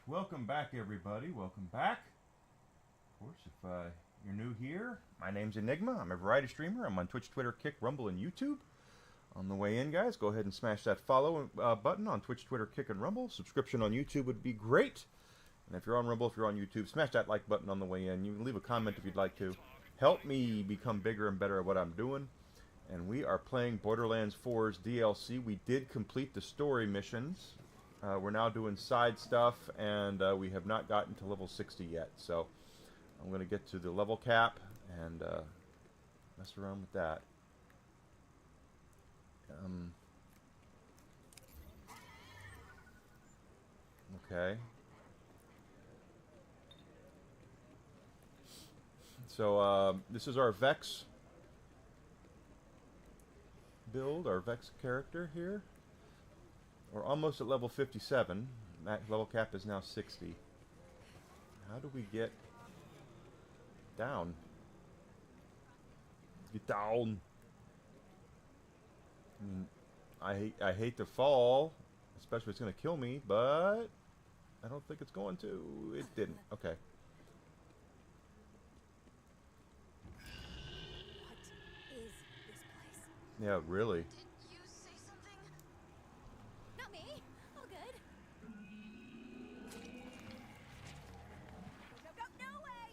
Welcome back, everybody. Welcome back. Of course, if you're new here, my name's Enigma. I'm a variety streamer. I'm on Twitch, Twitter, Kick, Rumble, and YouTube. On the way in, guys, go ahead and smash that follow button on Twitch, Twitter, Kick, and Rumble. Subscription on YouTube would be great. And if you're on Rumble, if you're on YouTube, smash that like button on the way in. You can leave a comment if you'd like to. Help me become bigger and better at what I'm doing. And we are playing Borderlands 4's DLC. We did complete the story missions. We're now doing side stuff, and we have not gotten to level 60 yet. So I'm going to get to the level cap and mess around with that. Okay. So this is our Vex build, our Vex character here. We're almost at level 57. That level cap is now 60. How do we get down? Get down. I mean, I hate to fall, especially if it's going to kill me, but I don't think it's going to. It didn't. Okay. What is this place? Yeah, really. Did you say something? Not me. All good. Go, no way!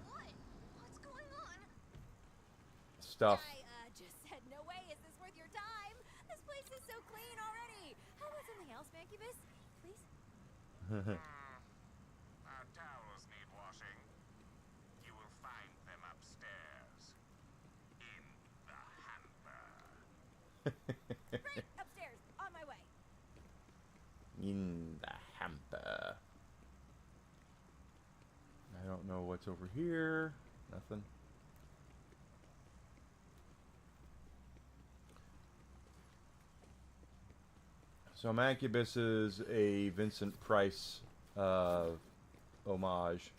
What? What's going on? Stuff. I just said no way. Is this worth your time? This place is so clean already. How about something else, Mancubus? Please? Our towels need washing. You will find them upstairs. In the hamper. Great! Upstairs. On my way. In the hamper. I don't know what's over here. Nothing. So Mancubus is a Vincent Price homage.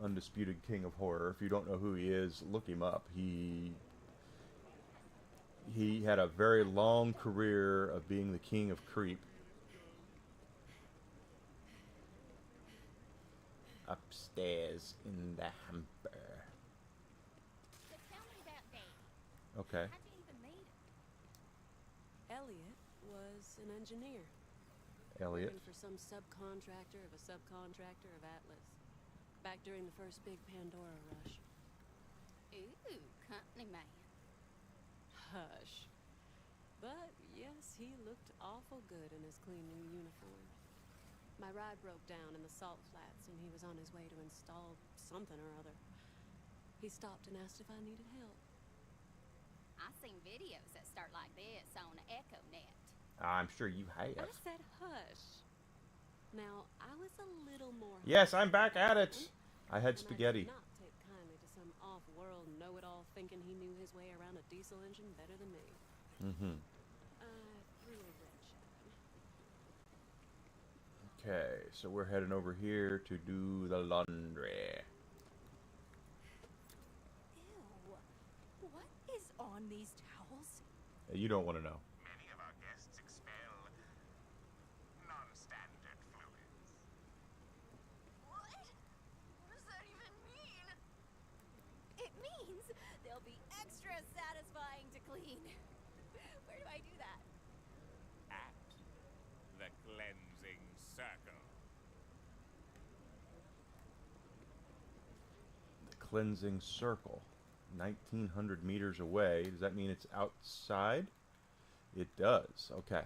Undisputed King of Horror. If you don't know who he is, look him up. He had a very long career of being the king of creep. Upstairs in the hamper. So tell me about Dad. Okay. How'd you even meet him? Elliot was an engineer. Elliot. Working for some subcontractor of a subcontractor of Atlas. Back during the first big Pandora rush. Ooh, company man. Hush. But yes, he looked awful good in his clean new uniform. My ride broke down in the salt flats and he was on his way to install something or other. He stopped and asked if I needed help. I've seen videos that start like this on EchoNet. I'm sure you I have. said hush. Now, I was a little more... Yes, I'm back at it. I had and spaghetti. I did not take kindly to some off-world know-it-all thinking he knew his way around a diesel engine better than me. Mm-hmm. I threw a wrench at him. Okay, so we're heading over here to do the laundry. Ew. What is on these towels? You don't want to know. Many of our guests expel non-standard fluids. What? What does that even mean? they'll be extra satisfying to clean. Where do I do that? At the cleansing circle. The cleansing circle. 1,900 meters away. Does that mean it's outside? It does. Okay.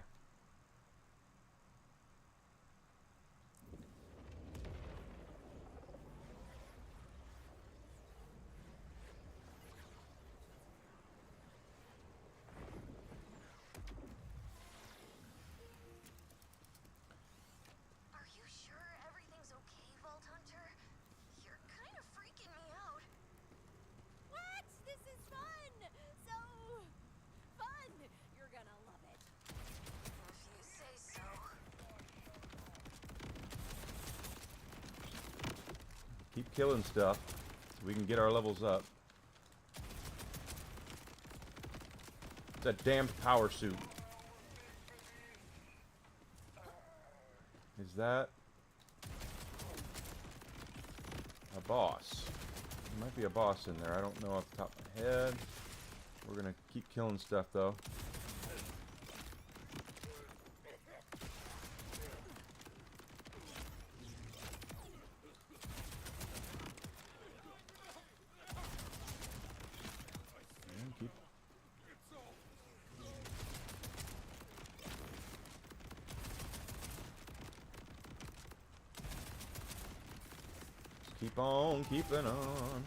Are you sure everything's okay, Vault Hunter? You're kind of freaking me out. What? This is fun! So fun! You're gonna love it. If you say so. Keep killing stuff so we can get our levels up. It's that damned power suit. Is that a boss? There might be a boss in there. I don't know off the top of my head. We're gonna keep killing stuff though. And keep. Just keep on keeping on.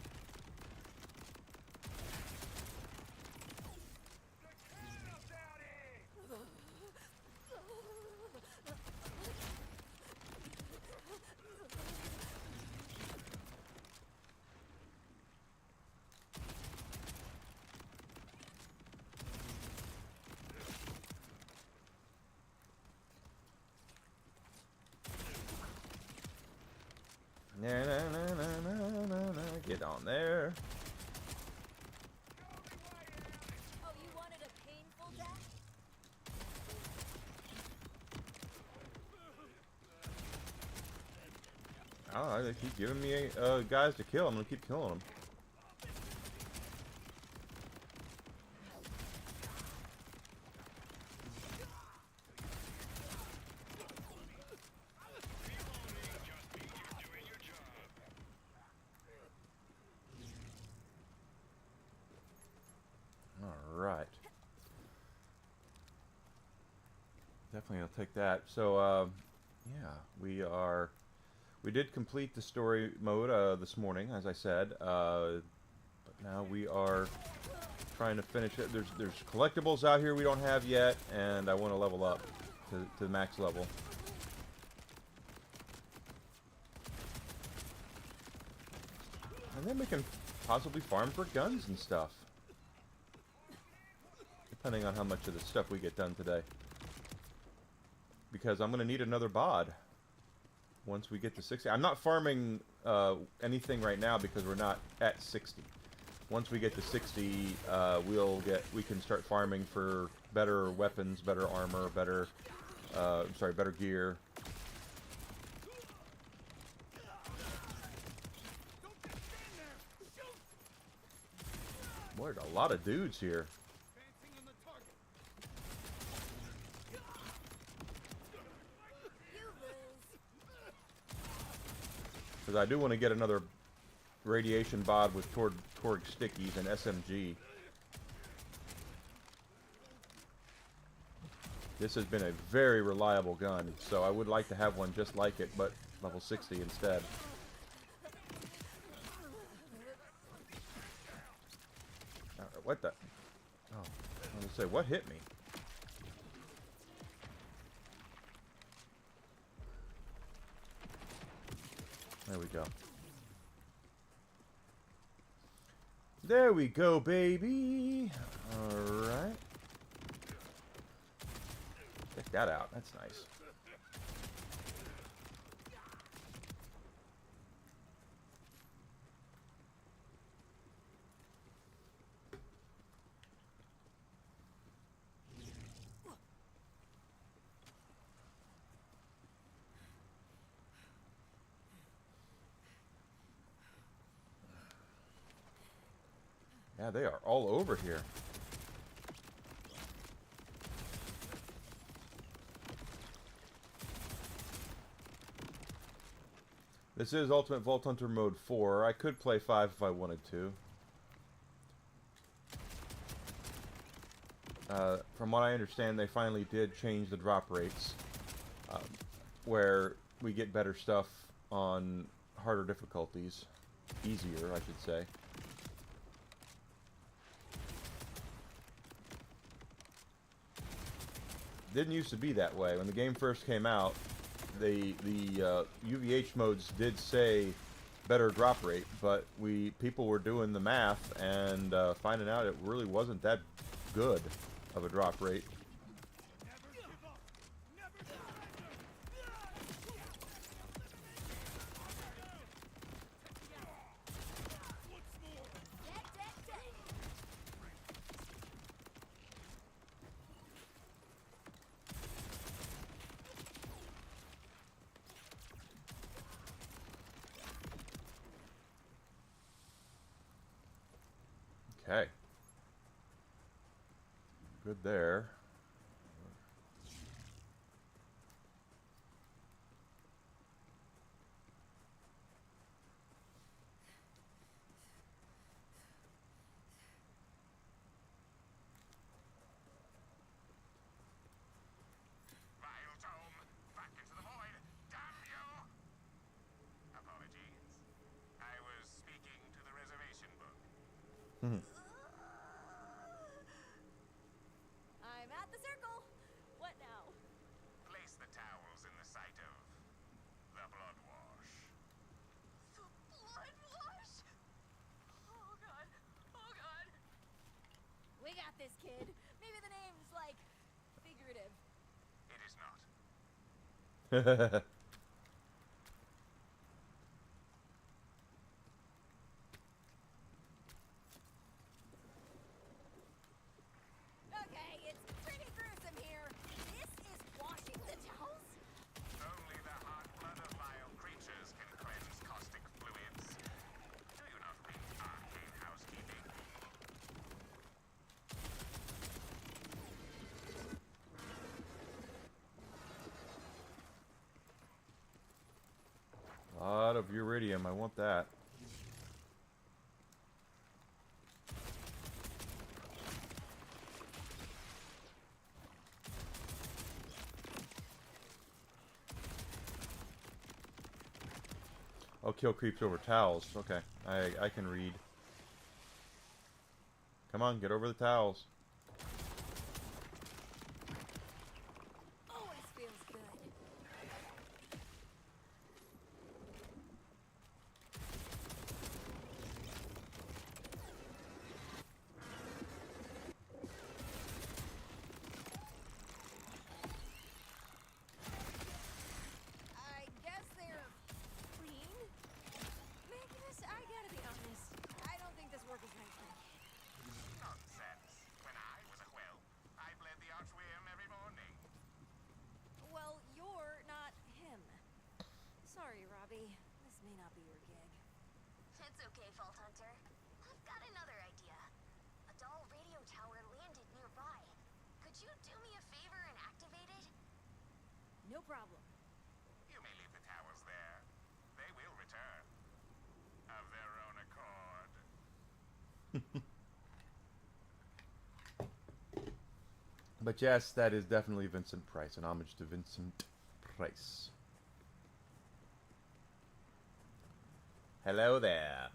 Na, na, na, na, na, na, na. Get on there. Oh, you wanted a painful death? Oh, they keep giving me guys to kill. I'm gonna keep killing them. All right. Definitely, I'll take that. So, yeah, we did complete the story mode this morning, as I said. But now we are trying to finish it. There's collectibles out here we don't have yet, and I want to level up to the max level. And then we can possibly farm for guns and stuff. Depending on how much of the stuff we get done today. Because I'm going to need another bod once we get to 60. I'm not farming anything right now because we're not at 60. Once we get to 60, we can start farming for better weapons, better armor, better gear. Boy, there's a lot of dudes here. Because I do want to get another radiation bod with Torg stickies and SMG. This has been a very reliable gun, so I would like to have one just like it, but level 60 instead. What the? Oh, I was going to say, what hit me? There we go. There we go, baby. Alright. Check that out. That's nice. Yeah, they are all over here. This is Ultimate Vault Hunter Mode 4. I could play 5 if I wanted to. From what I understand, they finally did change the drop rates, where we get better stuff on harder difficulties. Easier, I should say. Didn't used to be that way. When the game first came out, the UVH modes did say better drop rate, but people were doing the math and finding out it really wasn't that good of a drop rate. Okay. Good there. Vile tome! Back into the void! Damn you! Apologies. I was speaking to the reservation book. I'm at the circle. What now? Place the towels in the site of the blood wash. The blood wash? Oh god. Oh god. We got this, kid. Maybe the name's like figurative. It is not. Okay, it's pretty gruesome here. This is washing the towels? Only the hot blood of vile creatures can cleanse caustic fluids. Do you not read arcane housekeeping? A lot of uridium. I want that. Oh, kill creeps over towels. Okay, I can read. Come on, get over the towels. Always feels good. I guess they're clean? Magnus, I gotta be honest. I don't think this work is right for me. Nonsense. When I was a whelp, I bled the archway every morning. Well, you're not him. Sorry, Robbie. This may not be your gig. It's okay, Vault Hunter. I've got another idea. A dull radio tower landed nearby. Could you do me a favor and activate it? No problem. You may leave the towels there. They will return. Of their own accord. But yes, that is definitely Vincent Price. An homage to Vincent Price. Hello there.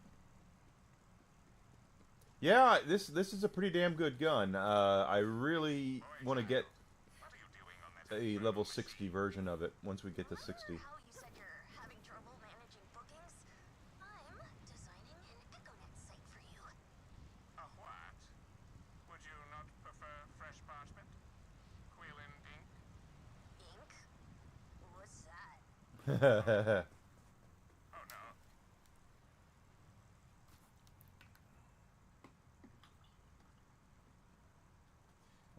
Yeah, this is a pretty damn good gun. I really want to get What are you doing on that? a level 60 version of it once we get to 60. Remember how you said you're having trouble managing bookings? I'm designing an EchoNet site for you. A what? Would you not prefer fresh parchment? Quill and ink? Ink? What's that? Oh no.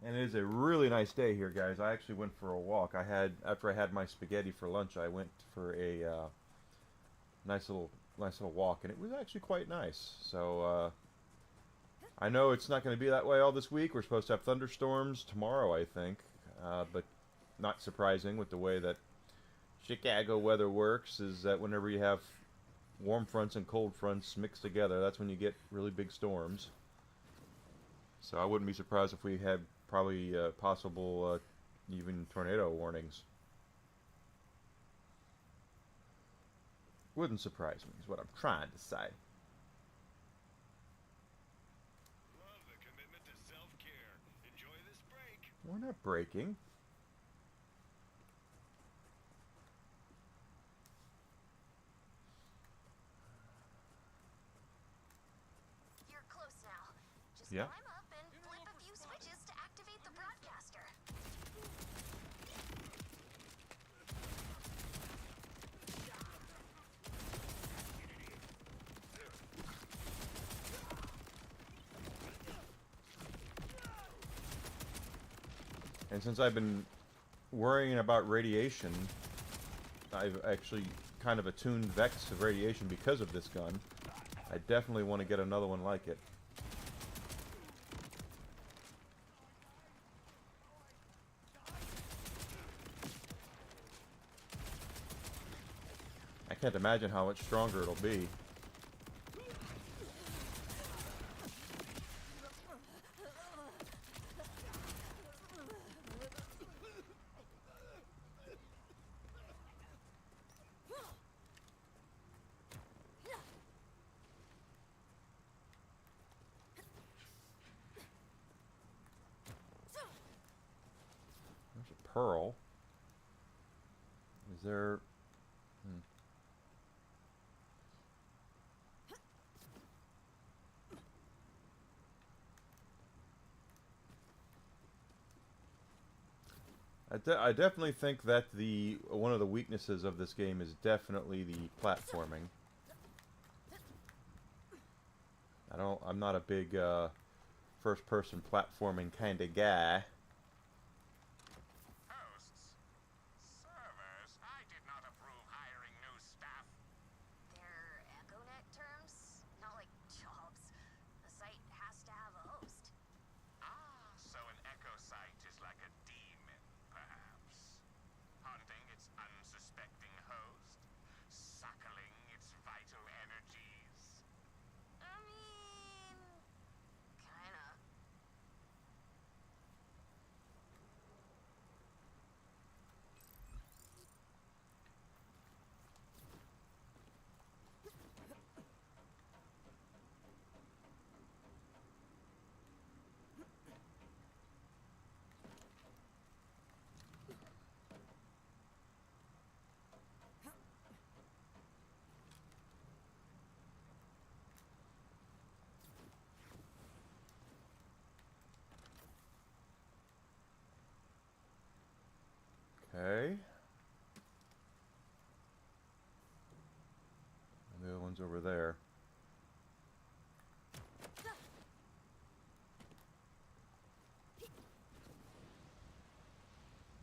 And it is a really nice day here, guys. I actually went for a walk. After I had my spaghetti for lunch, I went for a nice little walk, and it was actually quite nice. So I know it's not going to be that way all this week. We're supposed to have thunderstorms tomorrow, I think. But not surprising with the way that Chicago weather works is that whenever you have warm fronts and cold fronts mixed together, that's when you get really big storms. So I wouldn't be surprised if we had probably possible even tornado warnings. Wouldn't surprise me is what I'm trying to say. Love the commitment to self-care. Enjoy this break. We're not breaking. You're close now. Just Yeah. climb up and flip a few switches to activate the broadcaster. And since I've been worrying about radiation, I've actually kind of attuned Vex to radiation because of this gun. I definitely want to get another one like it. I can't imagine how much stronger it'll be. There's a pearl. Is there... I definitely think that one of the weaknesses of this game is definitely the platforming. I'm not a big first-person platforming kind of guy. Hosts, servers, I did not approve hiring new staff. They're EchoNet terms, not like jobs. The site has to have a host. Ah, so an echo site is like a demon, perhaps. Haunting its unsuspecting host, suckling its vital energies. I mean, kinda. Okay. And the other one's over there.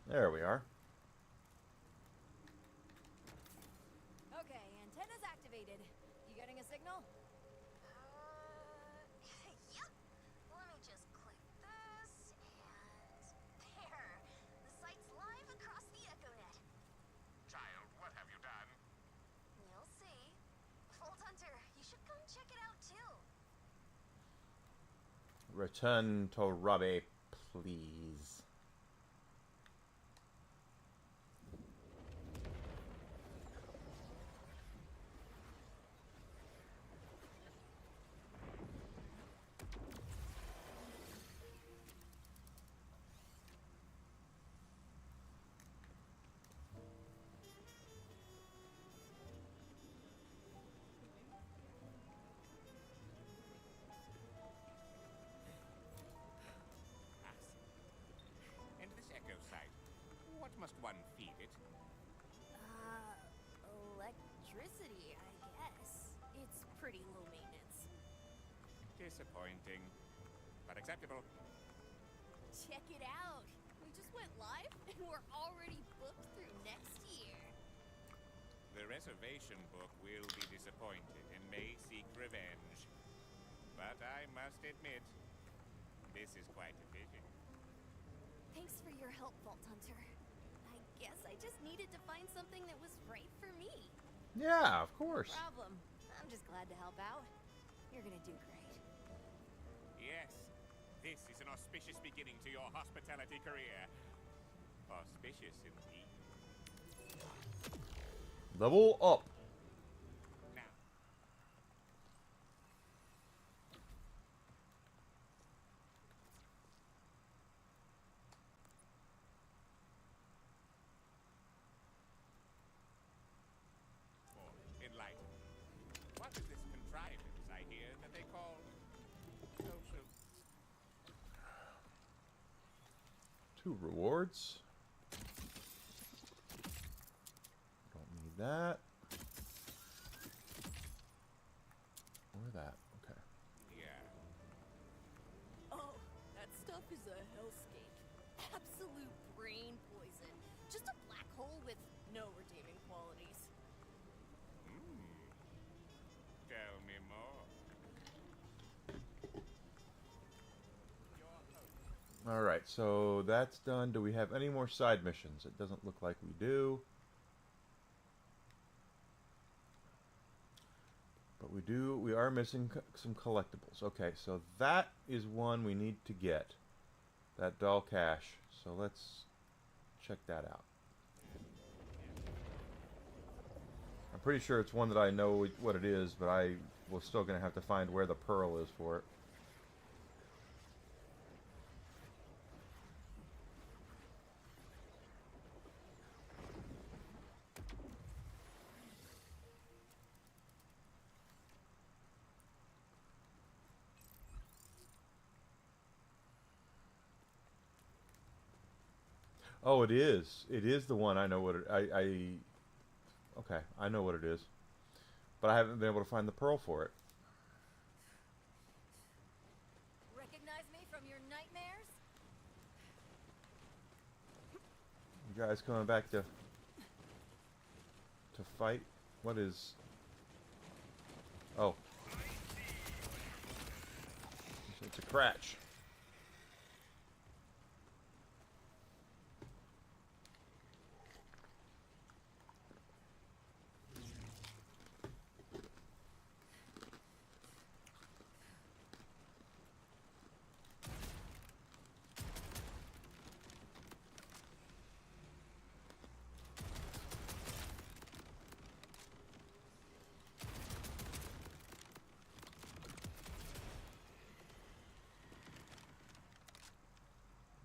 There we are. Okay, antenna's activated. You getting a signal? Yep. Let me just click this, and there. The site's live across the EchoNet. Child, what have you done? You'll see. Vault Hunter, you should come check it out too. Return to Robbie, please. And this echo site, what must one feed it? Electricity, I guess. It's pretty low maintenance. Disappointing, but acceptable. Check it out. We just went live and we're already booked through next year. The reservation book will be disappointed and may seek revenge. But I must admit, this is quite efficient. Thanks for your help, Vault Hunter. I guess I just needed to find something that was right for me. Yeah, of course. Problem. I'm just glad to help out. You're gonna do great. Yes, this is an auspicious beginning to your hospitality career. Auspicious indeed. Level up. Now, or enlighten. What is this contrivance I hear that they call social? 2 rewards. Don't need that. Or that. Okay. Yeah. Oh, that stuff is a hellscape. Absolute brain poison. Just a black hole with no redeeming qualities. Tell me more. Alright, so that's done. Do we have any more side missions? It doesn't look like we do. But we are missing some collectibles. Okay, so that is one we need to get. That doll cache. So let's check that out. I'm pretty sure it's one that I know what it is, but I was still going to have to find where the pearl is for it. Oh, it is. It is the one I know what it... Okay, I know what it is. But I haven't been able to find the pearl for it. Recognize me from your nightmares? You guys coming back to fight? What is... Oh. It's a cratch.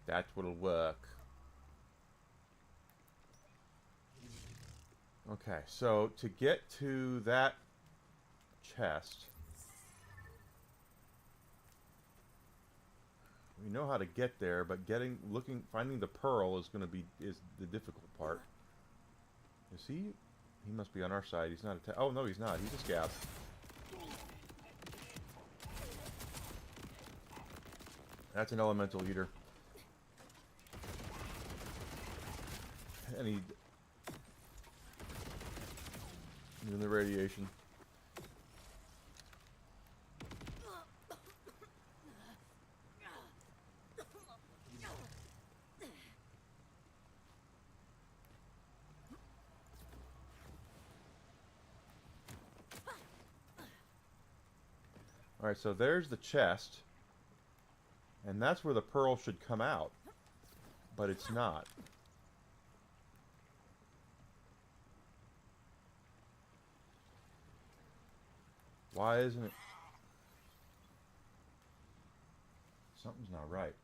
That will work. Okay, so to get to that chest, we know how to get there, but finding the pearl is the difficult part. Is he? He must be on our side. He's not oh no, he's not. He's a scout. That's an elemental eater. And he... in the radiation. Alright, so there's the chest. And that's where the pearl should come out. But it's not. Why isn't it? Something's not right.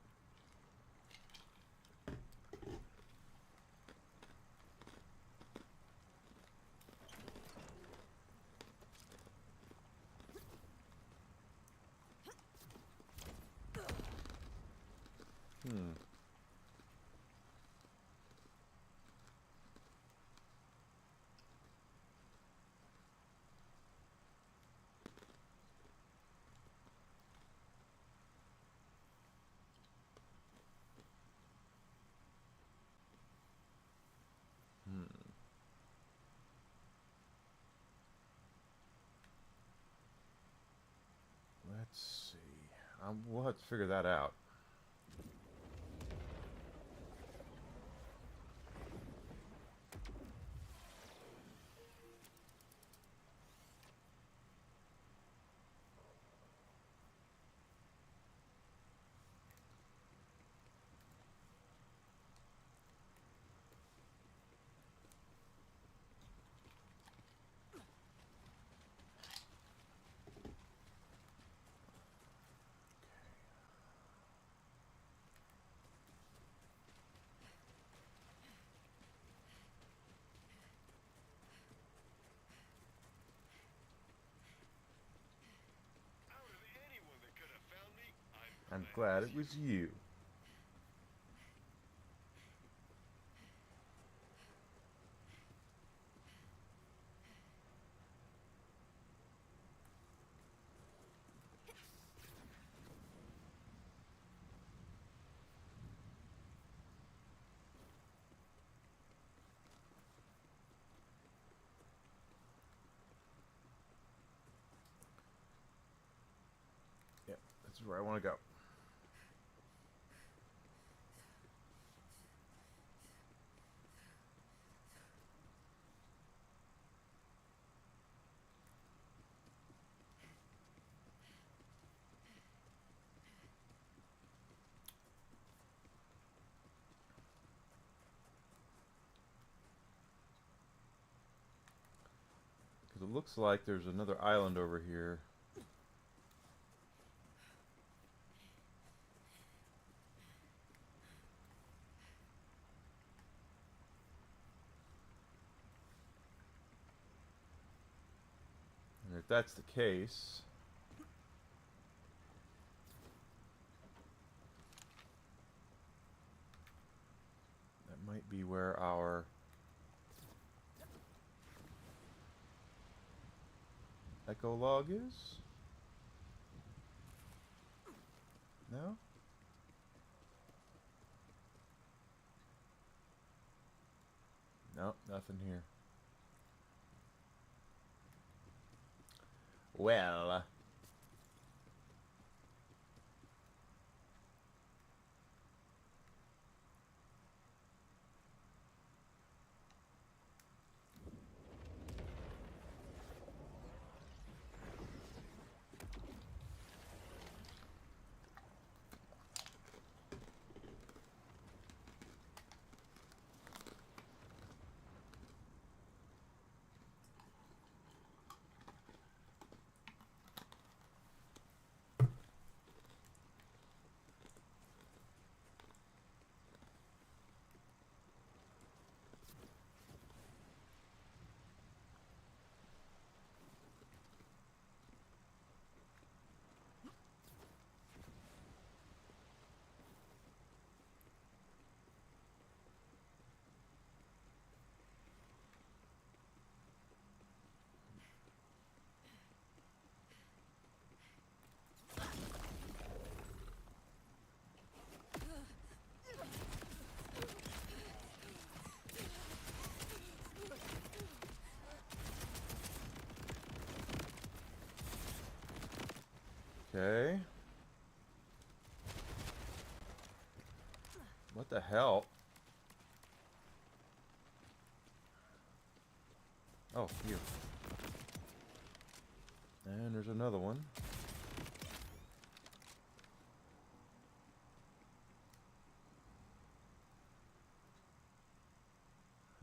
Let's see. We'll have to figure that out. Out of anyone that could have found me, I'm glad it was you. Yep, that's where I want to go. Because it looks like there's another island over here. And if that's the case, that might be where our echo log is. No? Nope, nothing here. Well, okay. What the hell? Oh, you. And there's another one.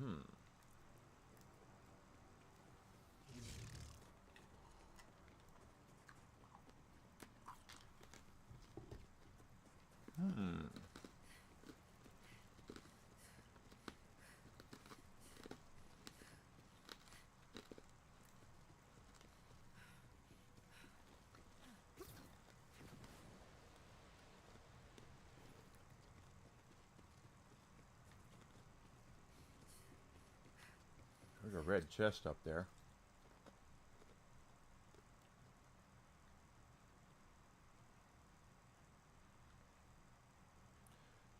Hmm. Hmm. There's a red chest up there.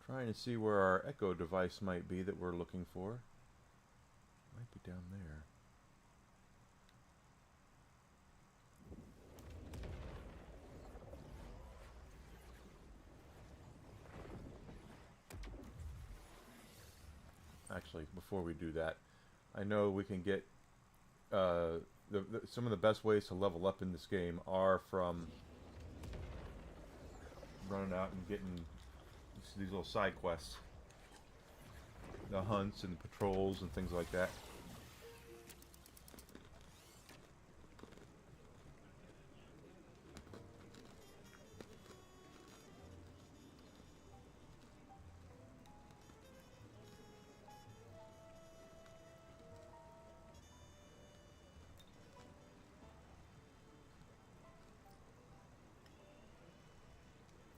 Trying to see where our echo device might be that we're looking for. Might be down there. actually, before we do that, I know we can get some of the best ways to level up in this game are from running out and getting these little side quests, the hunts and patrols and things like that.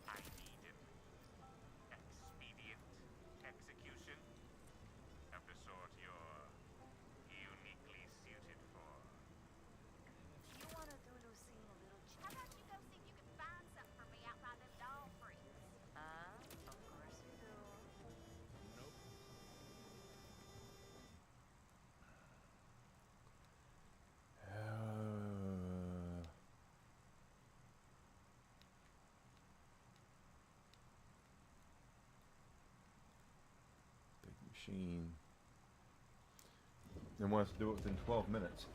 I needed expedient execution of the sort you're uniquely suited for. If you want to do Lucine a little how about you go see if you can find something for me out by them doll freaks? Of course you do. Big machine. They want us to do it within 12 minutes.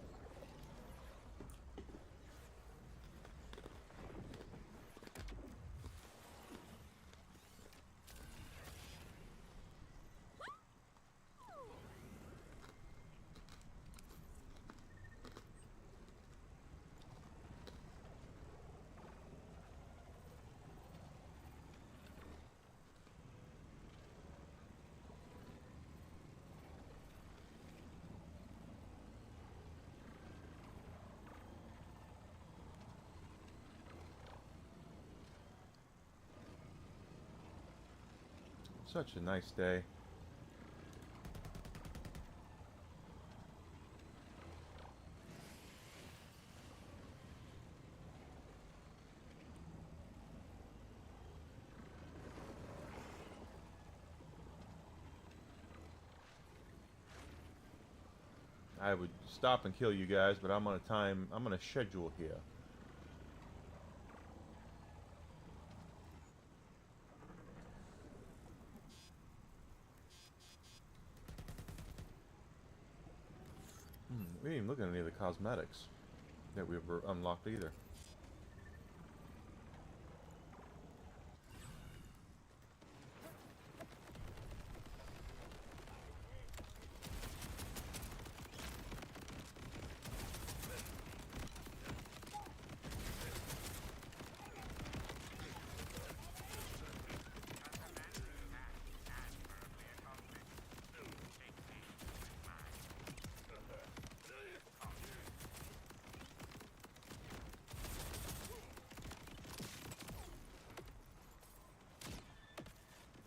Such a nice day. I would stop and kill you guys, but I'm on a schedule here. We didn't even look at any of the cosmetics that we were unlocked either.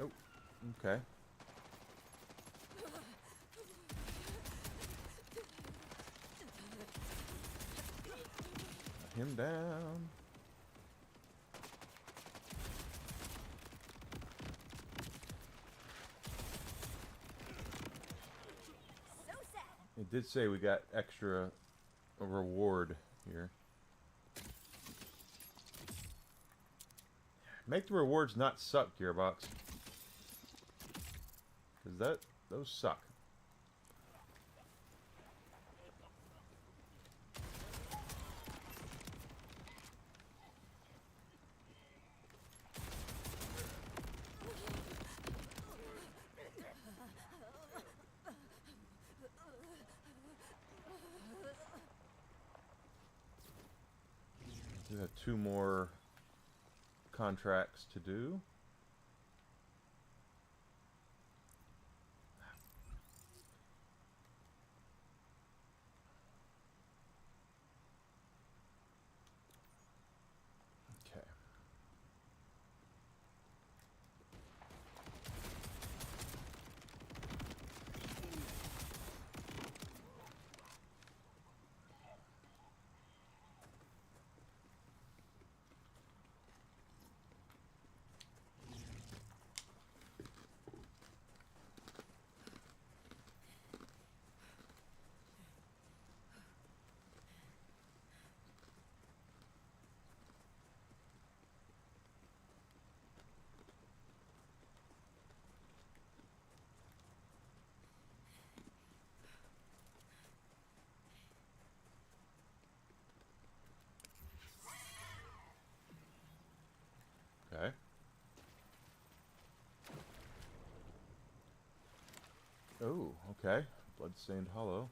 Oh, okay. Got him down. So sad. It did say we got extra reward here. Make the rewards not suck, Gearbox. Because those suck. We have 2 more contracts to do. Okay. Okay. Bloodstained Hollow.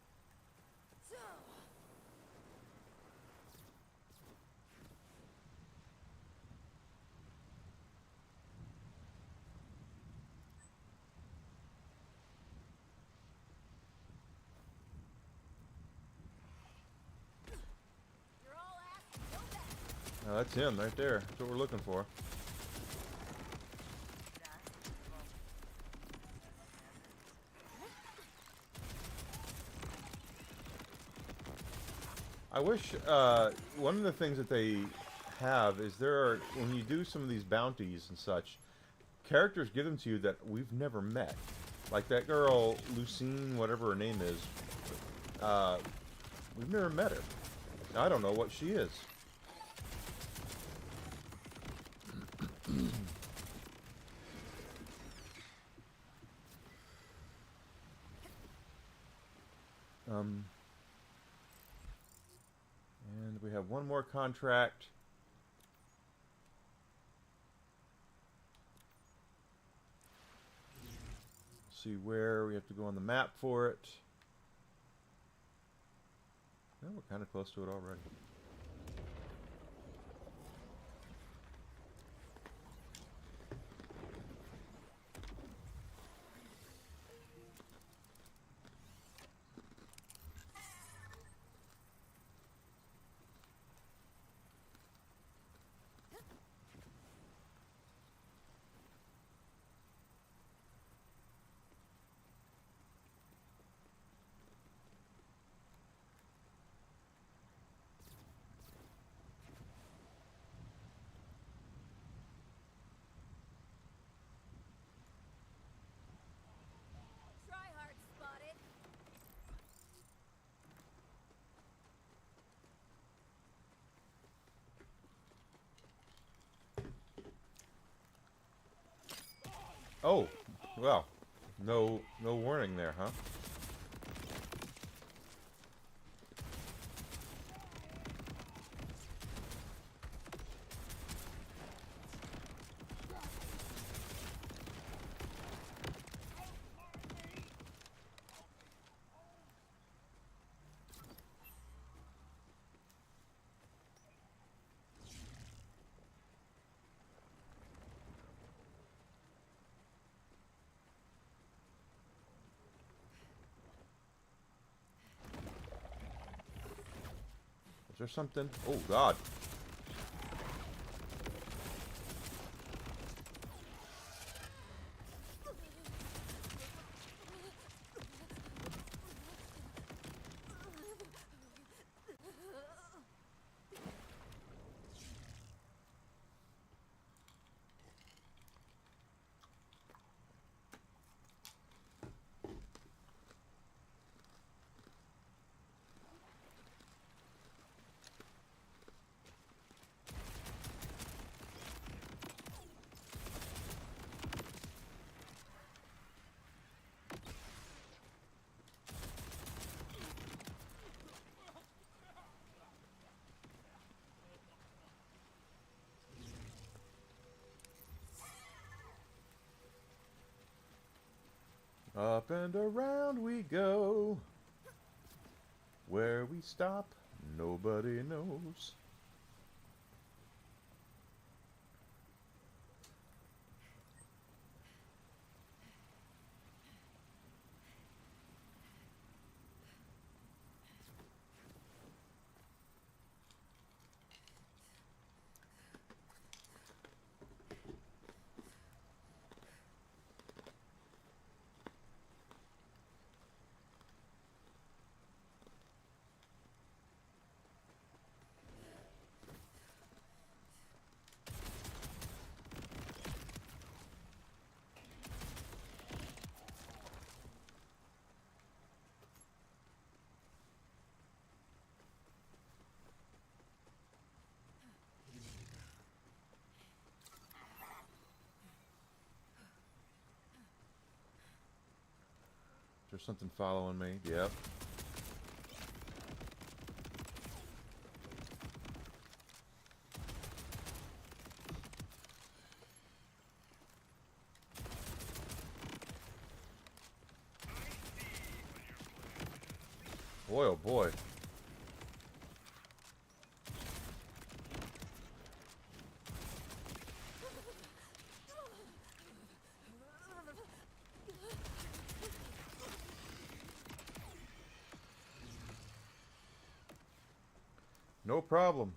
You're all ass, no back. Now that's him right there. That's what we're looking for. I wish one of the things that they have is when you do some of these bounties and such, characters give them to you that we've never met. Like that girl, Lucine, whatever her name is. We've never met her. I don't know what she is. And we have one more contract. See where we have to go on the map for it. Well, we're kind of close to it already. Try hard spotted. Oh, well, no warning there, huh? Is there something? Oh, God. Up and around we go. Where we stop, nobody knows. There's something following me. Yep. Boy, oh boy. No problem.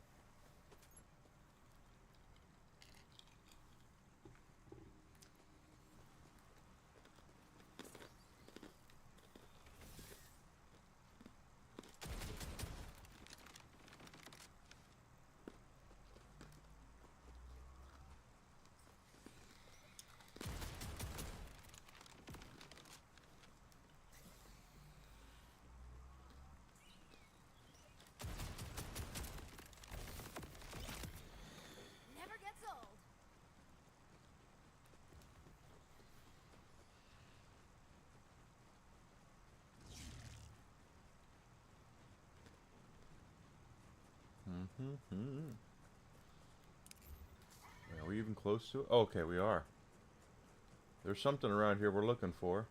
Never gets old. Are we even close to it? Oh, okay, we are. There's something around here we're looking for.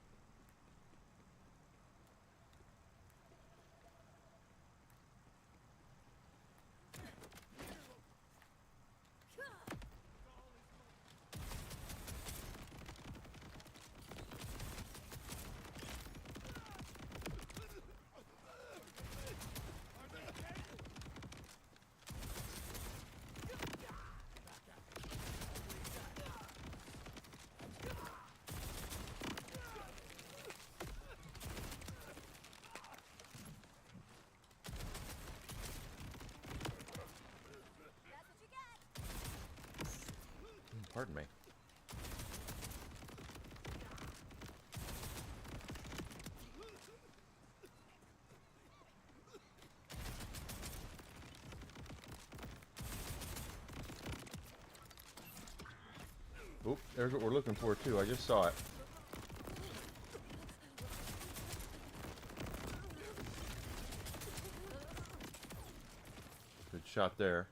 That's what you get. Pardon me. Oop, there's what we're looking for too. I just saw it. Good shot there.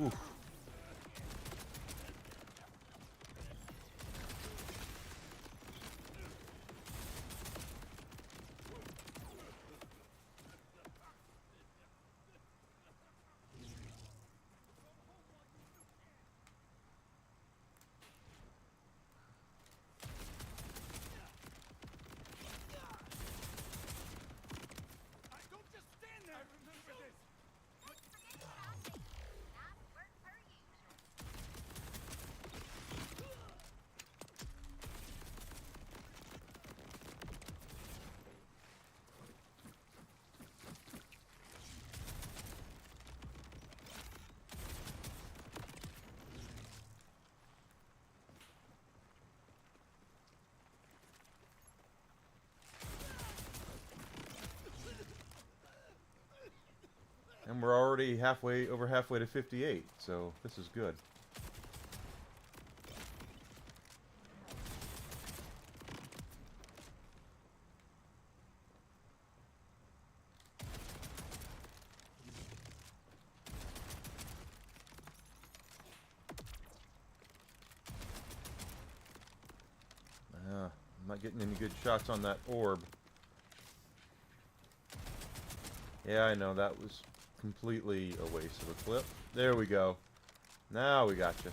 Oof. Don't just stand there! Remember this! Not work per usual. And we're already over halfway to 58, so this is good. I'm not getting any good shots on that orb. Yeah, I know, that was completely a waste of a clip. There we go. Now we got you.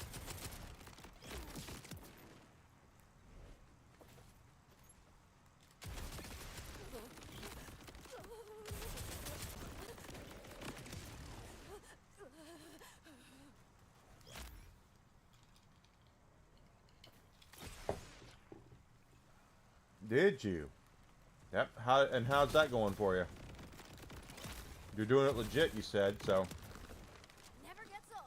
Did you? Yep. How's that going for you? You're doing it legit, you said, so. Never gets old.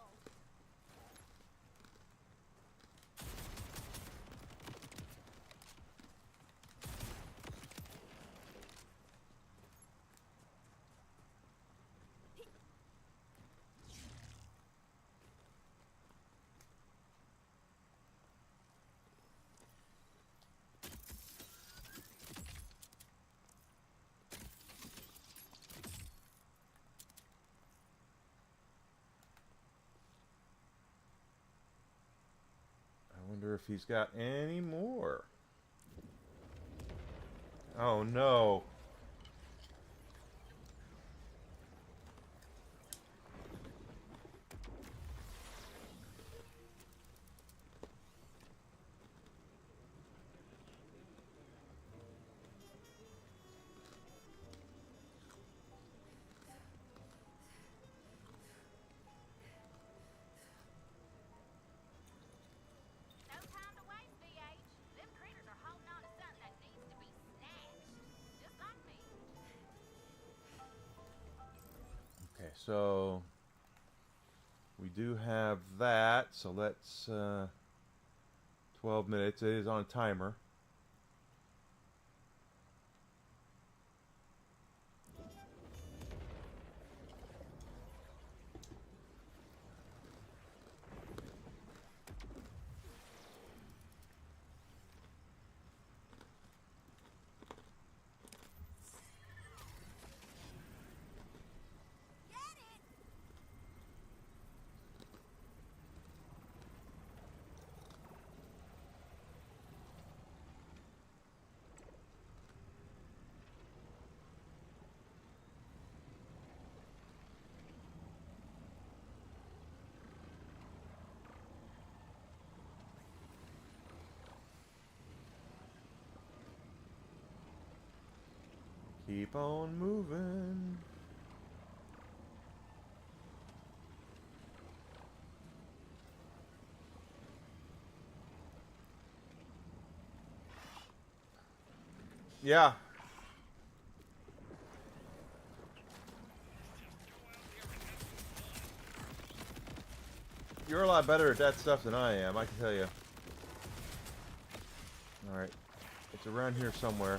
Wonder if he's got any more. Oh no. No time to waste, BH. Them critters are holding on to something that needs to be snatched. Just like me. Okay, so we do have that. So let's 12 minutes. It is on a timer. Get it! Keep on moving. Yeah. You're a lot better at that stuff than I am, I can tell you. Alright. It's around here somewhere.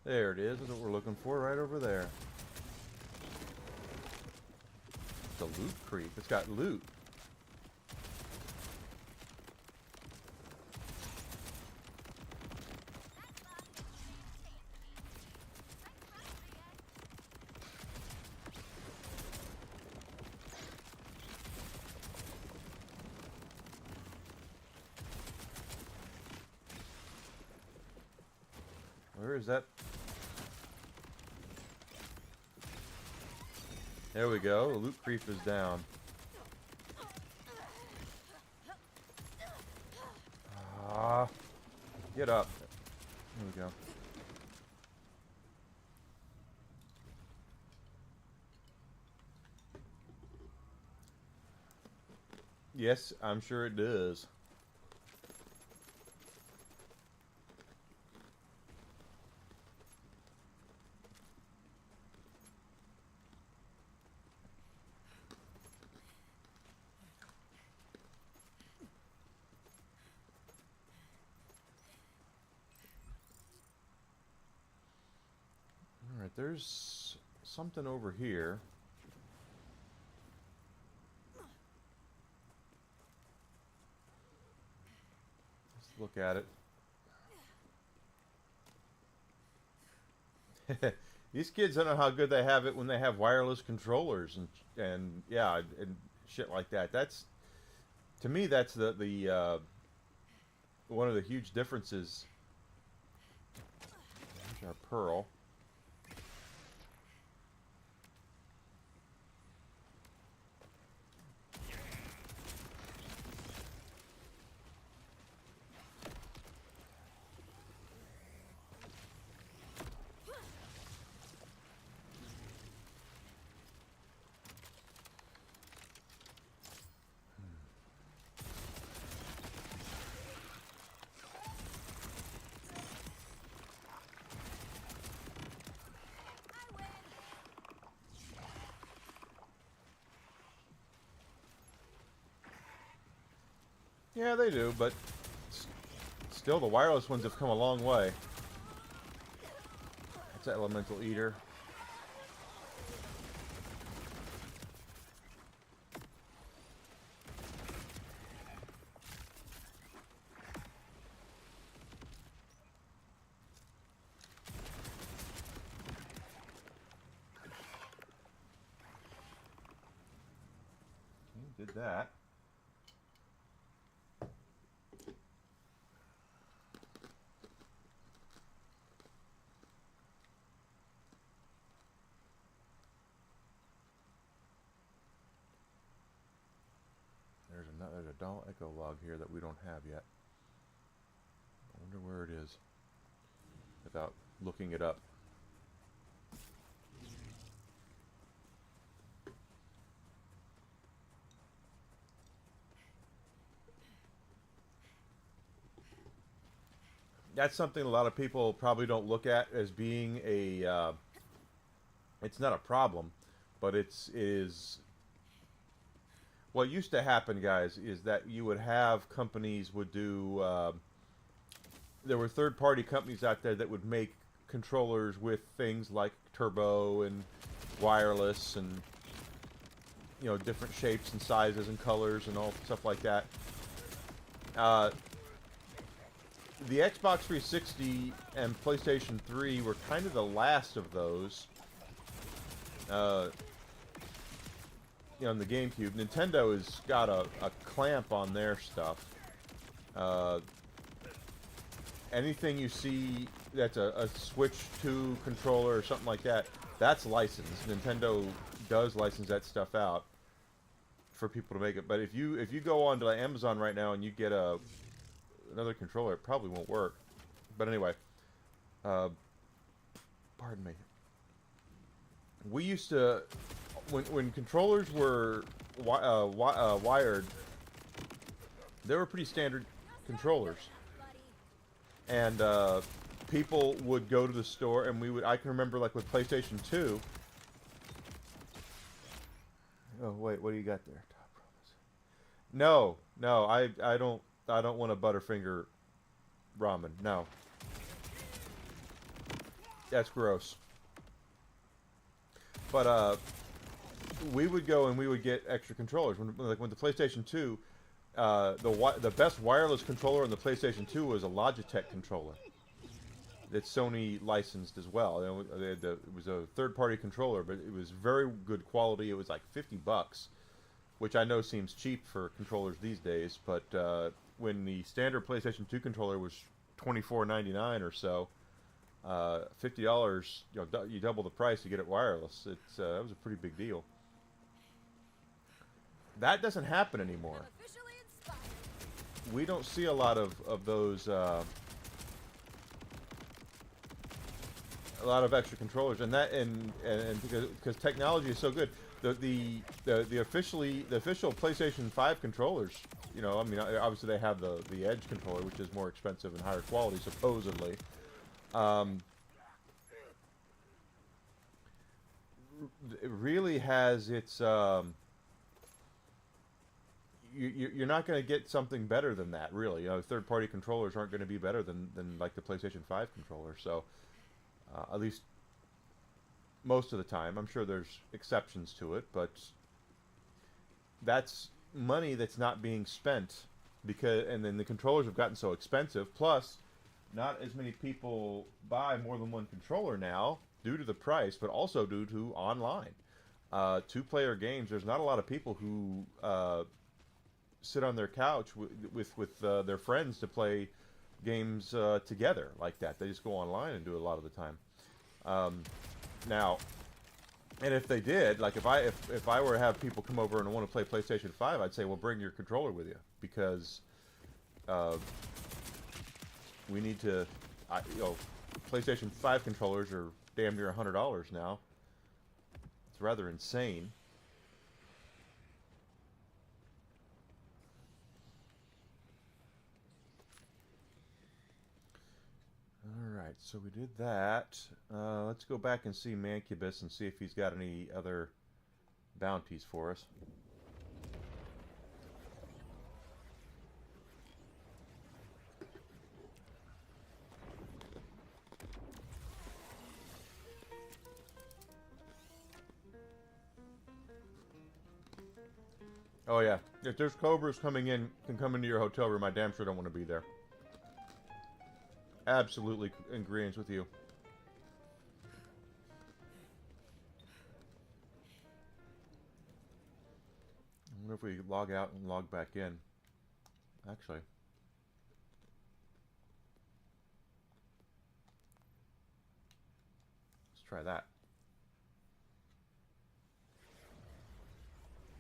There it is. That's what we're looking for, right over there. It's a loot creep. It's got loot. Where is that? There we go. The loot creep is down. Ah, get up. There we go. Yes, I'm sure it does. Alright, there's something over here. Let's look at it. These kids don't know how good they have it when they have wireless controllers and yeah, and shit like that. That's, to me, that's the one of the huge differences. There's our pearl. Yeah, they do, but still, the wireless ones have come a long way. That's an elemental eater. Okay, did that. There's a dull echo log here that we don't have yet. I wonder where it is without looking it up. That's something a lot of people probably don't look at as being a it's not a problem, but it is what used to happen, guys, is that you would have companies would do there were third-party companies out there that would make controllers with things like turbo and wireless and, you know, different shapes and sizes and colors and all stuff like that. The Xbox 360 and PlayStation 3 were kind of the last of those. You know, on the GameCube, Nintendo has got a clamp on their stuff. Anything you see that's a Switch 2 controller or something like that, that's licensed. Nintendo does license that stuff out for people to make it. But if you go onto Amazon right now and you get another controller, it probably won't work. But anyway, pardon me. We used to, when controllers were wired, they were pretty standard controllers, and people would go to the store, and I can remember, like with PlayStation 2. Oh wait, what do you got there? Top promise. No, I don't want a Butterfinger ramen. No, that's gross. But we would go and we would get extra controllers. When the PlayStation 2, the best wireless controller on the PlayStation 2 was a Logitech controller. That Sony licensed as well. It was a third-party controller, but it was very good quality. It was like $50, which I know seems cheap for controllers these days. But when the standard PlayStation 2 controller was $24.99 or so, $50, you double the price to get it wireless. That was a pretty big deal. That doesn't happen anymore. We don't see a lot of those. A lot of extra controllers, and because technology is so good, the official PlayStation 5 controllers, I mean, obviously they have the Edge controller, which is more expensive and higher quality, supposedly. It really has its. You're not going to get something better than that, really. Third-party controllers aren't going to be better than like the PlayStation 5 controller. So, at least most of the time, I'm sure there's exceptions to it, but that's money that's not being spent and then the controllers have gotten so expensive. Plus, not as many people buy more than one controller now due to the price, but also due to online. Two-player games, there's not a lot of people who sit on their couch with their friends to play games together like that. They just go online and do it a lot of the time. Now, and if they did, like if I were to have people come over and want to play PlayStation 5, I'd say, well, bring your controller with you, because we need to, PlayStation 5 controllers are damn near $100 now. It's rather insane. Alright, so we did that. Let's go back and see Mancubus and see if he's got any other bounties for us. Oh yeah, if there's cobras coming in, can come into your hotel room, I damn sure don't want to be there. Absolutely in agreement with you. I wonder if we log out and log back in. Actually. Let's try that.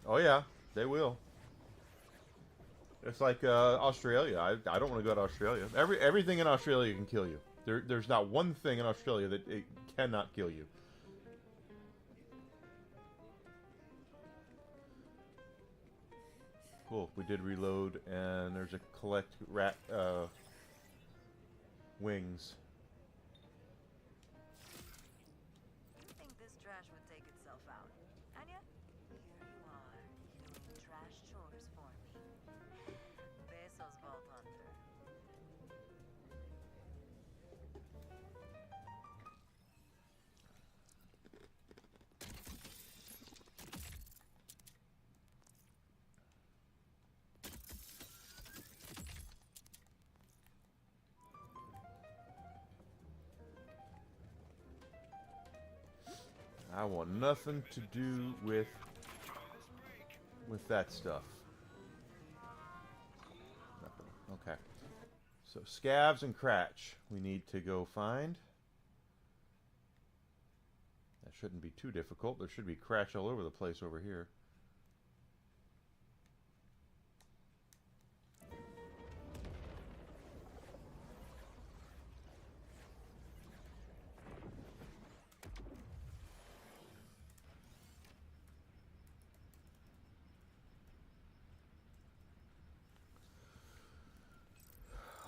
Oh yeah, they will. It's like Australia. I don't want to go to Australia. Everything in Australia can kill you. There's not one thing in Australia that it cannot kill you. Cool. We did reload, and there's a collect rat wings. You think this trash would take itself out? And yet, here you are, doing trash chores for me. Besos, Vault Hunter. I want nothing to do with that stuff. Nothing. Okay. So scavs and cratch we need to go find. That shouldn't be too difficult. There should be cratch all over the place over here.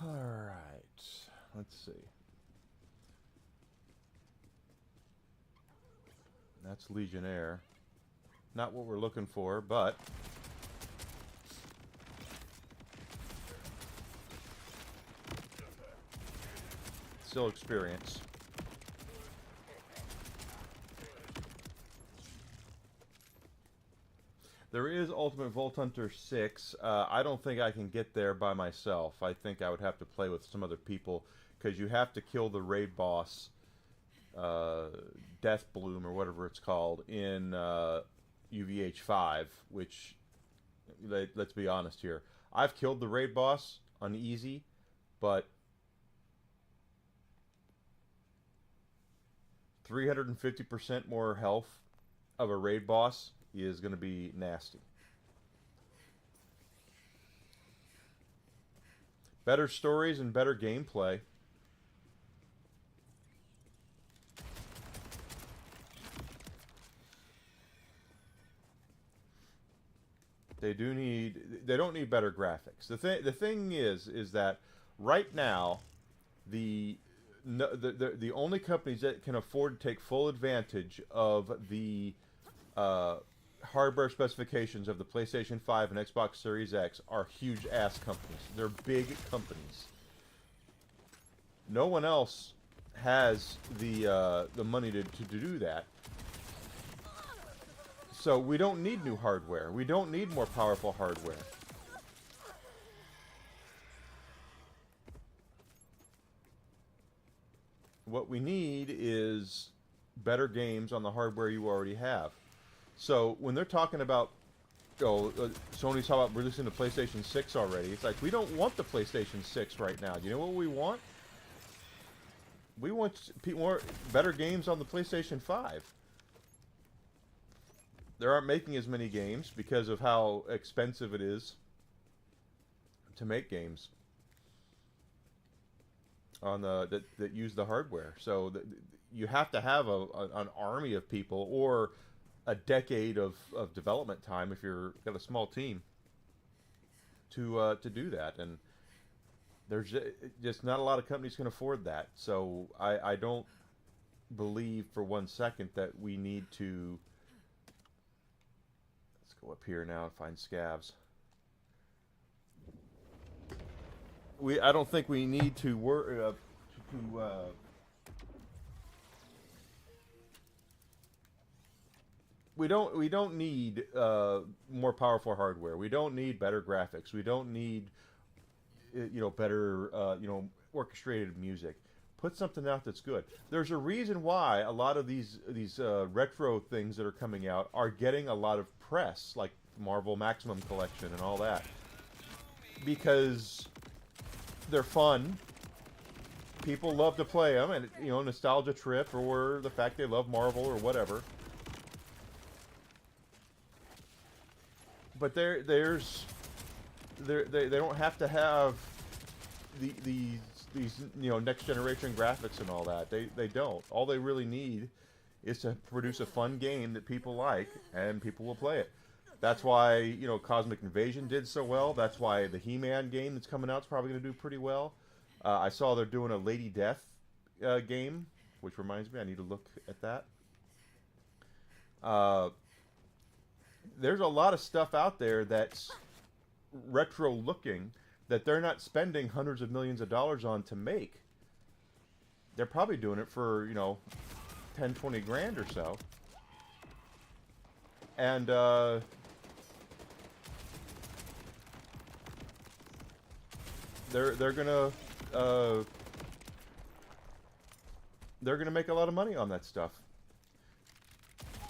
Alright, let's see. That's Legionnaire. Not what we're looking for, but... still experience. There is Ultimate Vault Hunter 6. I don't think I can get there by myself. I think I would have to play with some other people, because you have to kill the raid boss, Death Bloom, or whatever it's called, in UVH 5, which, let's be honest here. I've killed the raid boss on easy, but 350% more health of a raid boss is going to be nasty. Better stories and better gameplay. They don't need better graphics. The thing is that right now the only companies that can afford to take full advantage of the hardware specifications of the PlayStation 5 and Xbox Series X are huge-ass companies. They're big companies. No one else has the money to do that. So we don't need new hardware. We don't need more powerful hardware. What we need is better games on the hardware you already have. So when they're talking about, Sony's talking about releasing the PlayStation 6 already, it's like, we don't want the PlayStation 6 right now. You know what we want? We want more better games on the PlayStation 5. They aren't making as many games because of how expensive it is to make games on that use the hardware. So you have to have an army of people, or a decade of development time if you're got a small team to do that, and there's just not a lot of companies can afford that. So I don't believe for one second that we need to. Let's go up here now and find scavs. I don't think we need to worry we don't need more powerful hardware. We don't need better graphics. We don't need better orchestrated music. Put something out that's good. There's a reason why a lot of these retro things that are coming out are getting a lot of press, like Marvel Maximum Collection and all that, because they're fun. People love to play them, and nostalgia trip, or the fact they love Marvel or whatever. But they don't have to have these next generation graphics and all that. They don't. All they really need is to produce a fun game that people like, and people will play it. That's why Cosmic Invasion did so well. That's why the He-Man game that's coming out is probably going to do pretty well. I saw they're doing a Lady Death game, which reminds me I need to look at that. There's a lot of stuff out there that's retro looking that they're not spending hundreds of millions of dollars on to make. They're probably doing it for 10, 20 grand or so. And they're gonna make a lot of money on that stuff.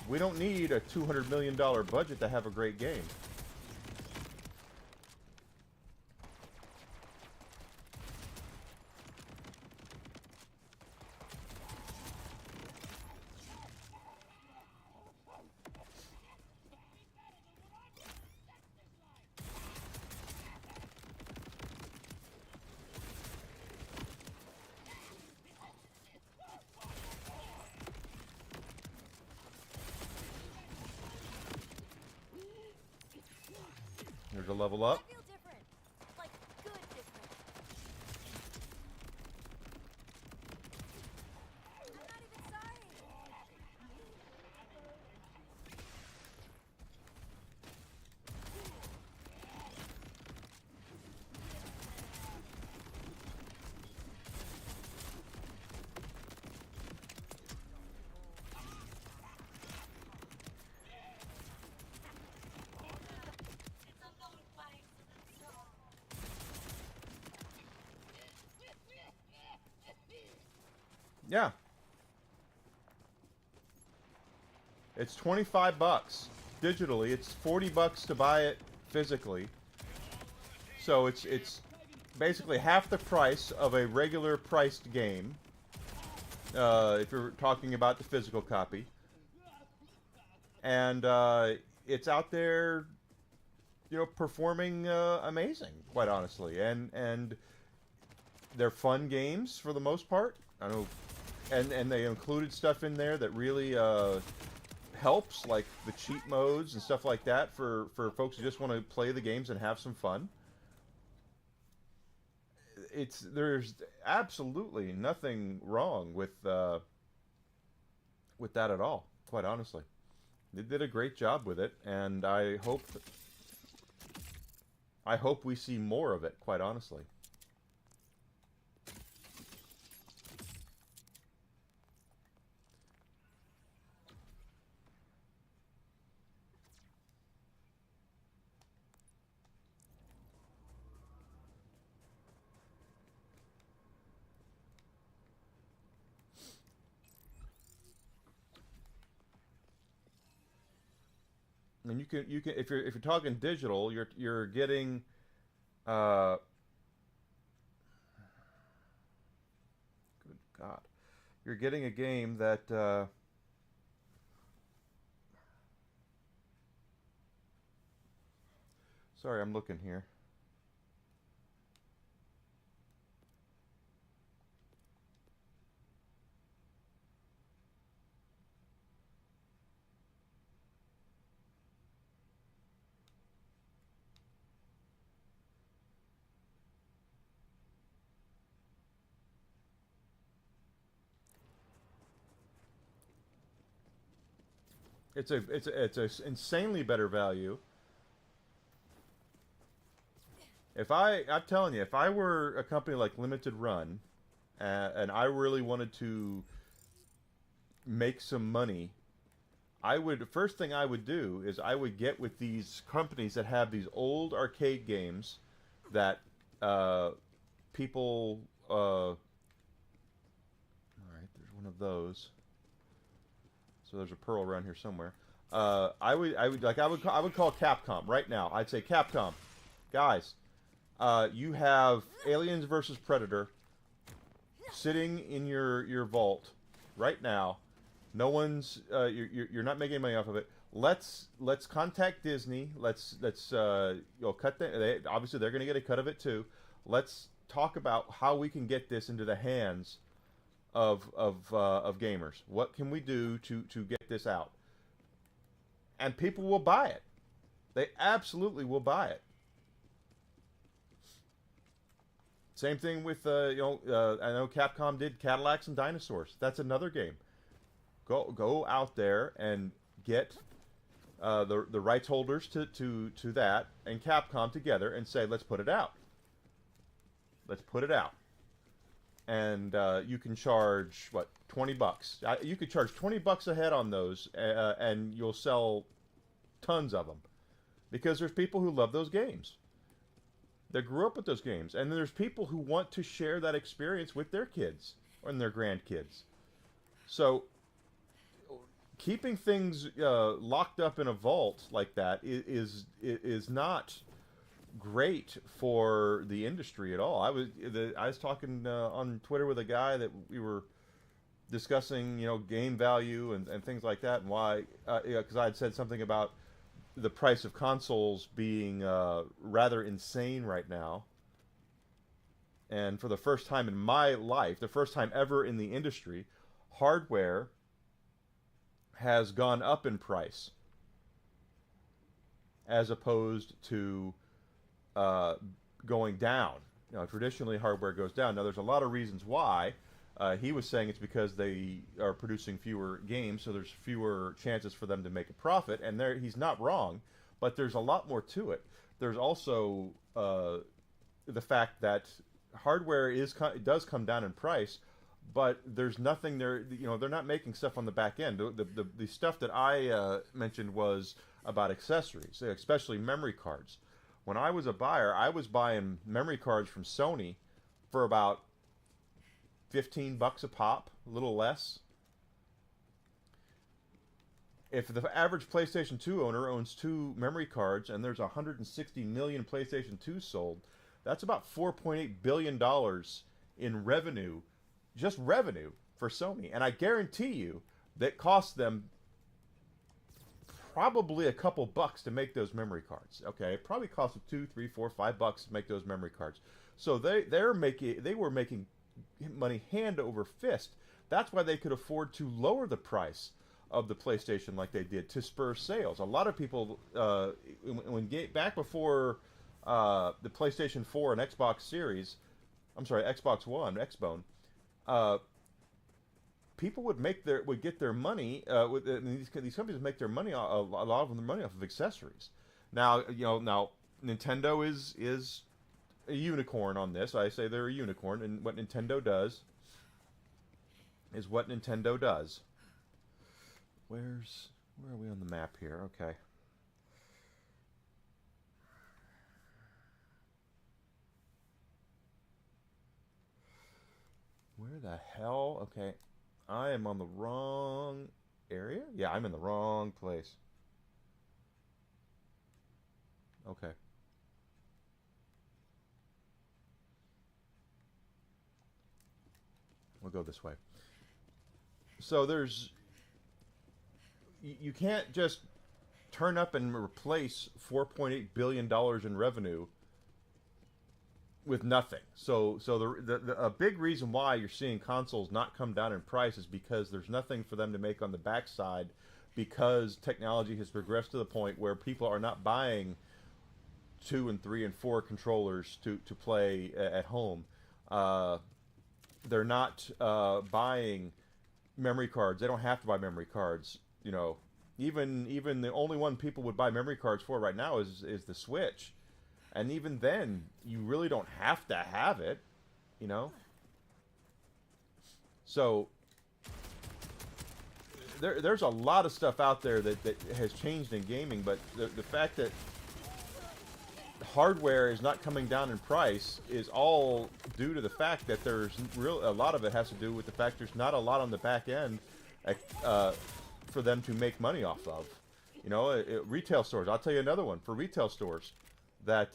We don't need a $200 million budget to have a great game. There's a level up. I feel different. Like, good different. I'm not even sorry. Yeah. It's $25 digitally. It's $40 to buy it physically. So it's basically half the price of a regular priced game. If you're talking about the physical copy. And it's out there, performing amazing, quite honestly. And they're fun games for the most part. I know, and they included stuff in there that really helps, like the cheat modes and stuff like that for folks who just want to play the games and have some fun. There's absolutely nothing wrong with that at all, quite honestly. They did a great job with it, and I hope we see more of it, quite honestly. And you can if you're talking digital, you're getting good God. You're getting a game that sorry, I'm looking here. It's a insanely better value. I'm telling you, if I were a company like Limited Run, and I really wanted to make some money, first thing I would do is I would get with these companies that have these old arcade games that people. All right, there's one of those. So there's a pearl around here somewhere. I would call Capcom right now. I'd say, Capcom, guys, you have Aliens versus Predator sitting in your vault right now. No one's you're not making money off of it. Let's contact Disney. Let's cut that. Obviously they're going to get a cut of it too. Let's talk about how we can get this into the hands of gamers. What can we do to get this out? And people will buy it. They absolutely will buy it. Same thing with I know Capcom did Cadillacs and Dinosaurs. That's another game. Go out there and get the rights holders to that and Capcom together and say, let's put it out. Let's put it out. And you can charge what, $20? You could charge $20 a head on those, and you'll sell tons of them, because there's people who love those games. They grew up with those games, and there's people who want to share that experience with their kids and their grandkids. So keeping things locked up in a vault like that is not great for the industry at all. I was talking on Twitter with a guy that we were discussing, game value and things like that, and why, because I had said something about the price of consoles being rather insane right now. And for the first time in my life, the first time ever in the industry, hardware has gone up in price as opposed to going down. Traditionally hardware goes down. Now there's a lot of reasons why. He was saying it's because they are producing fewer games, so there's fewer chances for them to make a profit, and he's not wrong, but there's a lot more to it. There's also the fact that hardware does come down in price, but there's nothing there. They're not making stuff on the back end. The stuff that I mentioned was about accessories, especially memory cards. When I was a buyer, I was buying memory cards from Sony for about $15 a pop, a little less. If the average PlayStation 2 owner owns 2 memory cards and there's 160 million PlayStation 2 sold, that's about $4.8 billion in revenue, just revenue for Sony. And I guarantee you that costs them probably a couple bucks to make those memory cards. Okay, it probably cost them $2, $3, $4, $5 to make those memory cards. So they were making money hand over fist. That's why they could afford to lower the price of the PlayStation like they did to spur sales. A lot of people, back before the PlayStation 4 and Xbox One, Xbone, people would get their money. These companies make their money, a lot of them, money off of accessories. Now Nintendo is a unicorn on this. I say they're a unicorn, and what Nintendo does is what Nintendo does. Where are we on the map here? Okay. Where the hell? Okay. I am on the wrong area? Yeah, I'm in the wrong place. Okay. We'll go this way. So you can't just turn up and replace $4.8 billion in revenue with nothing. So a big reason why you're seeing consoles not come down in price is because there's nothing for them to make on the backside, because technology has progressed to the point where people are not buying 2 and 3 and 4 controllers to play at home. They're not buying memory cards. They don't have to buy memory cards. Even the only one people would buy memory cards for right now is the Switch. And even then, you really don't have to have it, So there's a lot of stuff out there that has changed in gaming, but the fact that hardware is not coming down in price is all due to the fact that there's a lot of it has to do with the fact there's not a lot on the back end for them to make money off of. You know, retail stores. I'll tell you another one for retail stores that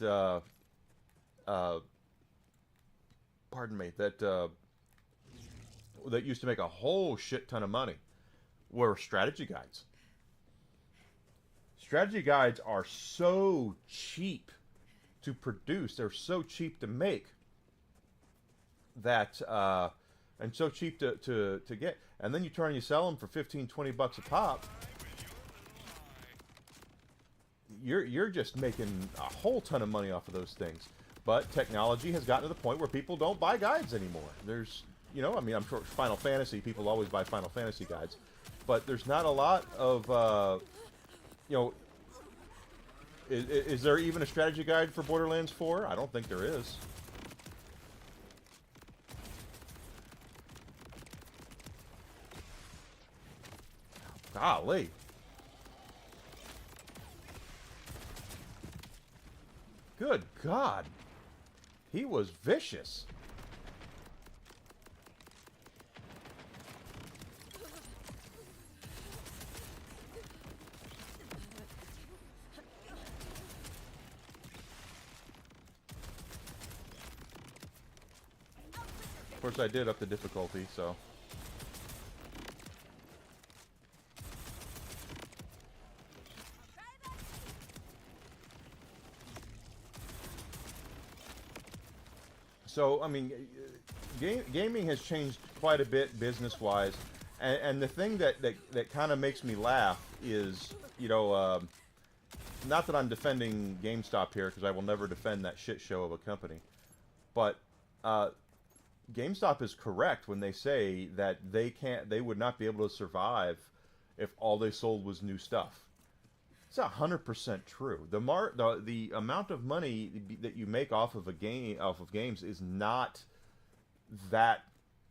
pardon me, that used to make a whole shit ton of money were strategy guides. Strategy guides are so cheap to produce, they're so cheap to make that and so cheap to get, and then you turn and you sell them for 15, 20 bucks a pop. You're just making a whole ton of money off of those things. But technology has gotten to the point where people don't buy guides anymore. There's, you know, I mean, I'm sure Final Fantasy, people always buy Final Fantasy guides, but there's not a lot of, you know, is there even a strategy guide for Borderlands 4? I don't think there is. Golly. Good God. He was vicious. Of course, I did up the difficulty, so. So, I mean, gaming has changed quite a bit business-wise, and the thing that kind of makes me laugh is, you know, not that I'm defending GameStop here, because I will never defend that shit show of a company, but GameStop is correct when they say that they would not be able to survive if all they sold was new stuff. It's 100% true. The amount of money that you make off of games is not that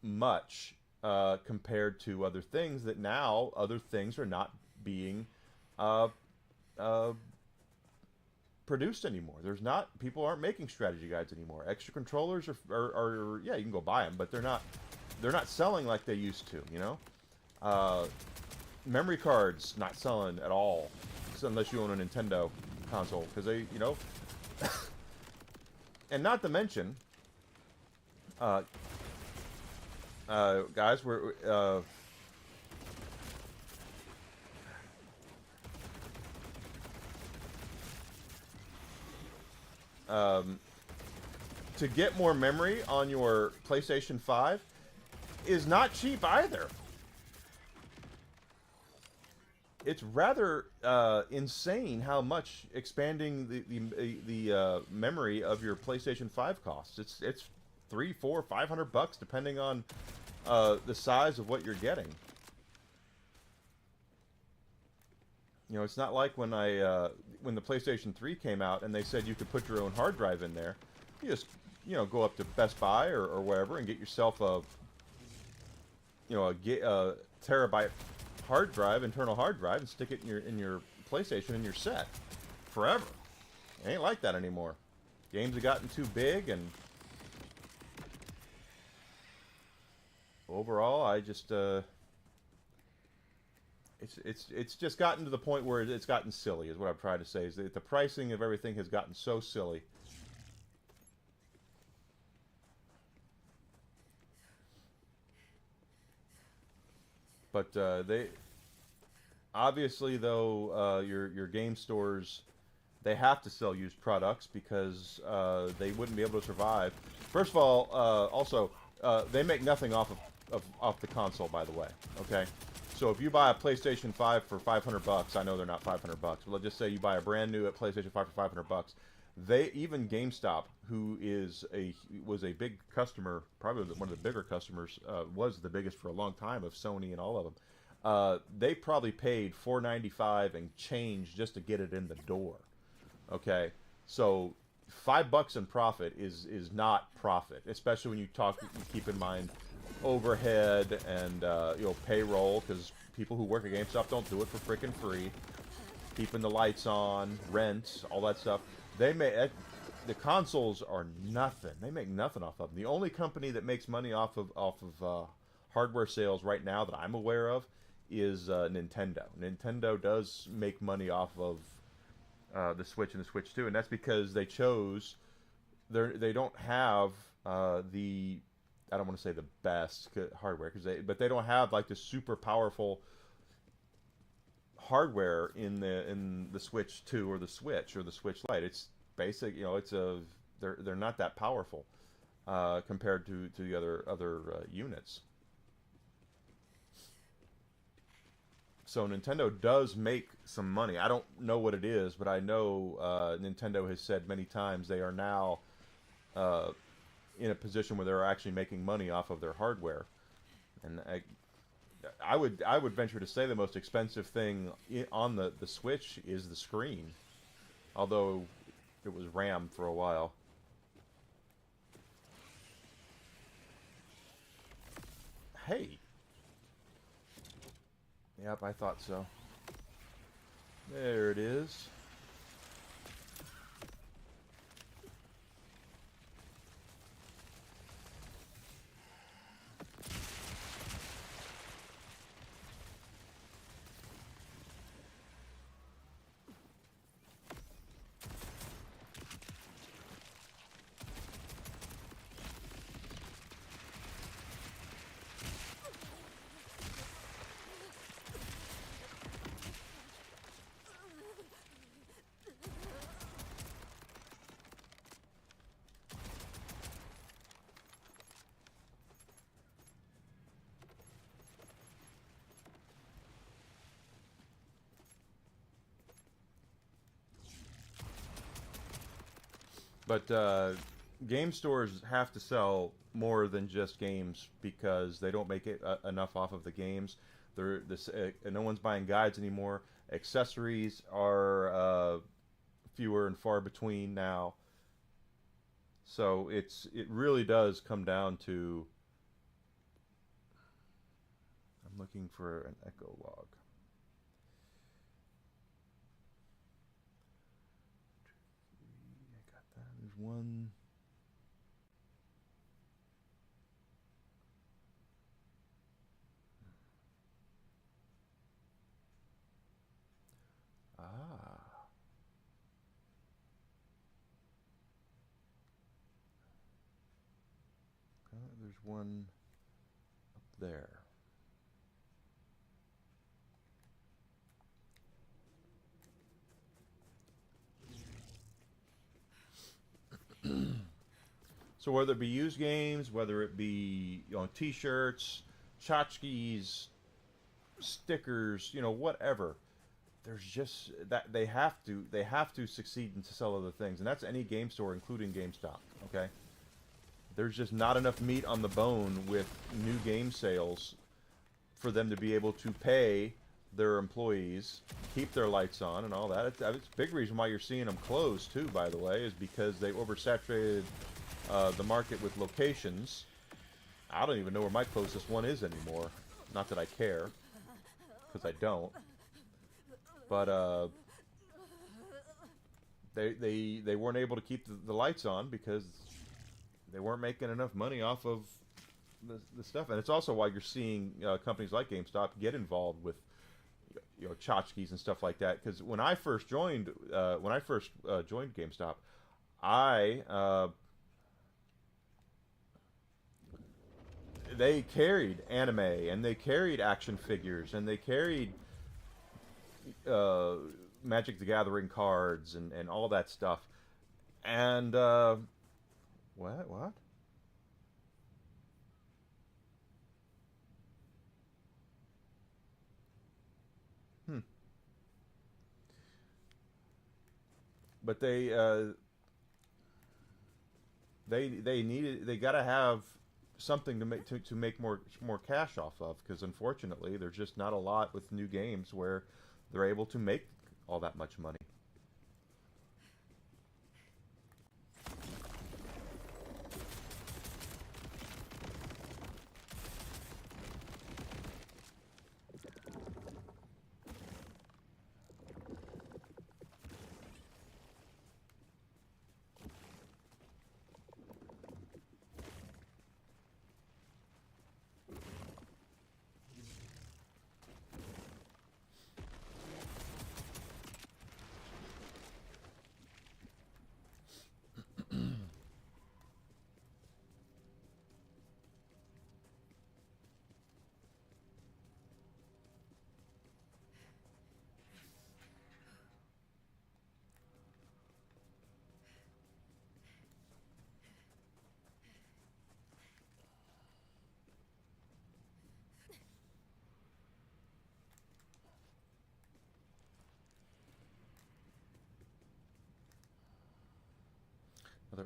much compared to other things. That now other things are not being produced anymore. People aren't making strategy guides anymore. Extra controllers are yeah, you can go buy them, but they're not selling like they used to. You know, memory cards not selling at all. Unless you own a Nintendo console, because they, you know, and not to mention, guys, we're to get more memory on your PlayStation 5 is not cheap either. It's rather insane how much expanding the memory of your PlayStation 5 costs. It's $300, $400, $500 depending on the size of what you're getting. You know, it's not like when when the PlayStation 3 came out and they said you could put your own hard drive in there. You just, you know, go up to Best Buy or wherever and get yourself a terabyte hard drive, internal hard drive, and stick it in your PlayStation and you're set forever. It ain't like that anymore. Games have gotten too big, and overall, I just it's just gotten to the point where it's gotten silly. Is what I'm trying to say. Is that the pricing of everything has gotten so silly. But they obviously, though, your game stores, they have to sell used products because they wouldn't be able to survive. First of all, also they make nothing off the console, by the way. Okay, so if you buy a PlayStation 5 for $500, I know they're not $500, but let's just say you buy a brand new PlayStation 5 for $500. Even GameStop, who was a big customer, probably one of the bigger customers, was the biggest for a long time of Sony and all of them. They probably paid $4.95 and change just to get it in the door. Okay, so $5 in profit is not profit, especially when you keep in mind overhead and payroll, because people who work at GameStop don't do it for freaking free. Keeping the lights on, rents, all that stuff. They make the consoles are nothing. They make nothing off of them. The only company that makes money off of hardware sales right now that I'm aware of is Nintendo. Nintendo does make money off of the Switch and the Switch 2, and that's because they chose. They don't have the, I don't want to say the best hardware, but they don't have like the super powerful hardware in the Switch 2 or the Switch Lite. It's basic, they're not that powerful compared to the other units. So Nintendo does make some money. I don't know what it is, but I know Nintendo has said many times they are now in a position where they're actually making money off of their hardware. And I would venture to say the most expensive thing on the Switch is the screen, although it was RAM for a while. Hey. Yep, I thought so. There it is. But game stores have to sell more than just games because they don't make it enough off of the games. No one's buying guides anymore. Accessories are fewer and far between now. So it really does come down to. I'm looking for an echo log. One. Ah. There's one up there. So whether it be used games, whether it be T-shirts, tchotchkes, stickers, whatever, there's just that they have to succeed and to sell other things, and that's any game store, including GameStop. Okay, there's just not enough meat on the bone with new game sales for them to be able to pay their employees, keep their lights on, and all that. It's a big reason why you're seeing them close too. By the way, is because they oversaturated the market with locations. I don't even know where my closest one is anymore. Not that I care, because I don't. But they weren't able to keep the lights on because they weren't making enough money off of the stuff. And it's also why you're seeing companies like GameStop get involved with tchotchkes and stuff like that. Because when I first joined GameStop, they carried anime, and they carried action figures, and they carried Magic the Gathering cards, and all that stuff. And what? But they gotta have something to make more cash off of, because unfortunately there's just not a lot with new games where they're able to make all that much money.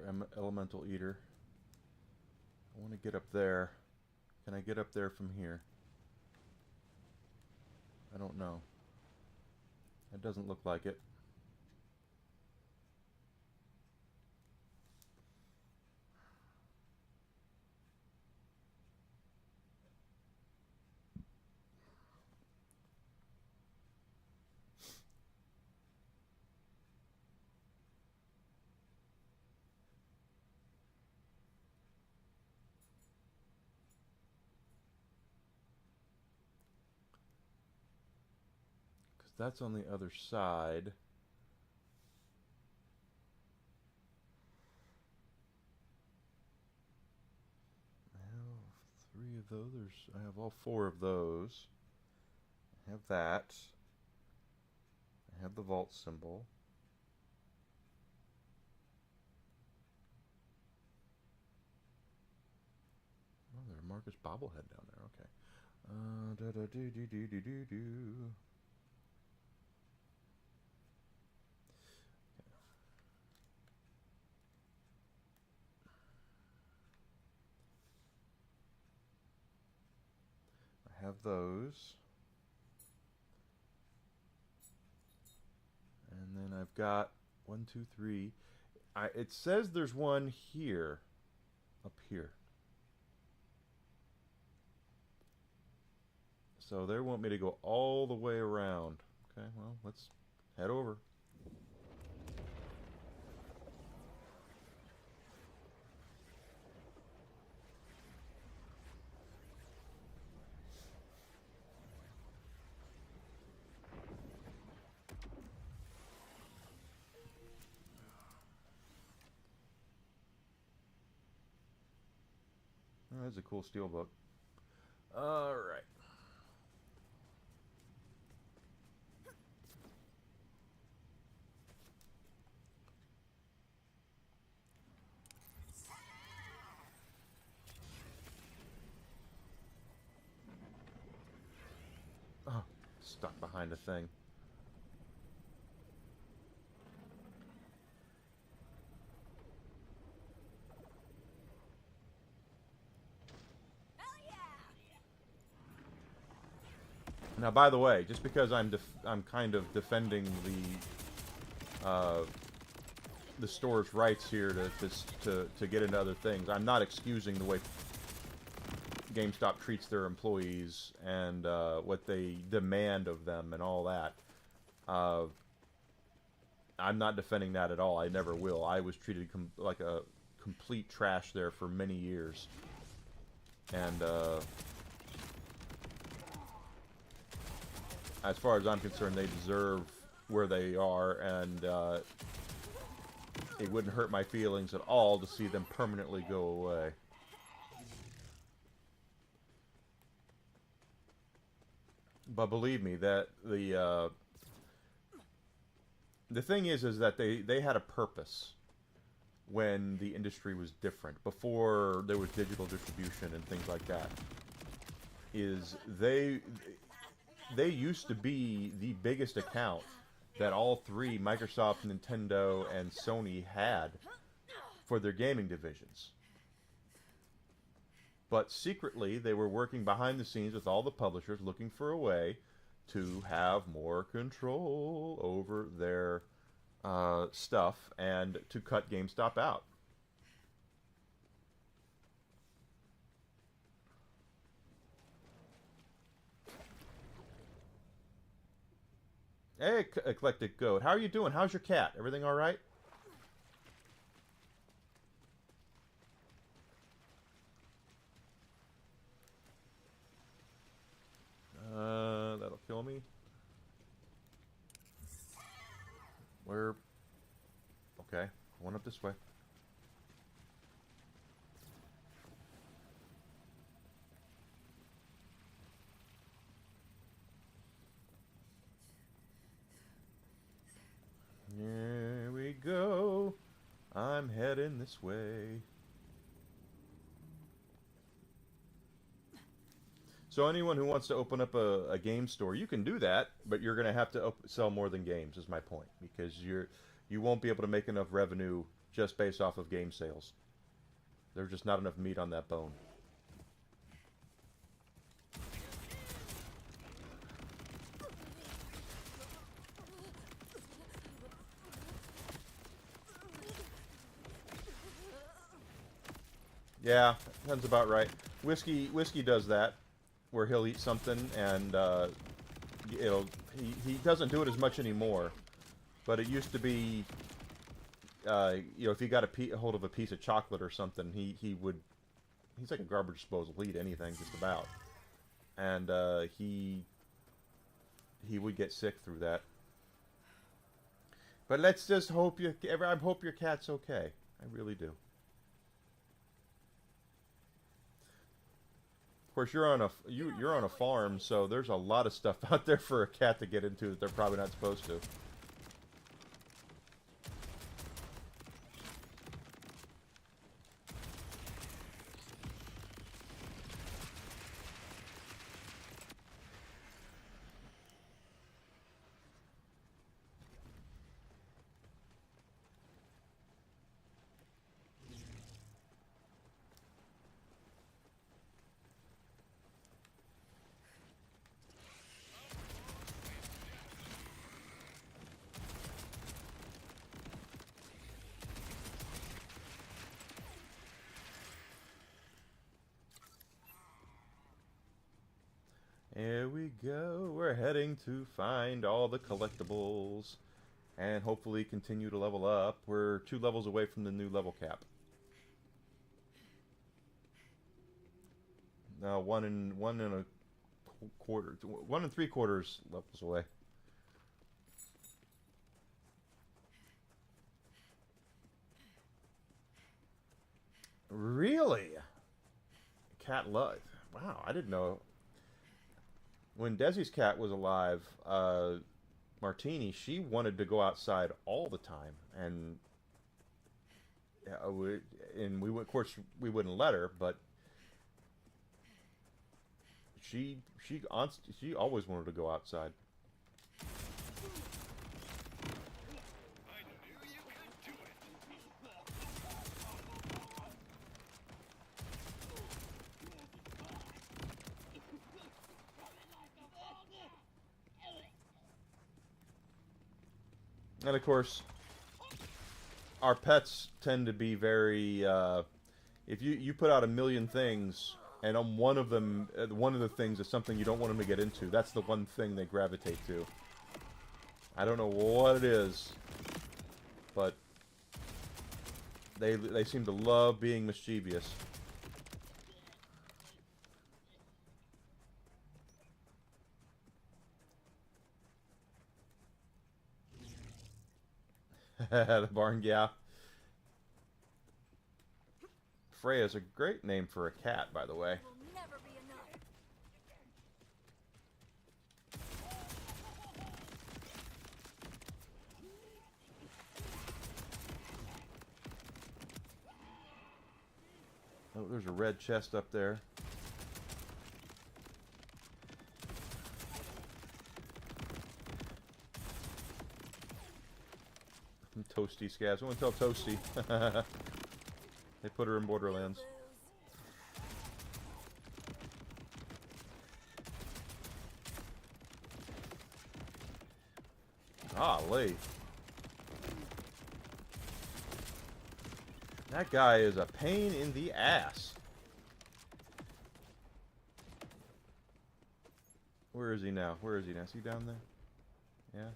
Another elemental eater. I want to get up there. Can I get up there from here? I don't know. It doesn't look like it. That's on the other side. I have 3 of those. I have all 4 of those. I have that. I have the vault symbol. Oh, there's a Marcus bobblehead down there. Okay. I have those. And then I've got 1, 2, 3. It says there's one here. Up here. So they want me to go all the way around. Okay, well, let's head over. Oh, that's a cool steelbook. All right. Oh, stuck behind a thing. Now, by the way, just because I'm kind of defending the store's rights here to get into other things, I'm not excusing the way GameStop treats their employees and what they demand of them and all that. I'm not defending that at all. I never will. I was treated like a complete trash there for many years, and as far as I'm concerned, they deserve where they are, and it wouldn't hurt my feelings at all to see them permanently go away. But believe me, that the thing is that they had a purpose when the industry was different, before there was digital distribution and things like that. Is they used to be the biggest account that all 3, Microsoft, Nintendo, and Sony, had for their gaming divisions. But secretly, they were working behind the scenes with all the publishers, looking for a way to have more control over their stuff and to cut GameStop out. Hey, Eclectic Goat, how are you doing? How's your cat? Everything all right? That'll kill me. Where? Okay, going up this way. Here we go. I'm heading this way. So anyone who wants to open up a game store, you can do that, but you're going to have to sell more than games, is my point, because you won't be able to make enough revenue just based off of game sales. There's just not enough meat on that bone. Yeah, sounds about right. Whiskey does that, where he'll eat something and he doesn't do it as much anymore, but it used to be, you know, if he got a hold of a piece of chocolate or something, he's like a garbage disposal. He'll eat anything just about, and he would get sick through that. But let's just hope I hope your cat's okay. I really do. Of course, you're on a farm, so there's a lot of stuff out there for a cat to get into that they're probably not supposed to. Here we go. We're heading to find all the collectibles and hopefully continue to level up. We're 2 levels away from the new level cap. Now 1 and 3/4 levels away. Really? Cat love. Wow, I didn't know. When Desi's cat was alive, Martini, she wanted to go outside all the time, and we of course we wouldn't let her, but she always wanted to go outside. I knew you could do it. And of course, our pets tend to be very. If you put out 1,000,000 things, and on one of them, one of the things is something you don't want them to get into, that's the one thing they gravitate to. I don't know what it is, but they seem to love being mischievous. The barn, yeah. Freya's a great name for a cat, by the way. Will never be enough. Oh, there's a red chest up there. Toasty scabs. I want to tell Toasty. They put her in Borderlands. Golly. That guy is a pain in the ass. Where is he now? Where is he now? Is he down there? Yeah.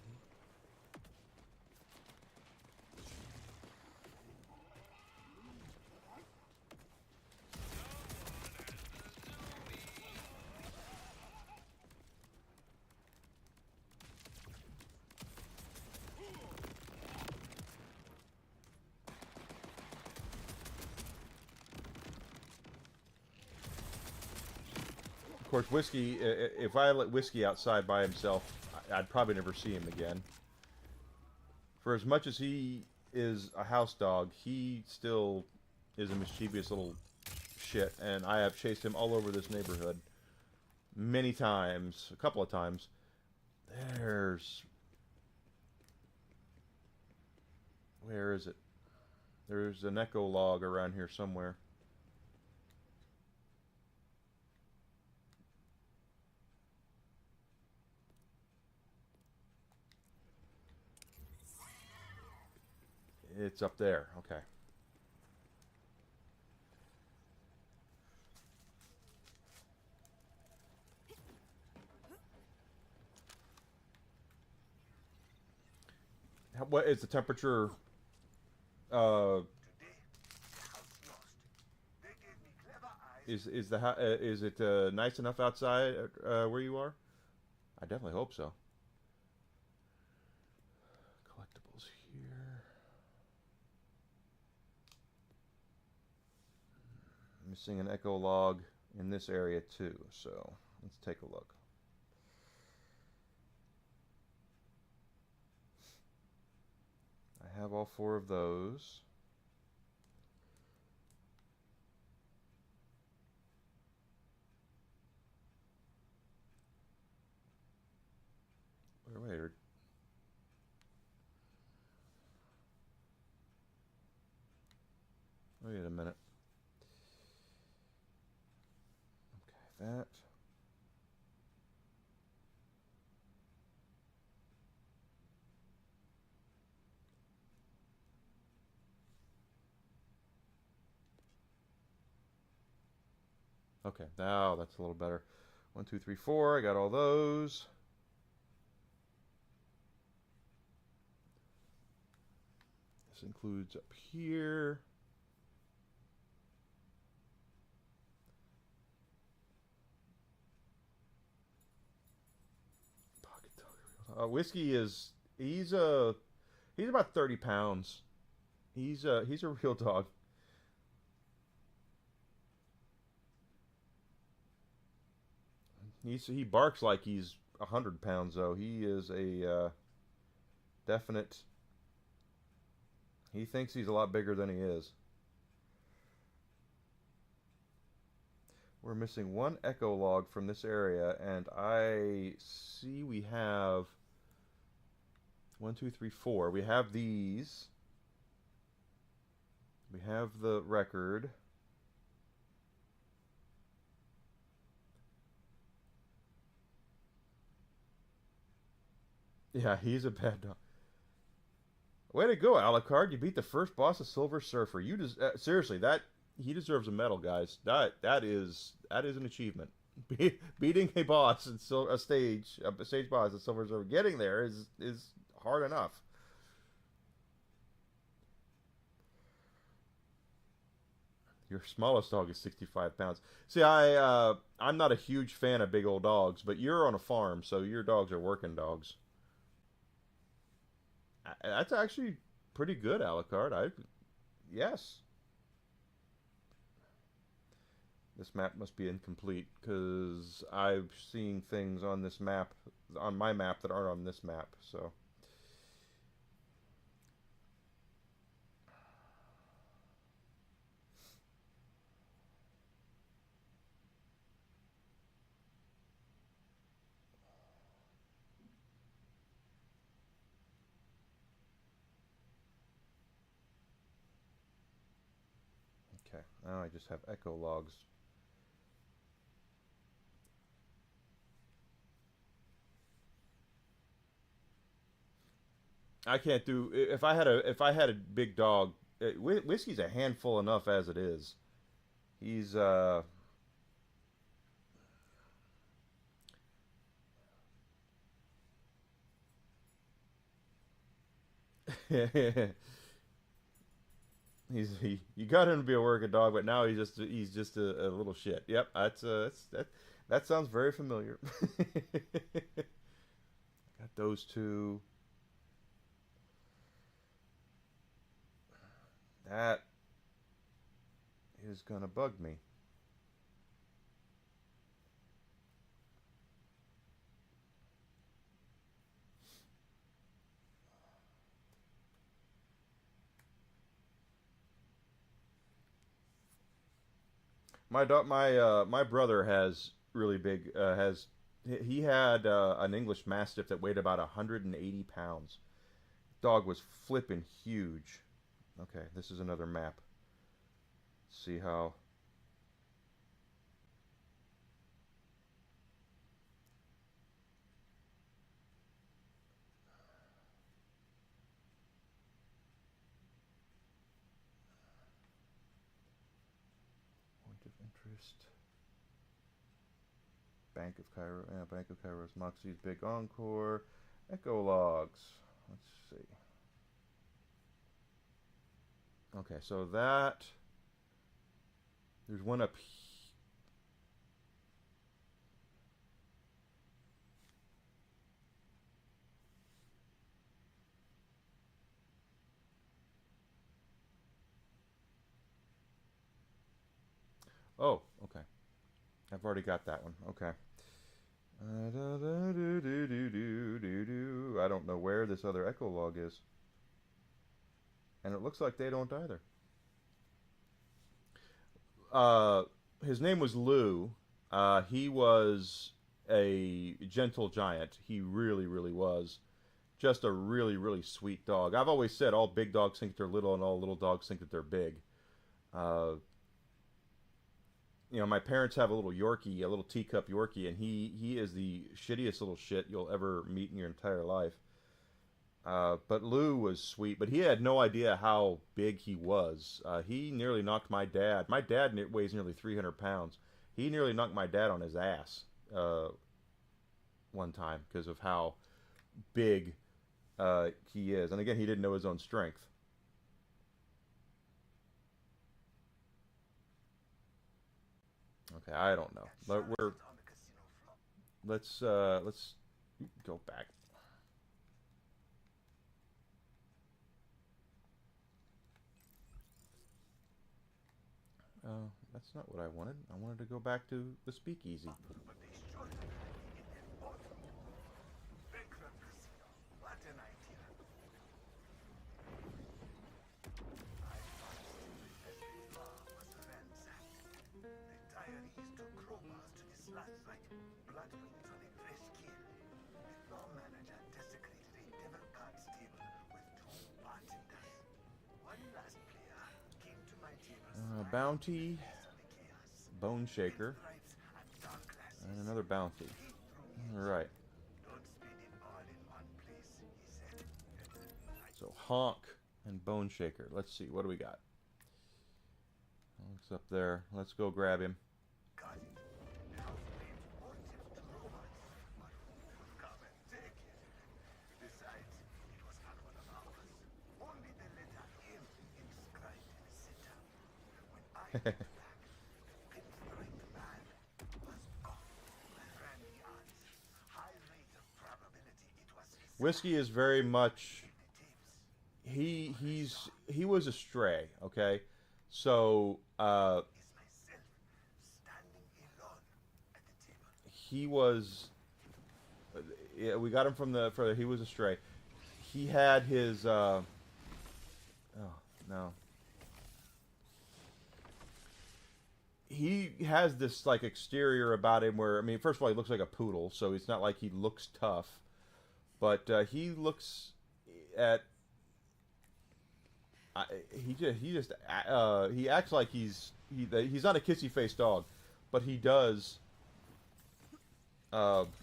Of course, Whiskey, if I let Whiskey outside by himself, I'd probably never see him again. For as much as he is a house dog, he still is a mischievous little shit, and I have chased him all over this neighborhood many times, a couple of times. Where is it? There's an echo log around here somewhere. It's up there. Okay. What is the temperature? Is it nice enough outside where you are? I definitely hope so. Collectibles here. Missing an echo log in this area too, so let's take a look. I have all 4 of those. Wait, wait a minute. Okay, that. Okay, now that's a little better. 1, 2, 3, 4. I got all those. This includes up here. Pocket dog. Whiskey is he's about 30 pounds. He's a real dog. He barks like he's 100 pounds though. He is a definite. He thinks he's a lot bigger than he is. We're missing 1 echo log from this area, and I see we have 1, 2, 3, 4. We have these. We have the record. Yeah, he's a bad dog. Way to go, Alucard! You beat the first boss of Silver Surfer. You seriously, that he deserves a medal, guys. That is an achievement. Beating a boss in a stage boss at Silver Surfer, getting there is hard enough. Your smallest dog is 65 pounds. See, I'm not a huge fan of big old dogs, but you're on a farm, so your dogs are working dogs. That's actually pretty good, Alucard. Yes. This map must be incomplete because I'm seeing things on this map, on my map, that aren't on this map. So. Okay, now I just have echo logs. I can't do if I had a big dog. Whiskey's a handful enough as it is. He's you got him to be a working dog, but now he's just a little shit. Yep, that sounds very familiar. Got those 2. That is gonna bug me. My brother has really big he had an English Mastiff that weighed about 180 pounds. Dog was flipping huge. Okay, this is another map. See how... Point of interest. Bank of Cairo. Yeah, Bank of Cairo's Moxie's Big Encore. Echo logs. Let's see. Okay, so that... There's one up here. Oh, okay. I've already got that one. Okay. I don't know where this other echo log is. And it looks like they don't either. His name was Lou. He was a gentle giant. He really, really was. Just a really, really sweet dog. I've always said all big dogs think they're little and all little dogs think that they're big. You know, my parents have a little Yorkie, a little teacup Yorkie, and he is the shittiest little shit you'll ever meet in your entire life. But Lou was sweet, but he had no idea how big he was. He nearly knocked my dad. My dad weighs nearly 300 pounds. He nearly knocked my dad on his ass one time because of how big he is. And again, he didn't know his own strength. Okay, I don't know. Let's go back. That's not what I wanted. I wanted to go back to the speakeasy. Bounty, Bone Shaker, and another bounty. Alright. So Honk and Bone Shaker. Let's see, what do we got? Honk's up there. Let's go grab him. Whiskey is very much he was a stray, okay? So he was yeah, we got him from he was a stray. He had his oh no. He has this like exterior about him where, I mean, first of all, he looks like a poodle, so it's not like he looks tough, but he looks at he acts like he's not a kissy faced dog, but he does like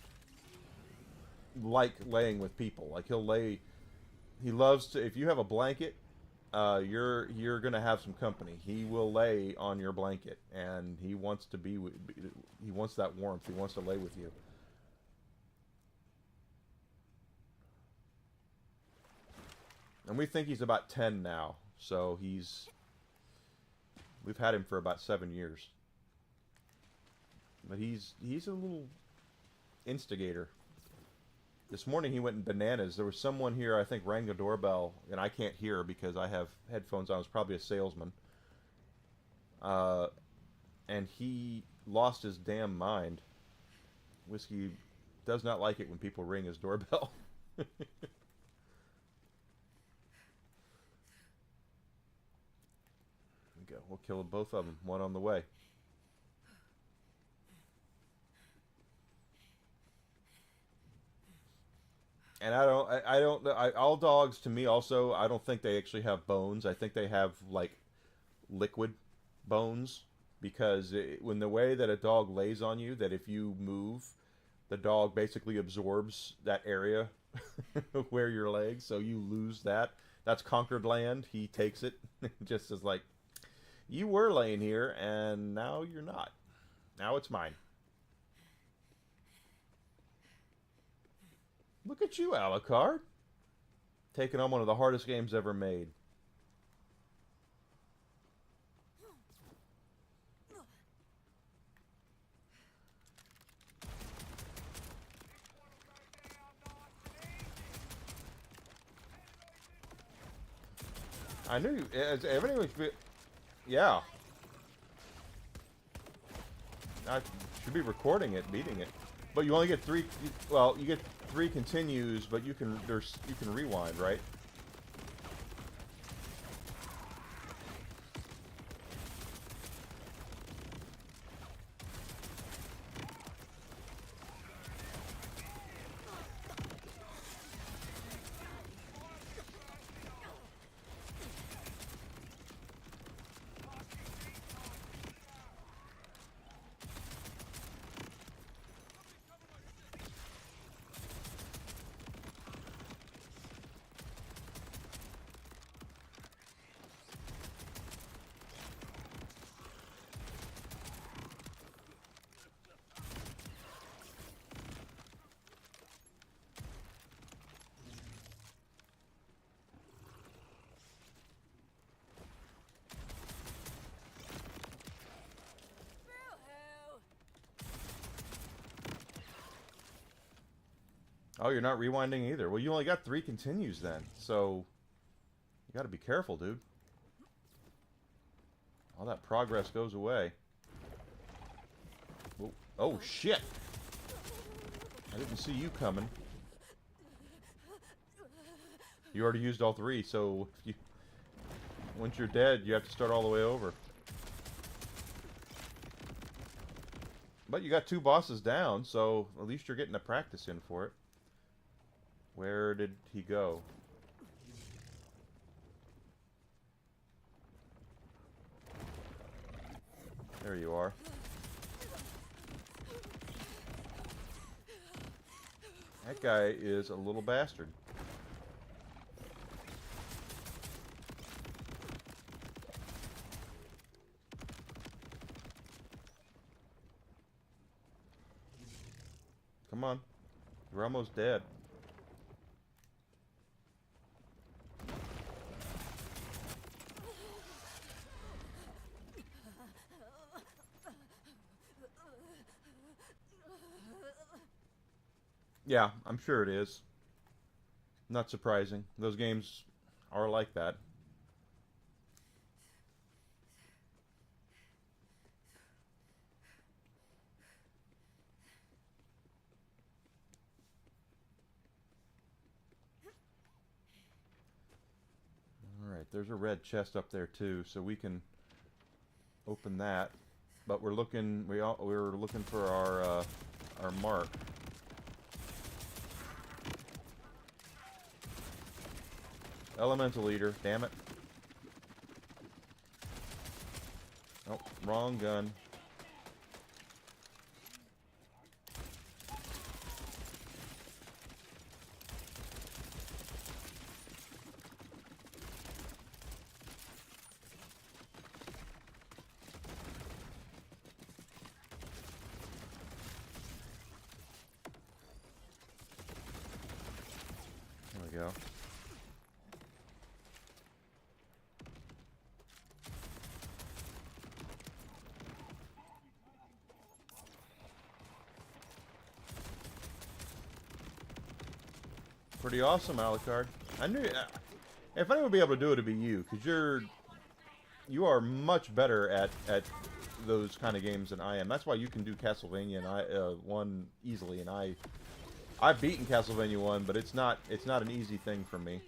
laying with people. Like he loves to, if you have a blanket, you're gonna have some company. He will lay on your blanket, and he wants to he wants that warmth. He wants to lay with you. And we think he's about 10 now, so we've had him for about 7 years. But he's a little instigator. This morning he went bananas. There was someone here, I think, rang the doorbell, and I can't hear because I have headphones on. It's probably a salesman. And he lost his damn mind. Whiskey does not like it when people ring his doorbell. Go. We'll kill both of them. One on the way. And all dogs to me also, I don't think they actually have bones. I think they have like liquid bones because when the way that a dog lays on you, that if you move, the dog basically absorbs that area where your legs, so you lose that. That's conquered land. He takes it just as like, you were laying here and now you're not. Now it's mine. Look at you, Alucard. Taking on one of the hardest games ever made. I knew everything was. Yeah. I should be recording it, beating it. But you only get 3. Well, you get 3 continues, but you can rewind, right? Oh, you're not rewinding either. Well, you only got 3 continues then, so you got to be careful, dude. All that progress goes away. Whoa. Oh, shit! I didn't see you coming. You already used all 3, so if you, once you're dead, you have to start all the way over. But you got 2 bosses down, so at least you're getting a practice in for it. Where did he go? There you are. That guy is a little bastard. Come on. You're almost dead. Yeah, I'm sure it is. Not surprising. Those games are like that. Alright, there's a red chest up there too, so we can open that. But we're looking we're looking for our mark. Elemental Eater, damn it. Oh, wrong gun. There we go. Pretty awesome, Alucard. I knew if anyone would be able to do it, it'd be you, because you are much better at those kind of games than I am. That's why you can do Castlevania and 1 easily, and I've beaten Castlevania 1, but it's not an easy thing for me.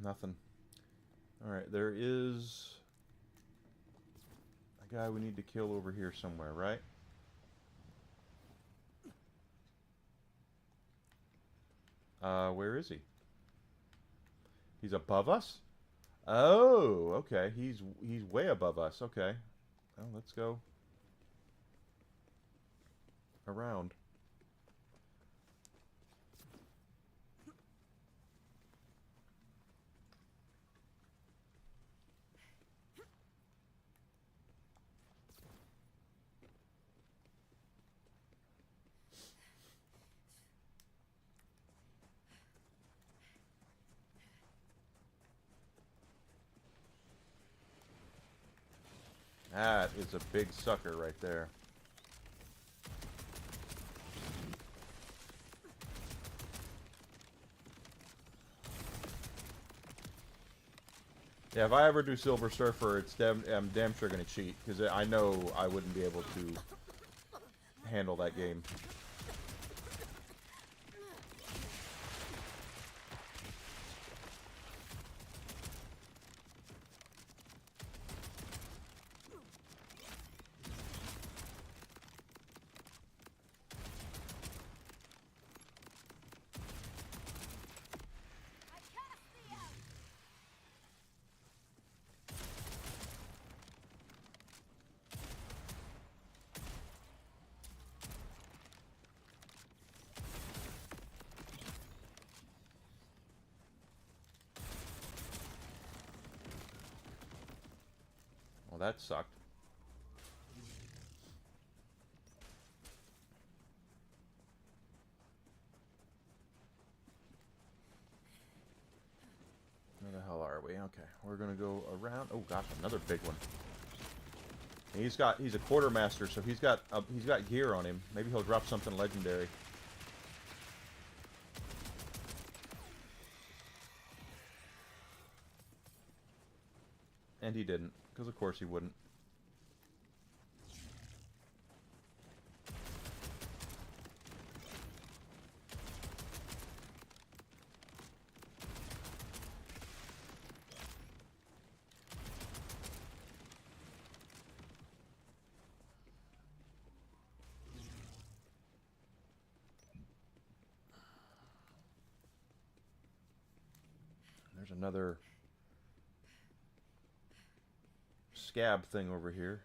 Nothing. Alright, there is a guy we need to kill over here somewhere, right? Where is he? He's above us? Oh, okay. He's way above us. Okay. Well, let's go around. That is a big sucker right there. Yeah, if I ever do Silver Surfer, I'm damn sure going to cheat, because I know I wouldn't be able to handle that game. I cast thee out. Well, that sucked. Where the hell are we? Okay, we're gonna go around. Oh gosh, another big one. And he's a quartermaster, so he's got gear on him. Maybe he'll drop something legendary. And he didn't, because of course he wouldn't. There's another scab thing over here.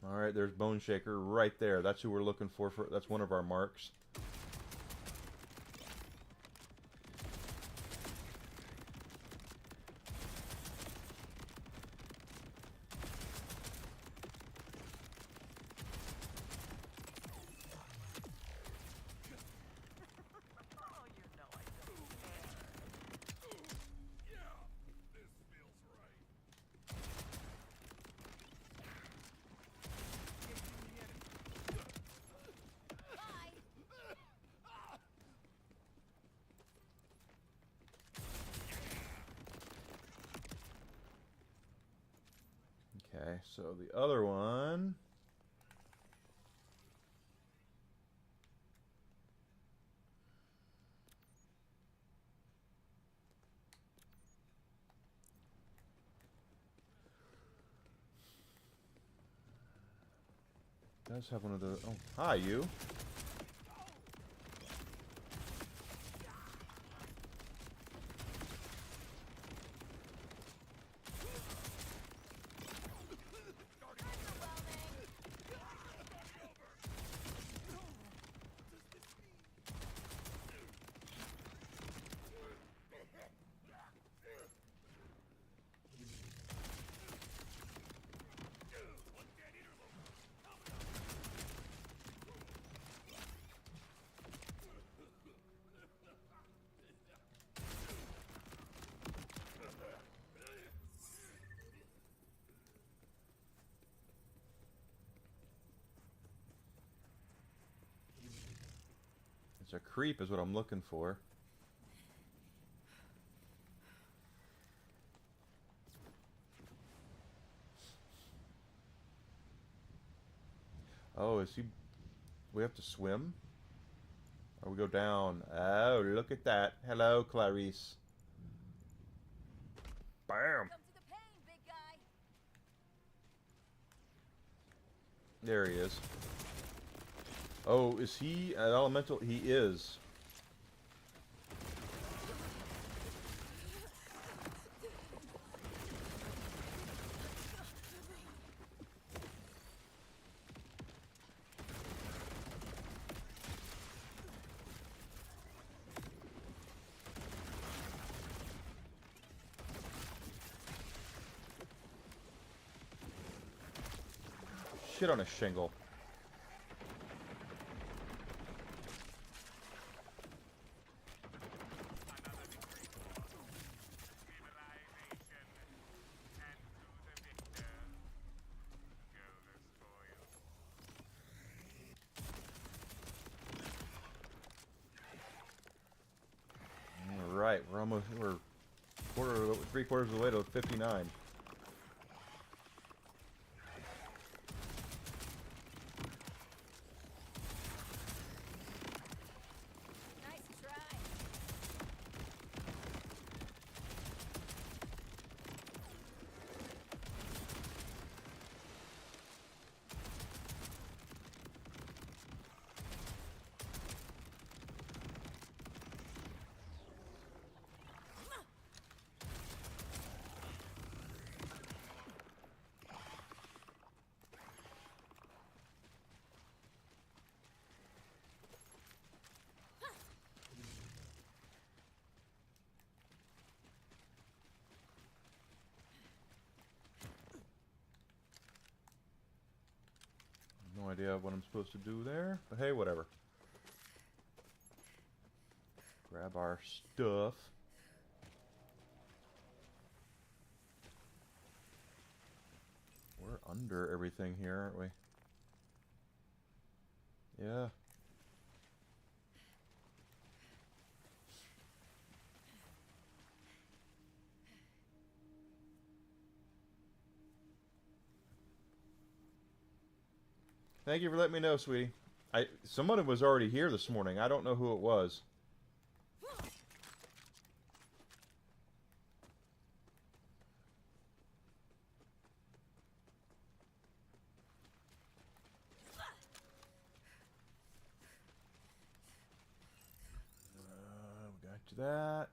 Alright, there's Bone Shaker right there. That's who we're looking for. That's one of our marks. Oh, you know I don't care. Yeah, this feels right. Bye. Okay, so the other one... does have one of the... Oh, hi, you. It's a creep is what I'm looking for. Oh, is he... We have to swim? Or we go down? Oh, look at that. Hello, Clarice. Bam! Come to the pain, big guy. There he is. Oh, is he an elemental? He is. Shit on a shingle. Alright, we're three-quarters of the way to 59. Nice try. No idea what I'm supposed to do there, but hey, whatever. Grab our stuff. We're under everything here, aren't we? Yeah. Thank you for letting me know, sweetie. Someone was already here this morning. I don't know who it was. We got to that.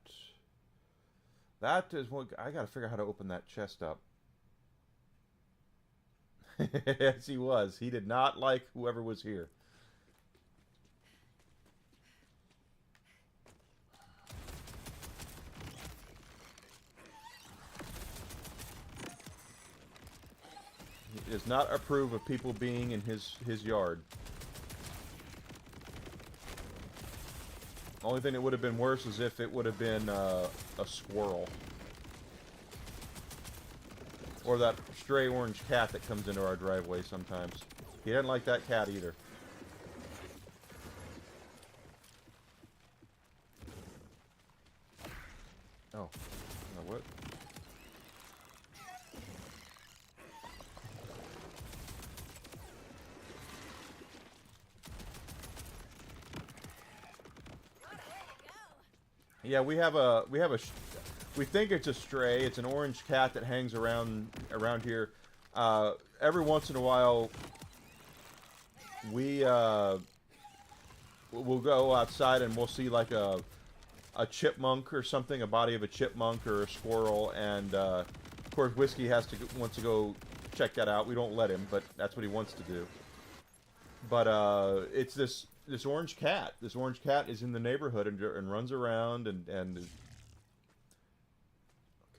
That is what I got to figure out how to open that chest up. Yes, he was. He did not like whoever was here. He does not approve of people being in his yard. Only thing that would have been worse is if it would have been a squirrel. Or that stray orange cat that comes into our driveway sometimes. He doesn't like that cat either. Oh. What? Yeah, we think it's a stray. It's an orange cat that hangs around here. Every once in a while, we'll go outside and we'll see like a chipmunk or something, a body of a chipmunk or a squirrel, and of course Whiskey wants to go check that out. We don't let him, but that's what he wants to do. But it's this orange cat. This orange cat is in the neighborhood and runs around and okay,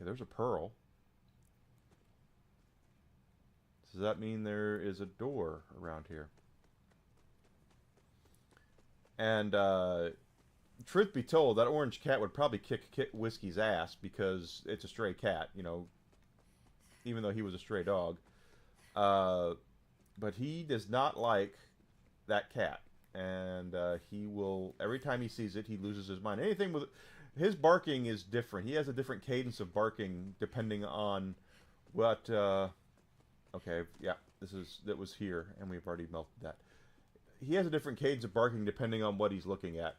there's a pearl. Does that mean there is a door around here? And truth be told, that orange cat would probably kick Whiskey's ass because it's a stray cat, you know, even though he was a stray dog. But he does not like that cat. And he will, every time he sees it, he loses his mind. Anything with his barking is different. He has a different cadence of barking depending on what. Okay, yeah, that was here, and we've already melted that. He has a different cadence of barking depending on what he's looking at.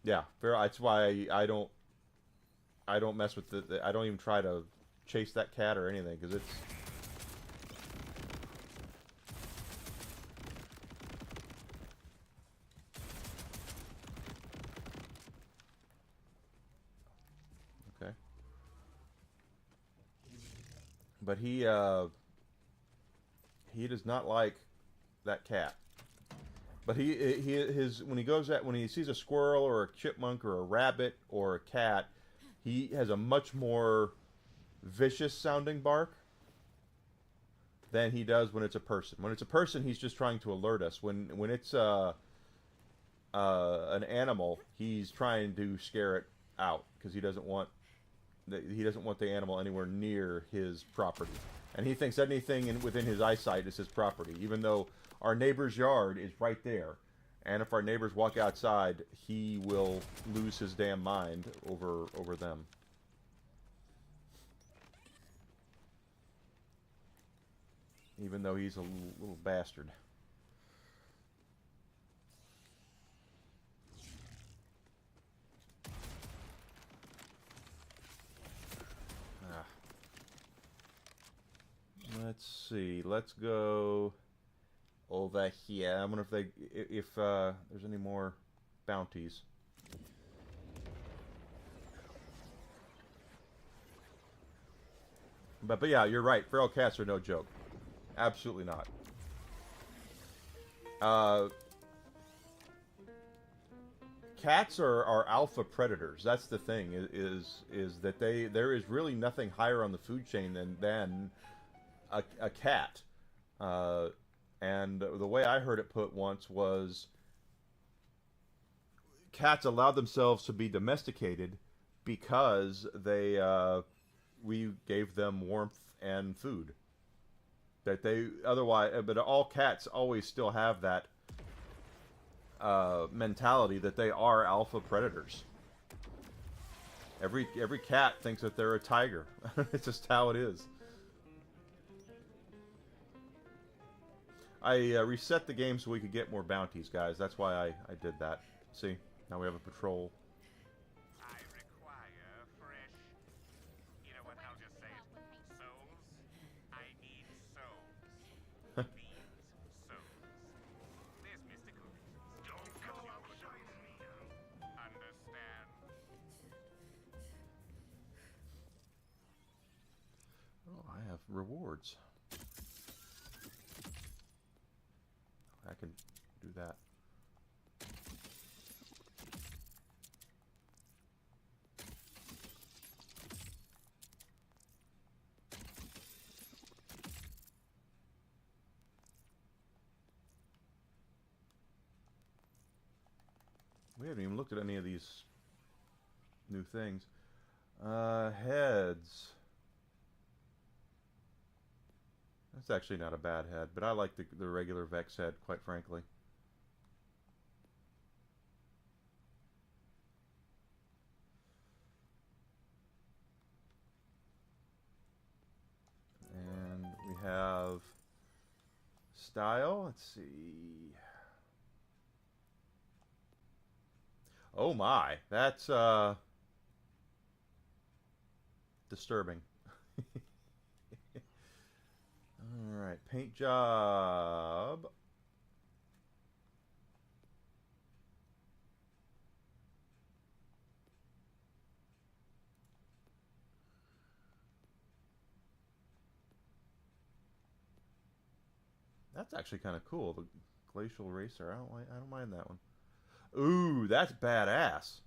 Yeah, that's why I don't mess with I don't even try to chase that cat or anything, because it's... Okay. But he does not like that cat. But when he sees a squirrel or a chipmunk or a rabbit or a cat, he has a much more vicious sounding bark than he does when it's a person. When it's a person, he's just trying to alert us. When it's an animal, he's trying to scare it out because he doesn't want the animal anywhere near his property, and he thinks anything within his eyesight is his property, even though our neighbor's yard is right there. And if our neighbors walk outside, he will lose his damn mind over them. Even though he's a little bastard. Let's see. Let's go over here. I wonder if there's any more bounties. But yeah, you're right. Feral cats are no joke. Absolutely not. Cats are alpha predators. That's the thing. Is that there is really nothing higher on the food chain than a cat. And the way I heard it put once was, cats allowed themselves to be domesticated because we gave them warmth and food. That they otherwise, but all cats always still have that mentality that they are alpha predators. Every cat thinks that they're a tiger. It's just how it is. I reset the game so we could get more bounties, guys. That's why I did that. See, now we have a patrol. I require fresh... You know what, I'll just say it. Souls? I need souls. These souls. There's mystical reasons. Don't go outside me. Understand? Oh, I have rewards. I can do that. We haven't even looked at any of these new things. Heads. That's actually not a bad head, but I like the regular Vex head, quite frankly. And we have style. Let's see. Oh my, that's disturbing. Alright, paint job. That's actually kind of cool. The glacial racer. I don't mind that one. Ooh, that's badass.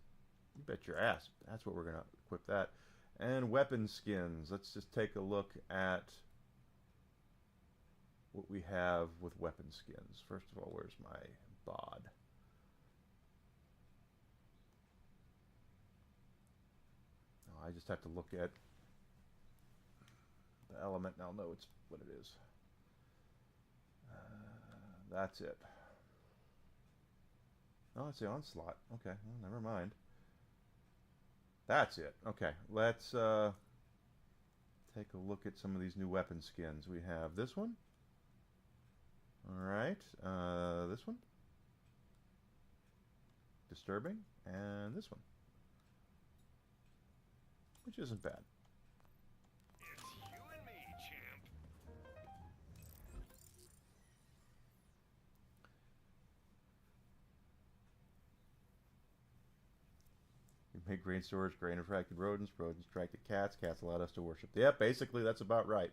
You bet your ass. That's what we're gonna equip that. And weapon skins. Let's just take a look at what we have with weapon skins. First of all, where's my bod? Oh, I just have to look at the element and I'll know it's what it is. That's it. Oh, it's the onslaught. Okay, well, never mind. That's it. Okay, let's take a look at some of these new weapon skins. We have this one. Alright, this one. Disturbing. And this one. Which isn't bad. It's you and me, champ. We make grain storage, grain attracted rodents, rodents attracted cats, cats allowed us to worship. Yeah, basically that's about right.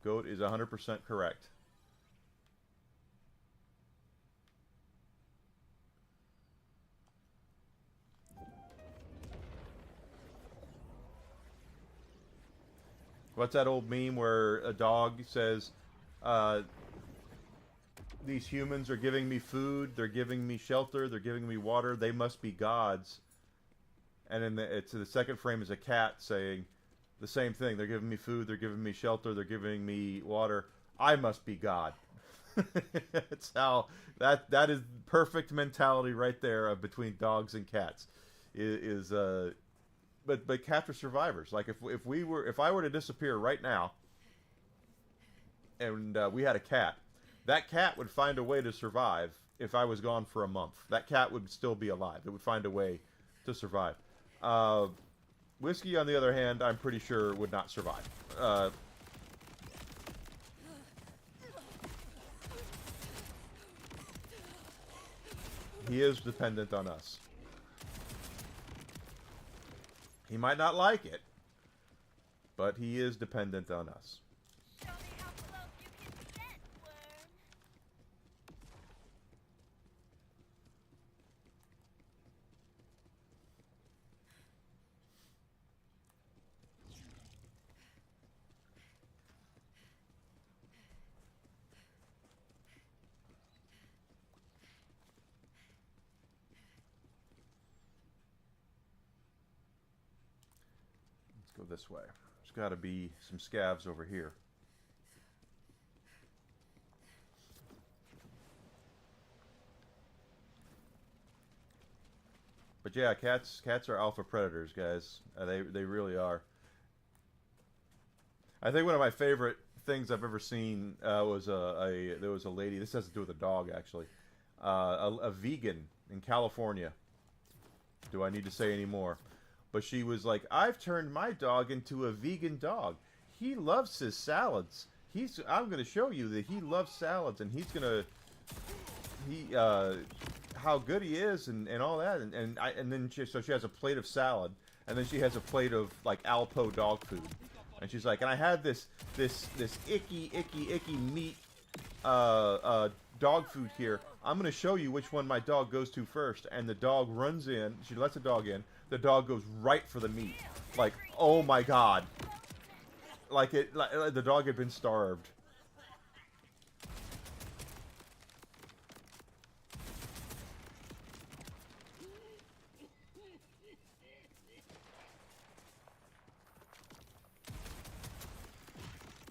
Goat is 100% correct. What's that old meme where a dog says, these humans are giving me food, they're giving me shelter, they're giving me water, they must be gods. And then the second frame is a cat saying the same thing. They're giving me food, they're giving me shelter, they're giving me water. I must be God. It's how that is perfect mentality right there of between dogs and cats. But cats are survivors. Like if I were to disappear right now, and we had a cat, that cat would find a way to survive. If I was gone for a month, that cat would still be alive. It would find a way to survive. Whiskey, on the other hand, I'm pretty sure would not survive. He is dependent on us. He might not like it, but he is dependent on us. Show me how close you can get, worm. Let's go this way. There's got to be some scavs over here. But yeah, cats are alpha predators, guys. They really are. I think one of my favorite things I've ever seen was there was a lady. This has to do with a dog, actually. A vegan in California. Do I need to say any more? But she was like, I've turned my dog into a vegan dog. He loves his salads. I'm going to show you that he loves salads, and he's going to, how good he is, and all that. And then she has a plate of salad, and then she has a plate of like Alpo dog food, and she's like, and I had this icky meat dog food here. I'm going to show you which one my dog goes to first. And the dog runs in. She lets the dog in. The dog goes right for the meat. Like, oh my god. Like the dog had been starved.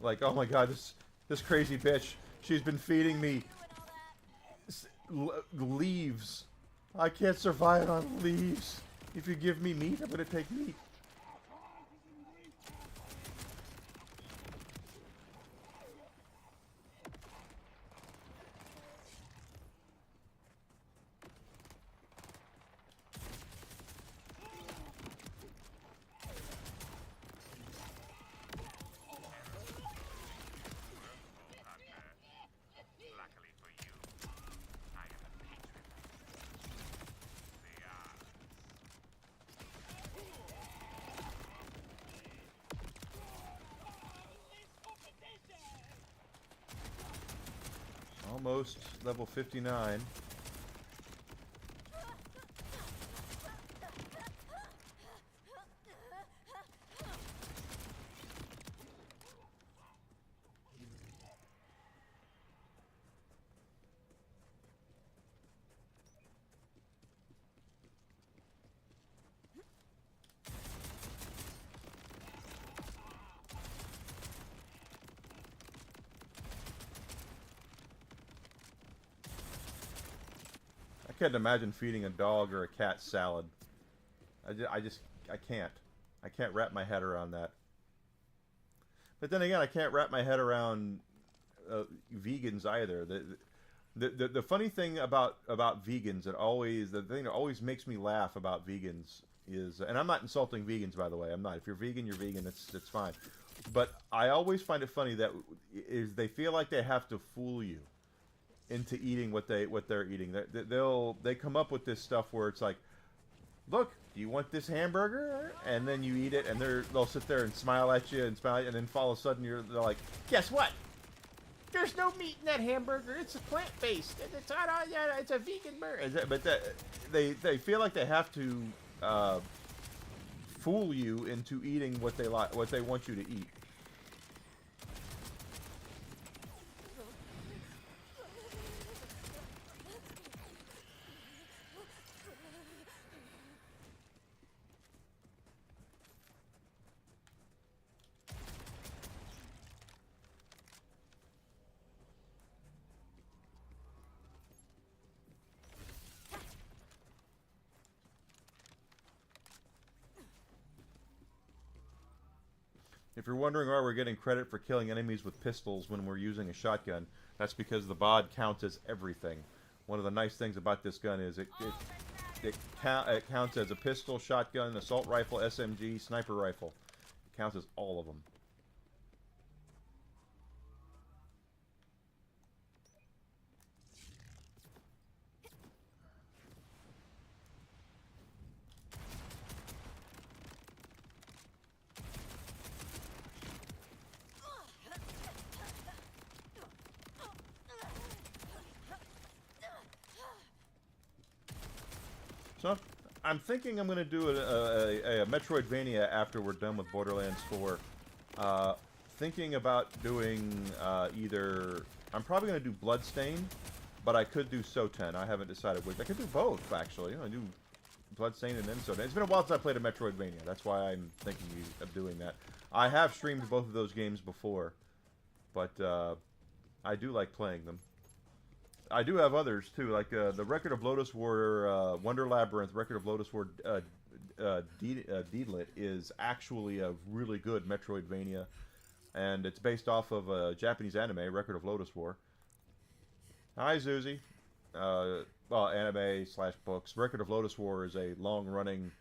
Like, oh my god, this crazy bitch. She's been feeding me leaves. I can't survive on leaves. If you give me meat, I'm gonna take meat. Luckily for you, I am a patron. The Almost level 59. I can't imagine feeding a dog or a cat salad. I can't. I can't wrap my head around that. But then again, I can't wrap my head around vegans either. The funny thing about vegans, the thing that always makes me laugh about vegans is, and I'm not insulting vegans, by the way. I'm not. If you're vegan, you're vegan. It's fine. But I always find it funny that they feel like they have to fool you into eating what they're eating. They come up with this stuff where it's like, look, do you want this hamburger? And then you eat it, and they'll sit there and smile at you, and then all of a sudden they're like, guess what? There's no meat in that hamburger. It's a plant-based. It's a vegan burger. But they feel like they have to fool you into eating what they want you to eat. If you're wondering why we're getting credit for killing enemies with pistols when we're using a shotgun, that's because the BOD counts as everything. One of the nice things about this gun is it counts as a pistol, shotgun, assault rifle, SMG, sniper rifle. It counts as all of them. So I'm thinking I'm going to do a Metroidvania after we're done with Borderlands 4. Thinking about doing either... I'm probably going to do Bloodstained, but I could do Soten. I haven't decided which. I could do both, actually. I do Bloodstained and then Soten. It's been a while since I played a Metroidvania. That's why I'm thinking of doing that. I have streamed both of those games before, but I do like playing them. I do have others too, like the Record of Lodoss War, Wonder Labyrinth, Record of Lodoss War, Deedlit is actually a really good Metroidvania, and it's based off of a Japanese anime, Record of Lodoss War. Hi, Zuzi. Well, anime / books. Record of Lodoss War is a long-running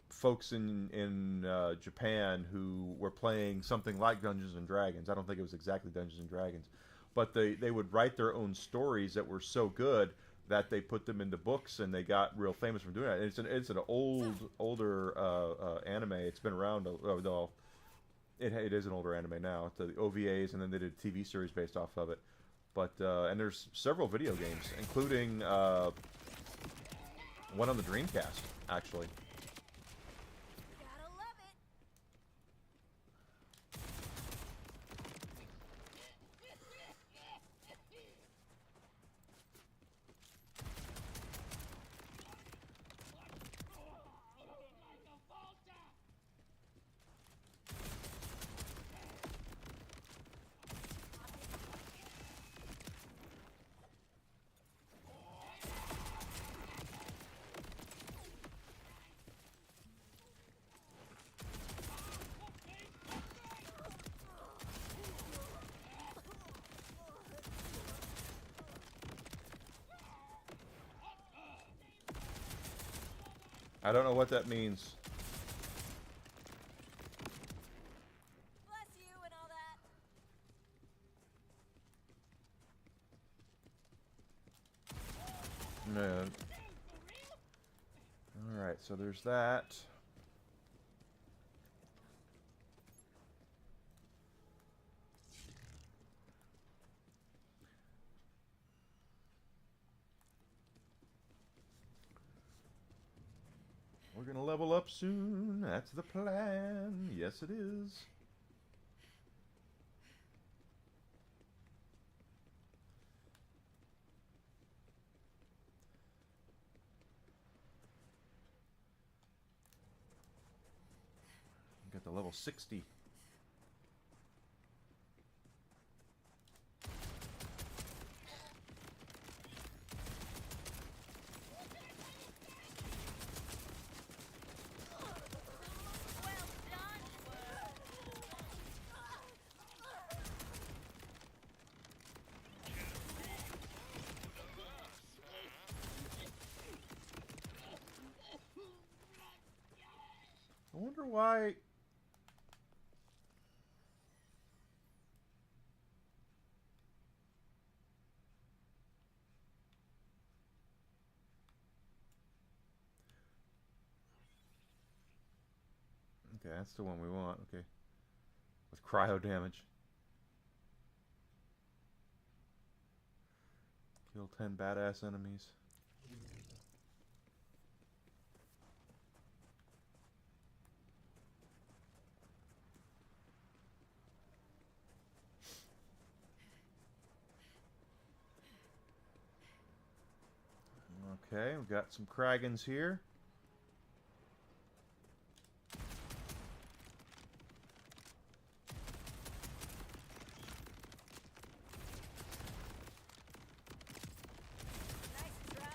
folks in Japan who were playing something like Dungeons and Dragons. I don't think it was exactly Dungeons and Dragons. But they would write their own stories that were so good that they put them into books, and they got real famous from doing that. And it's an older anime. It's been around. No, it is an older anime now. It's the OVAs, and then they did a TV series based off of it. But and there's several video games, including one on the Dreamcast, actually. Gotta love it. I don't know what that means. Bless you and all that. No. Alright, so there's that. We're gonna level up soon. That's the plan. Yes, it is. Got the level 60. Well done, world. wonder why. Okay, that's the one we want. Okay. With cryo damage. Kill 10 badass enemies. Okay, we've got some Kragans here. Nice try.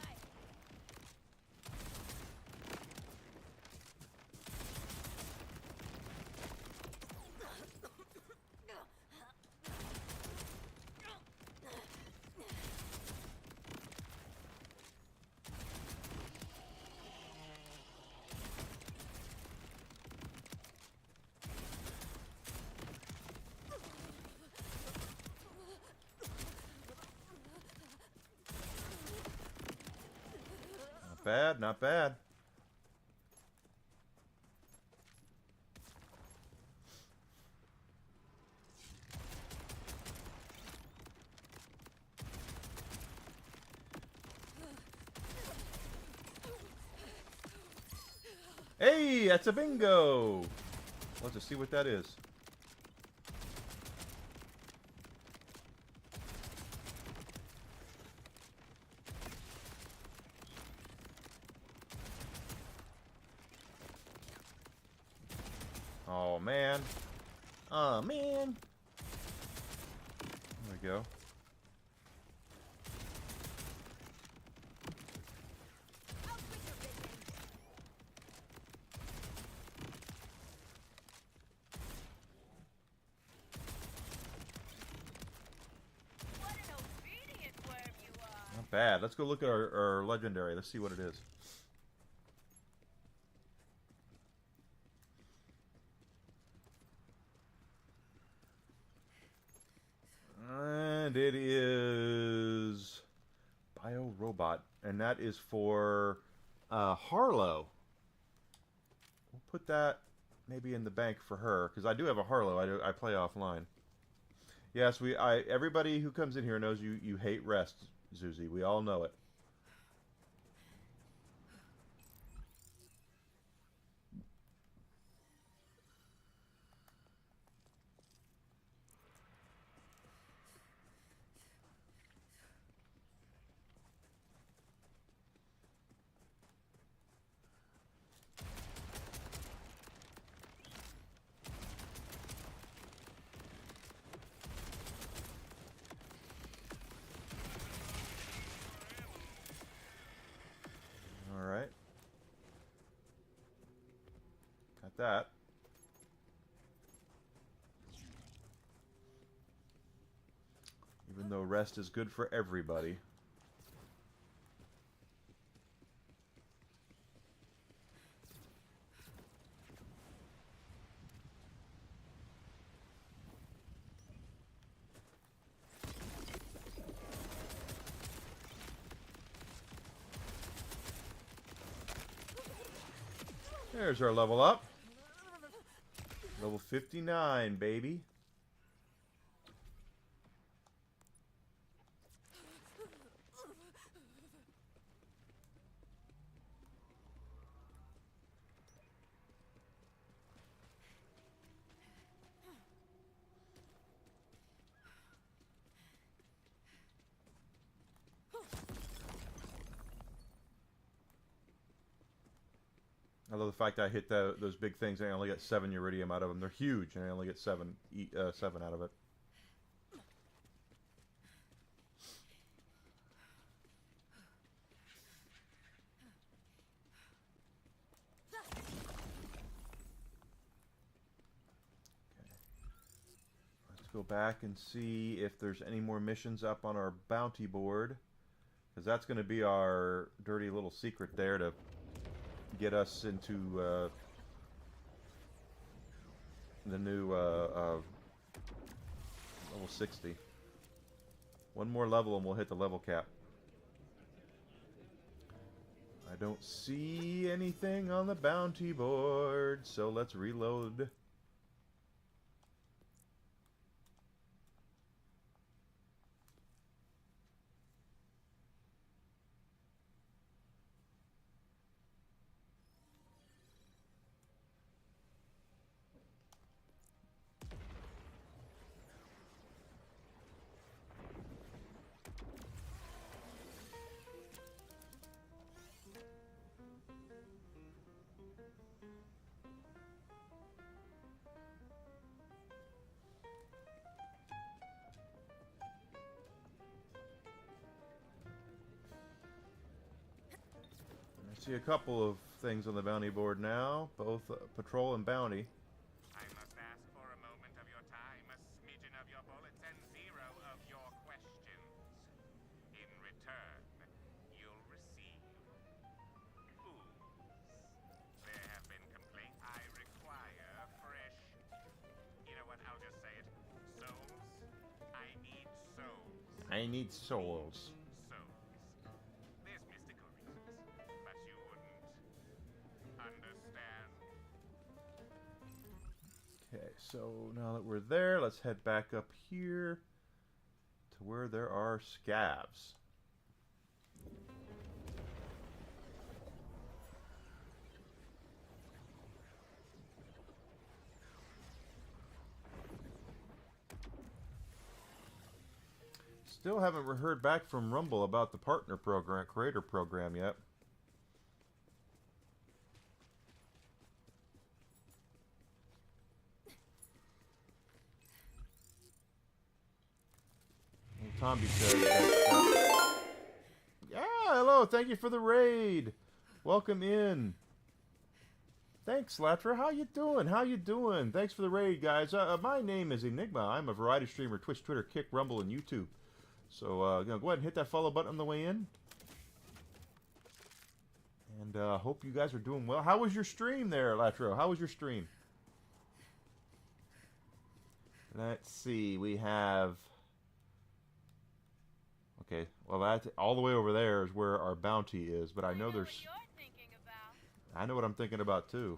Not bad, not bad. Hey, that's a bingo! Let's just see what that is. Oh, man. Oh, man. There we go. What an obedient worm you are. Not bad. Let's go look at our legendary. Let's see what it is. And it is Bio Robot, and that is for Harlow. We'll put that maybe in the bank for her because I do have a Harlow. I play offline. Yes, everybody who comes in here knows you hate rest, Zuzi. We all know it. All right. Got that. Even though rest is good for everybody. There's our level up. Level 59, baby. I love the fact that I hit those big things and I only get 7 uridium out of them. They're huge and I only get 7 out of it. Let's go back and see if there's any more missions up on our bounty board. Because that's going to be our dirty little secret there to get us into the new level 60. One more level and we'll hit the level cap. I don't see anything on the bounty board, so let's reload. See a couple of things on the bounty board now, both patrol and bounty. I must ask for a moment of your time, a smidgen of your bullets, and 0 of your questions. In return, you'll receive booze. There have been complaints. I require fresh. You know what? I'll just say it. Souls. I need souls. I need souls. Souls. There's mystical reasons, but you wouldn't understand. Okay, so now that we're there, let's head back up here to where there are scavs. Still haven't heard back from Rumble about the partner program, creator program yet. And Tomby says that, yeah, hello, thank you for the raid. Welcome in. Thanks, Latra. How you doing? How you doing? Thanks for the raid, guys. My name is Enigma. I'm a variety streamer, Twitch, Twitter, Kick, Rumble, and YouTube. So, go ahead and hit that follow button on the way in. And hope you guys are doing well. How was your stream there, Latro? How was your stream? Let's see. We have... Okay, well, that's all the way over there is where our bounty is. But I know there's... What you're thinking about. I know what I'm thinking about, too.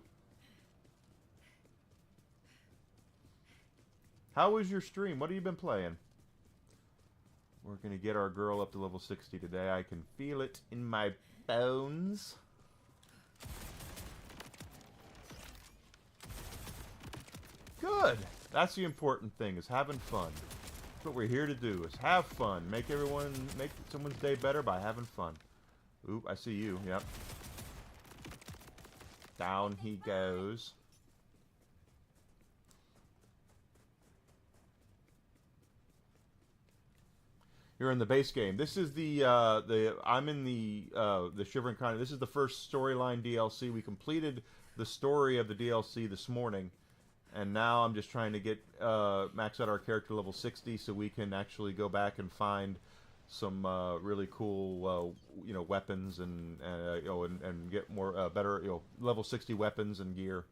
How was your stream? What have you been playing? We're going to get our girl up to level 60 today. I can feel it in my bones. Good. That's the important thing, is having fun. That's what we're here to do, is have fun. Make someone's day better by having fun. Oop, I see you. Yep. Down he goes. You're in the base game. This is I'm in the Shivering Continent. This is the first storyline DLC. We completed the story of the DLC this morning, and now I'm just trying to get max out our character level 60 so we can actually go back and find some really cool weapons and get more better level 60 weapons and gear.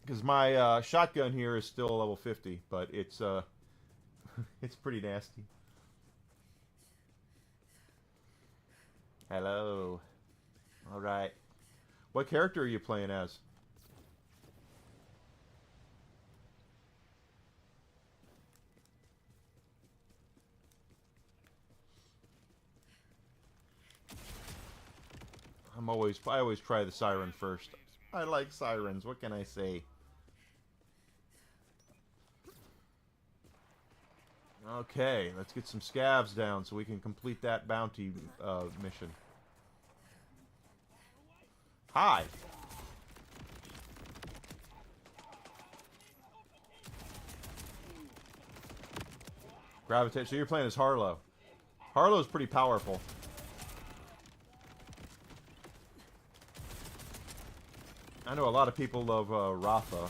Because my shotgun here is still level 50, but it's it's pretty nasty. Hello. Alright. What character are you playing as? I always try the siren first. I like sirens, what can I say? Okay, let's get some scavs down so we can complete that bounty mission. Hi! Gravitate. So you're playing as Harlow. Harlow's pretty powerful. I know a lot of people love Rafa.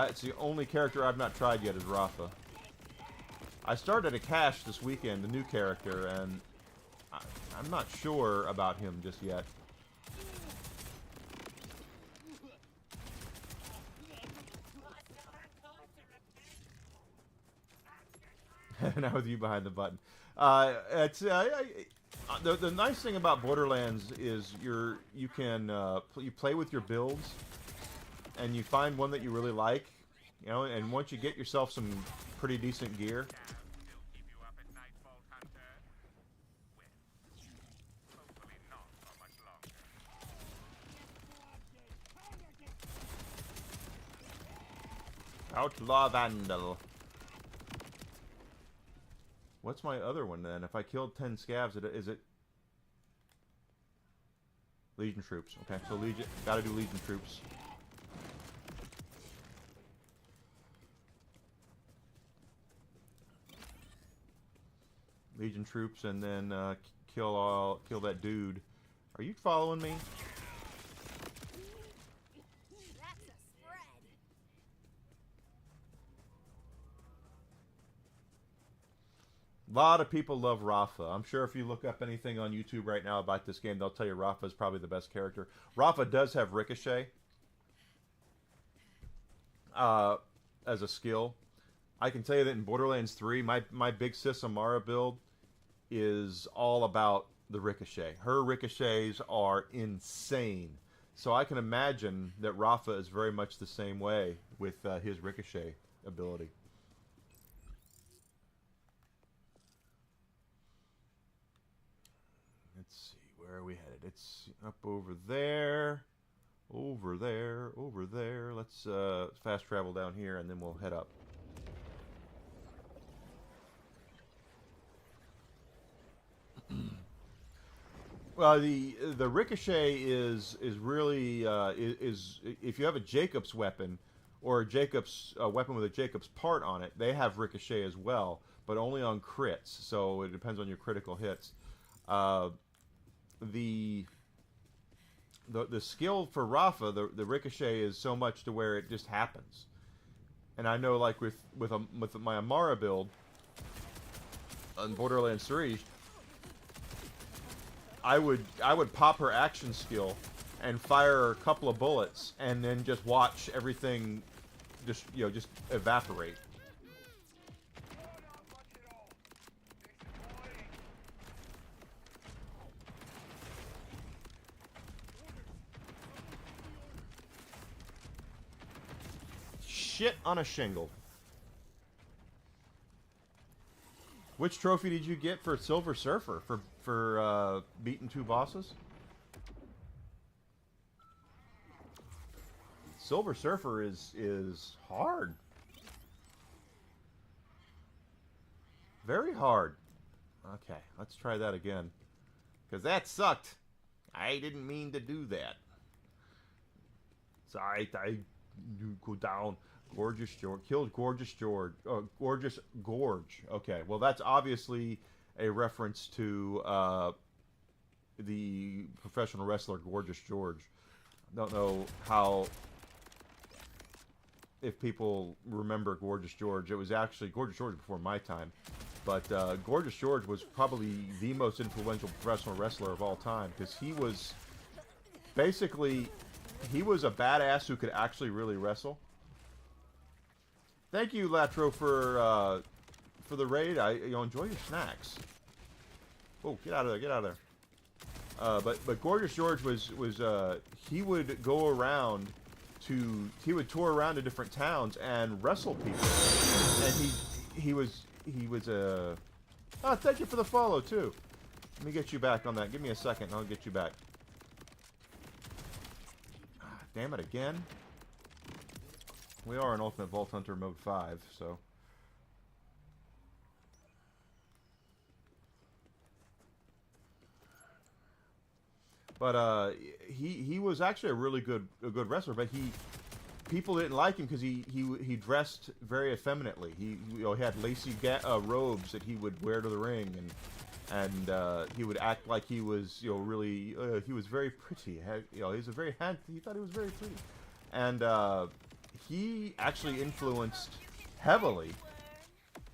It's the only character I've not tried yet is Rafa. I started a cache this weekend, a new character, and I'm not sure about him just yet. Now with you behind the button. The nice thing about Borderlands is you can you play with your builds, and you find one that you really like, you know. And once you get yourself some pretty decent gear, Still keep you up at night, Vault Hunter? Well, hopefully not for much longer. Outlaw Vandal. What's my other one then? If I killed 10 scavs, is it Legion troops? Okay, so Legion, gotta do Legion troops. Legion troops, and then kill that dude. Are you following me? That's a spread. A lot of people love Rafa. I'm sure if you look up anything on YouTube right now about this game, they'll tell you Rafa is probably the best character. Rafa does have Ricochet as a skill. I can tell you that in Borderlands 3, my big sis Amara build is all about the Ricochet. Her Ricochets are insane. So I can imagine that Rafa is very much the same way with his Ricochet ability. Let's see, where are we headed? It's up over there, over there, over there. Let's fast travel down here, and then we'll head up. Well, the Ricochet is really is if you have a Jacob's weapon or a Jacob's weapon with a Jacob's part on it, they have Ricochet as well, but only on crits. So it depends on your critical hits. The skill for Rafa, the Ricochet is so much to where it just happens. And I know, like with my Amara build on Borderlands 3, I would pop her action skill and fire a couple of bullets, and then just watch everything just evaporate. Shit on a shingle. Which trophy did you get for Silver Surfer for beating 2 bosses? Silver Surfer is hard. Very hard. Okay, let's try that again. Because that sucked. I didn't mean to do that. Sorry, I go down. Gorgeous George. Killed Gorgeous George. Gorgeous Gorge. Okay, well that's obviously a reference to the professional wrestler Gorgeous George. Don't know how, if people remember Gorgeous George. It was actually Gorgeous George before my time. But Gorgeous George was probably the most influential professional wrestler of all time, because he was basically, he was a badass who could actually really wrestle. Thank you, Latro, for the raid. Enjoy your snacks. Oh, get out of there! Get out of there! But Gorgeous George was he would go around he would tour around to different towns and wrestle people, and he was oh, thank you for the follow too. Let me get you back on that. Give me a second, and I'll get you back. Ah, damn it again. We are in Ultimate Vault Hunter Mode 5, so. But he was actually a really good wrestler, but people didn't like him because he dressed very effeminately. He had lacy robes that he would wear to the ring, and he would act like he was really he was very pretty. He's a very he thought he was very pretty, and he actually influenced heavily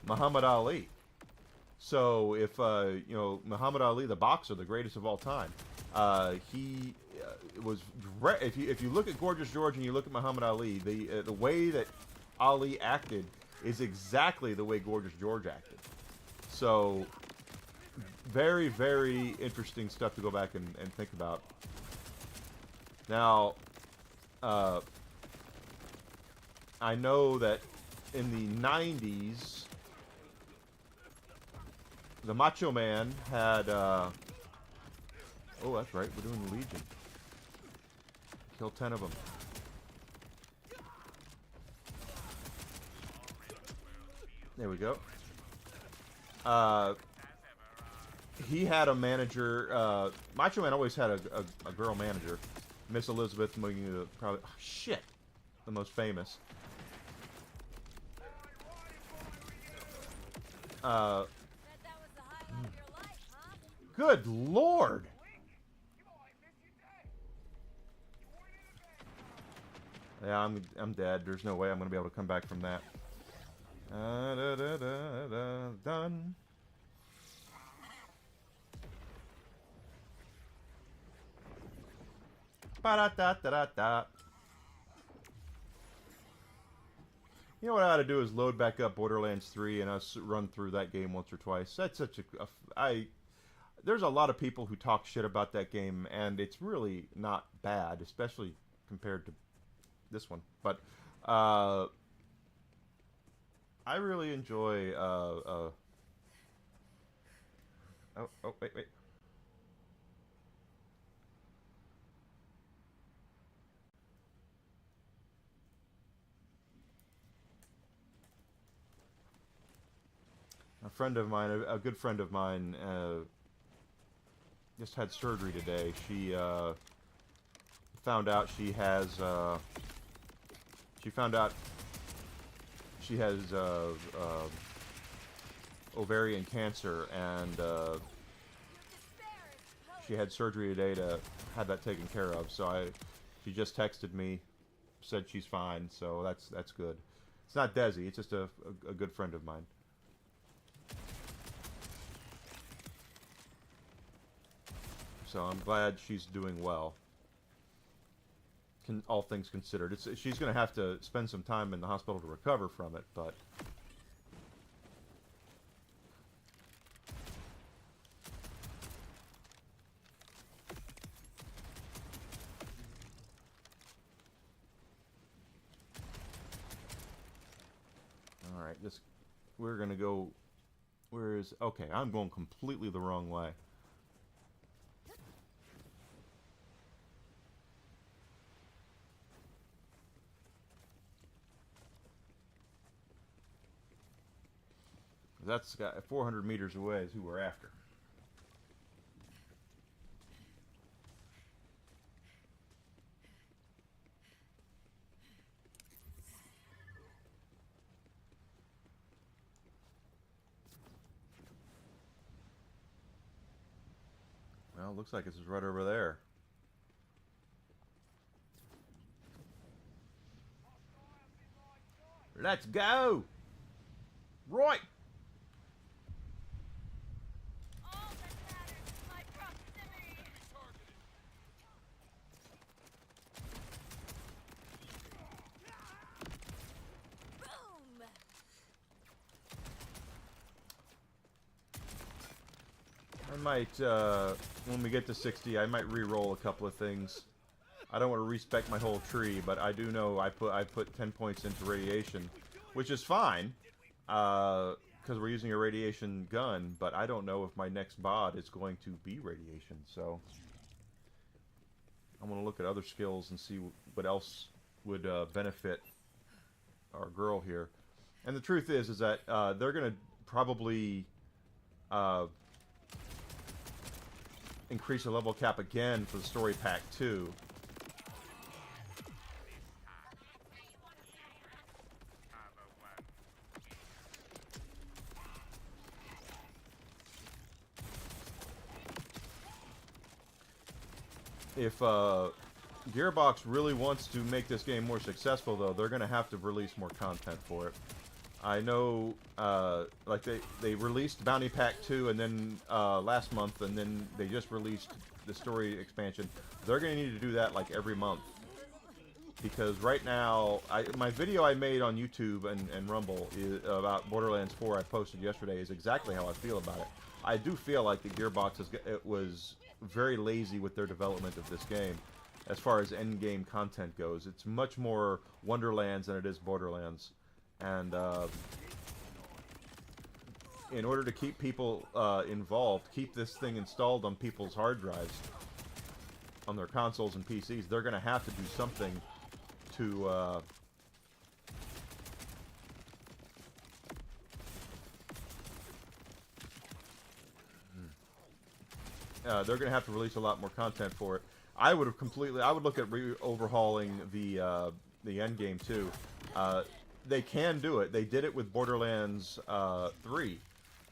Muhammad Ali. So if Muhammad Ali, the boxer, the greatest of all time, he was. If you look at Gorgeous George and you look at Muhammad Ali, the way that Ali acted is exactly the way Gorgeous George acted. So, very, very interesting stuff to go back and think about. Now, I know that in the 90s, the Macho Man had, oh, that's right, we're doing the Legion. Kill 10 of them. There we go. He had a manager, Macho Man always had a girl manager. Miss Elizabeth, probably, oh, shit, the most famous. Good Lord! Yeah, I'm dead. There's no way I'm gonna be able to come back from that. Done. Ba-da-da-da-da-da. You know what I ought to do is load back up Borderlands 3 and us run through that game once or twice. That's such there's a lot of people who talk shit about that game, and it's really not bad, especially compared to this one. But I really enjoy. Oh, wait. A friend of mine, a good friend of mine, just had surgery today. She found out she has. She found out she has ovarian cancer, and she had surgery today to have that taken care of. So she just texted me, said she's fine. So that's good. It's not Desi. It's just a good friend of mine. So I'm glad she's doing well. All things considered, she's going to have to spend some time in the hospital to recover from it, but all right. We're going to go. Okay? I'm going completely the wrong way. That's got 400 meters away is who we're after. Well, looks like it's right over there. Let's go! Right! I might, when we get to 60, I might re-roll a couple of things. I don't want to respec my whole tree, but I do know I put 10 points into radiation, which is fine, because we're using a radiation gun, but I don't know if my next bod is going to be radiation, so I'm going to look at other skills and see what else would benefit our girl here. And the truth is that they're going to probably increase the level cap again for the story pack 2. If Gearbox really wants to make this game more successful, though, they're going to have to release more content for it. I know, like they released Bounty Pack 2 and then last month, and then they just released the story expansion. They're going to need to do that like every month. because right now, my video I made on YouTube and Rumble about Borderlands 4 I posted yesterday is exactly how I feel about it. I do feel like the Gearbox was very lazy with their development of this game. As far as end-game content goes, it's much more Wonderlands than it is Borderlands. And in order to keep people involved, keep this thing installed on people's hard drives, on their consoles and PCs, they're going to have to do something to they're going to have to release a lot more content for it. I would look at overhauling the end game too. They can do it. They did it with Borderlands 3,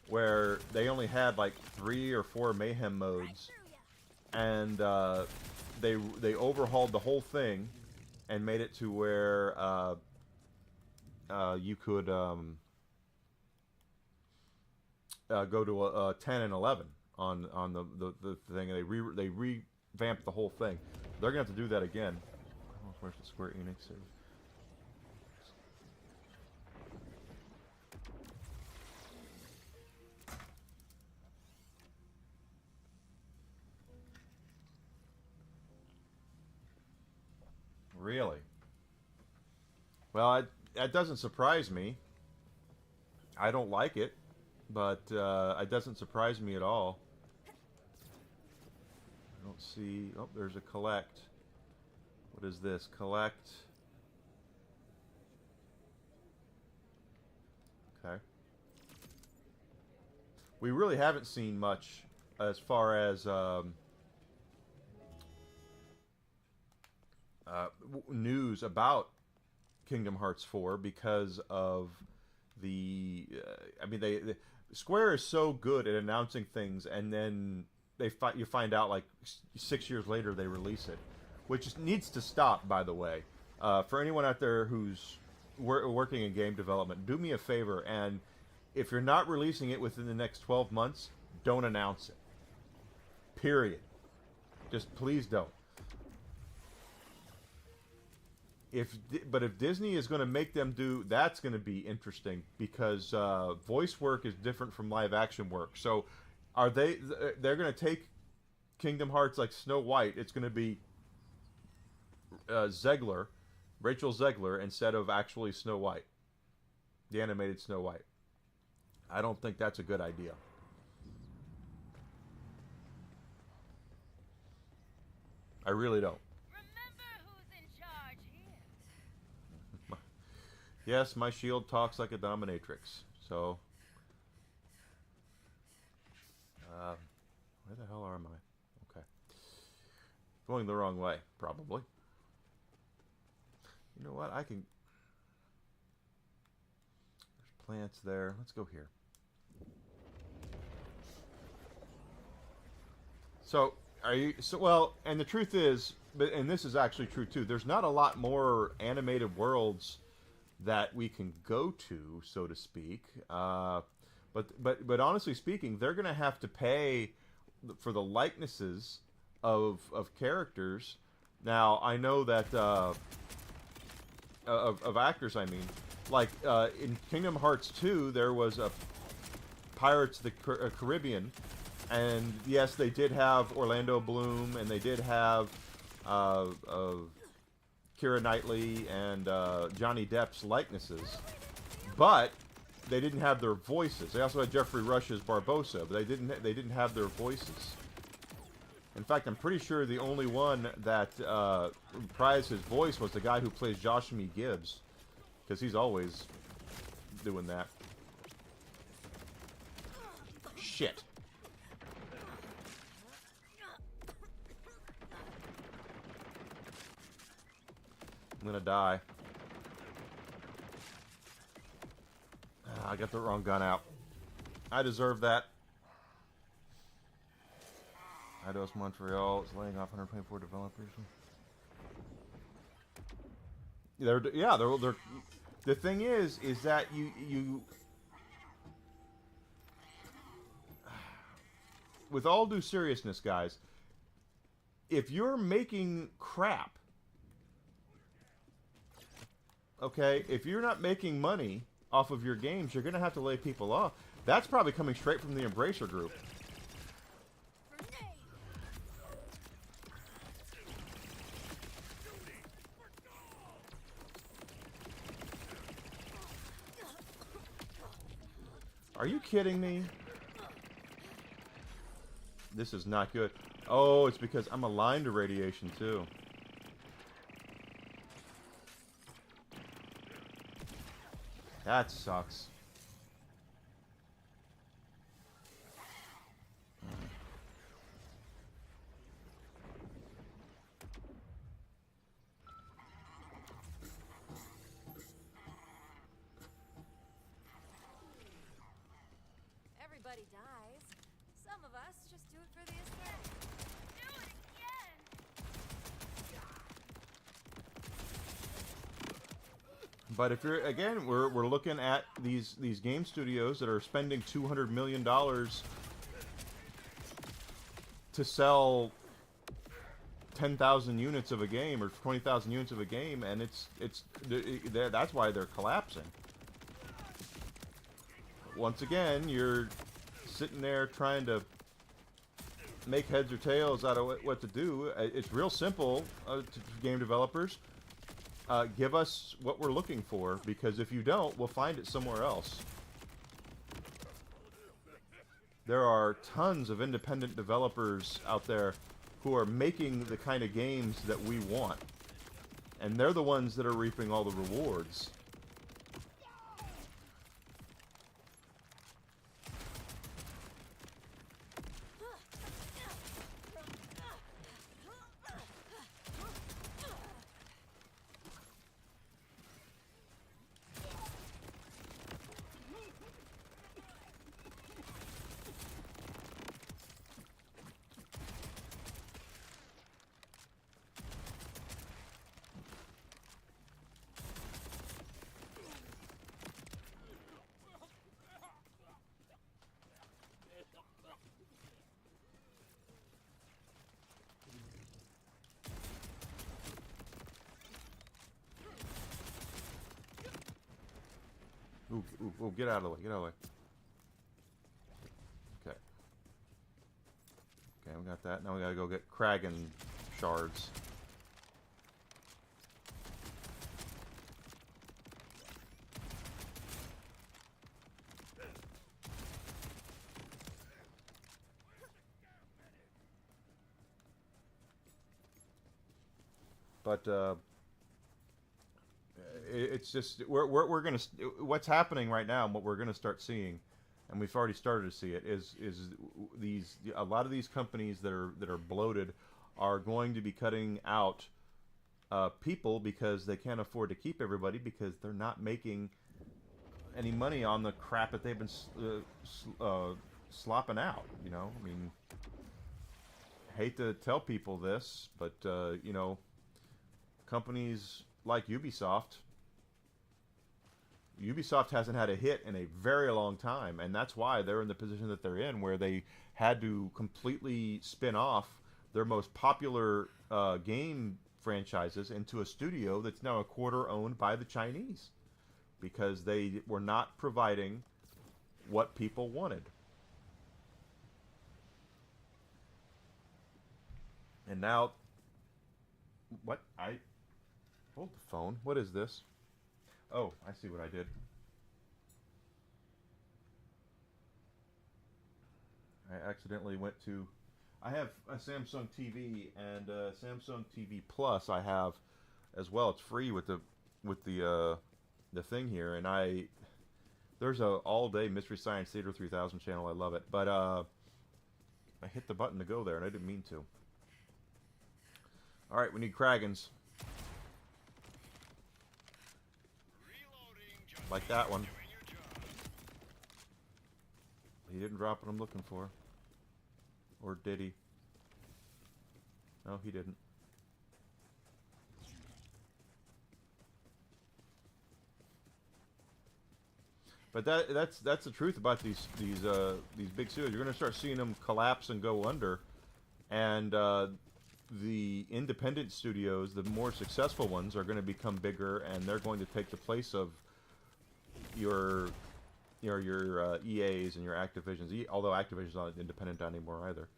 where they only had like 3 or 4 mayhem modes, and they overhauled the whole thing and made it to where you could go to 10 and 11 on the thing. And they revamped the whole thing. They're gonna have to do that again. Where's the Square Enix? Really? Well, that doesn't surprise me. I don't like it, but it doesn't surprise me at all. I don't see... Oh, there's a collect. What is this? Collect. Okay. We really haven't seen much as far as... news about Kingdom Hearts 4 because of the I mean Square is so good at announcing things, and then you find out like 6 years later they release it, which needs to stop, by the way. For anyone out there who's working in game development, do me a favor, and if you're not releasing it within the next 12 months, don't announce it. Period. Just please don't. But if Disney is going to make them do, that's going to be interesting, because voice work is different from live action work. So they're going to take Kingdom Hearts like Snow White. It's going to be Rachel Zegler, instead of actually Snow White, the animated Snow White. I don't think that's a good idea. I really don't. Yes, my shield talks like a dominatrix, so... where the hell am I? Okay. Going the wrong way, probably. You know what, I can... There's plants there. Let's go here. So, well, and the truth is, and this is actually true too, there's not a lot more animated worlds that we can go to, so to speak. But honestly speaking, they're going to have to pay for the likenesses of characters. Now, I know that of actors, I mean, like in Kingdom Hearts 2, there was a Pirates of the Caribbean, and yes, they did have Orlando Bloom, and they did have Keira Knightley and Johnny Depp's likenesses, but they didn't have their voices. They also had Jeffrey Rush as Barbossa, but they didn't have their voices. In fact, I'm pretty sure the only one that reprised his voice was the guy who plays Josh Me Gibbs, because he's always doing that. Shit. I'm gonna die. I got the wrong gun out. I deserve that. Eidos Montreal is laying off 124 developers. They're the thing is that you with all due seriousness, guys, if you're making crap, okay, if you're not making money off of your games, you're going to have to lay people off. That's probably coming straight from the Embracer Group. Are you kidding me? This is not good. Oh, it's because I'm aligned to radiation, too. That sucks. Everybody dies. Some of us just do it for the aesthetic. Do it again! But if you're, again, we're looking at these game studios that are spending $200 million to sell 10,000 units of a game or 20,000 units of a game, and that's why they're collapsing. Once again, you're sitting there trying to make heads or tails out of what to do. It's real simple to game developers. Give us what we're looking for, because if you don't, we'll find it somewhere else. There are tons of independent developers out there who are making the kind of games that we want. And they're the ones that are reaping all the rewards. Ooh, get out of the way, get out of the way. Okay. Okay, we got that. Now we gotta go get Kragan shards. But, it's just we're gonna what's happening right now, and what we're gonna start seeing, and we've already started to see it, is a lot of these companies that are bloated are going to be cutting out people because they can't afford to keep everybody, because they're not making any money on the crap that they've been slopping out. You know, I mean, hate to tell people this, but you know, companies like Ubisoft hasn't had a hit in a very long time, and that's why they're in the position that they're in, where they had to completely spin off their most popular game franchises into a studio that's now a quarter owned by the Chinese, because they were not providing what people wanted. And now, what? Hold the phone. What is this? Oh, I see what I did. I accidentally went to... I have a Samsung TV, and Samsung TV Plus I have as well. It's free with the thing here, and there's a all-day Mystery Science Theater 3000 channel. I love it. But I hit the button to go there, and I didn't mean to. Alright, we need Kragans. Like that one. He didn't drop what I'm looking for. Or did he? No, he didn't. But that's the truth about these big studios. You're going to start seeing them collapse and go under, and the independent studios, the more successful ones, are going to become bigger, and they're going to take the place of your EAs and your Activisions. Although Activision's not independent anymore either.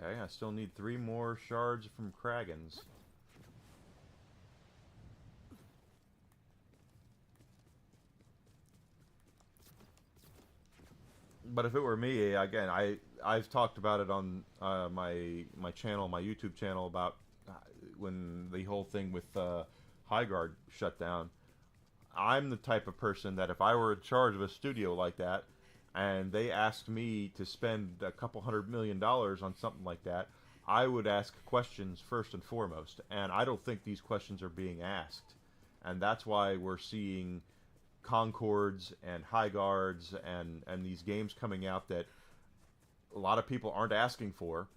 Okay, I still need 3 more shards from Kragans. But if it were me, again, I've talked about it on my channel, my YouTube channel, about when the whole thing with Highguard shut down. I'm the type of person that if I were in charge of a studio like that, and they asked me to spend a couple $100 million on something like that, I would ask questions first and foremost. And I don't think these questions are being asked. And that's why we're seeing Concords and Highguards and these games coming out that a lot of people aren't asking for.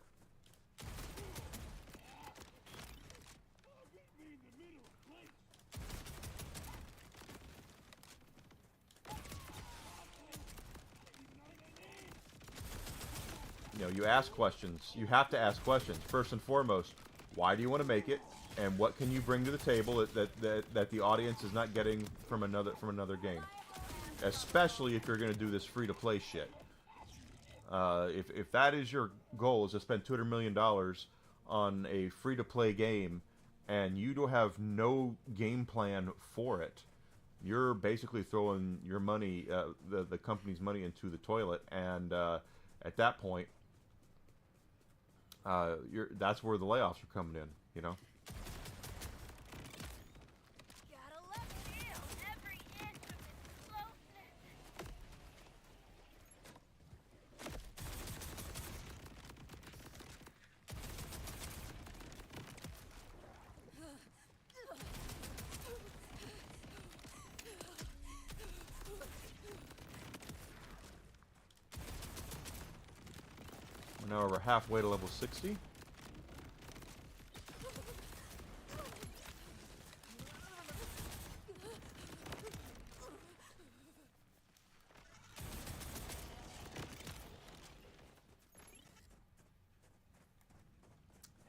You know, you ask questions. You have to ask questions. First and foremost, why do you want to make it, and what can you bring to the table that the audience is not getting from another game? Especially if you're going to do this free-to-play shit. If that is your goal, is to spend $200 million on a free-to-play game, and you don't have no game plan for it, you're basically throwing your money, the company's money, into the toilet, and at that point, that's where the layoffs are coming in, you know? Gotta love feel every inch of this closeness. Now we're halfway to level 60.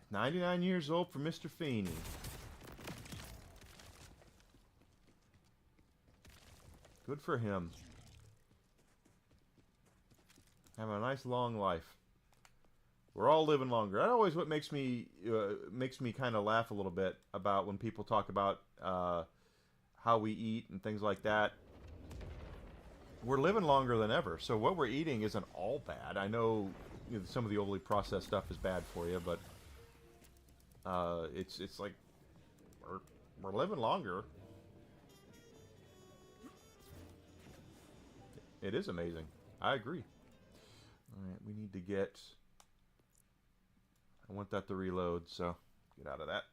"99 years old for Mr. Feeney." Good for him. Having a nice long life. We're all living longer. That always what makes me kind of laugh a little bit about when people talk about how we eat and things like that. We're living longer than ever, so what we're eating isn't all bad. I know, you know, some of the overly processed stuff is bad for you, but it's like we're living longer. It is amazing. I agree. All right, we need to get. I want that to reload, so get out of that.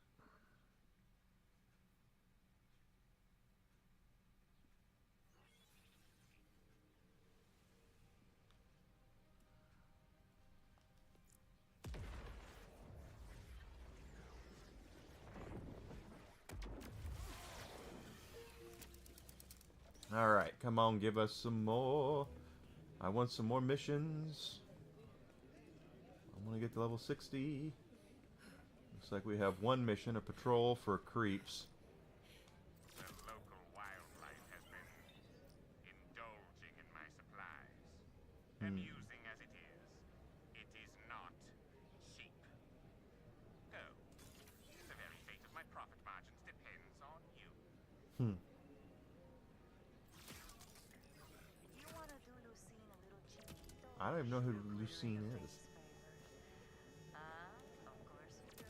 All right, come on, give us some more. I want some more missions. I want to get to level 60. Looks like we have one mission, a patrol for creeps. The local wildlife has been indulging in my supplies. Amusing as it is not cheap. Go. The very fate of my profit margins depends on you. You wanna do Lucine a little chiquito? I don't even know who Lucine is. Of course you do.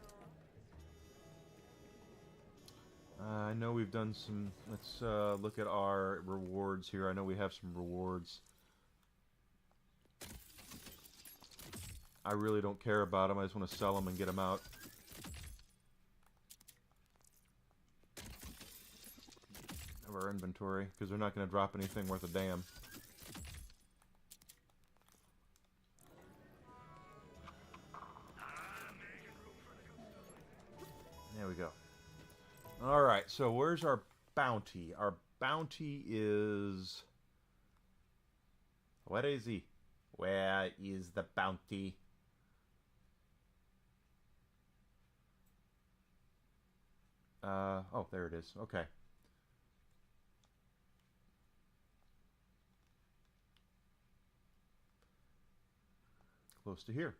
I know we've done some. Let's look at our rewards here. I know we have some rewards. I really don't care about them. I just want to sell them and get them out. our inventory, because they're not going to drop anything worth a damn. There we go. Alright, so where's our bounty? Our bounty is... Where is he? Where is the bounty? Oh, there it is. Okay. Close to here.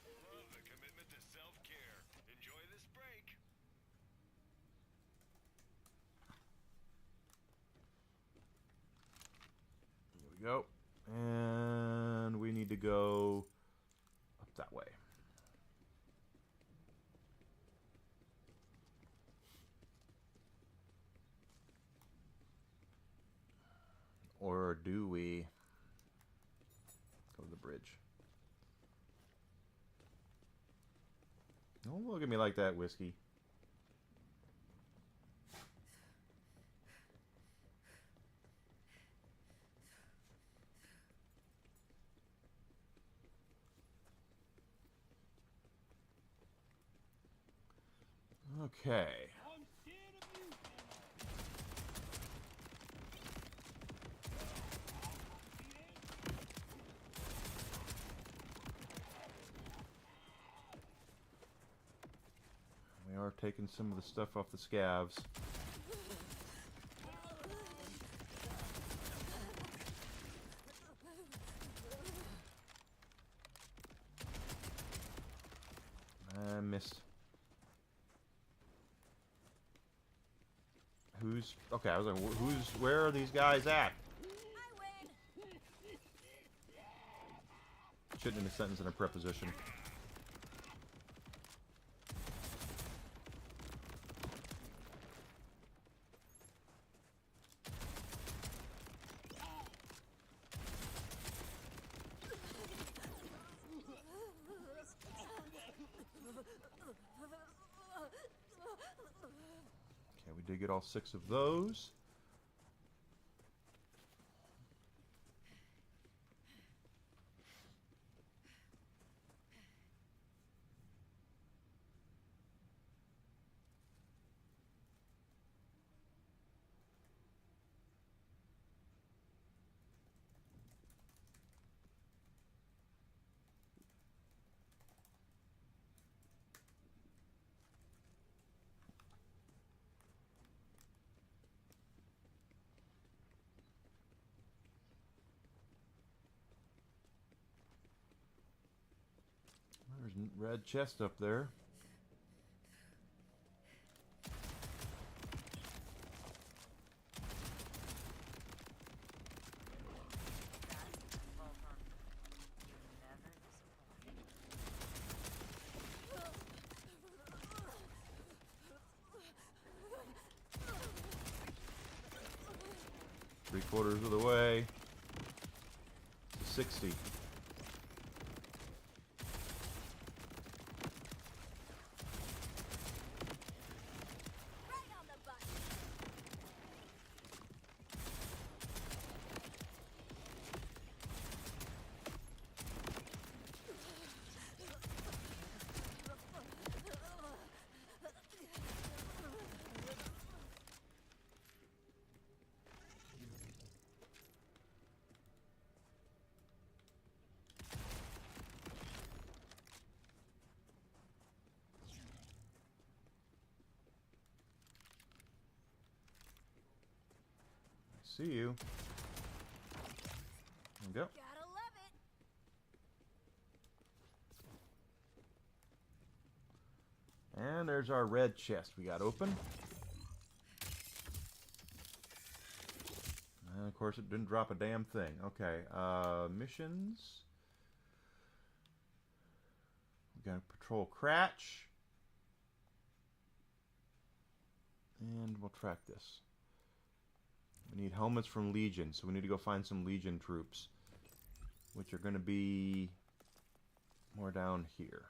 Love the commitment to self-care. Enjoy this break. There we go. And we need to go up that way. Or do we go to the bridge? Don't look at me like that, Whiskey. Okay. We are taking some of the stuff off the scavs. I missed. Who's... Okay, I was like, who's... Where are these guys at? Shouldn't have a sentence in a preposition. Okay, we did get all 6 of those. There's a red chest up there. Three-quarters of the way to 60. See you. There we go. Gotta love it. And there's our red chest we got open. And of course it didn't drop a damn thing. Okay, missions. We got Patrol Cratch. And we'll track this. We need helmets from Legion, so we need to go find some Legion troops, which are going to be more down here.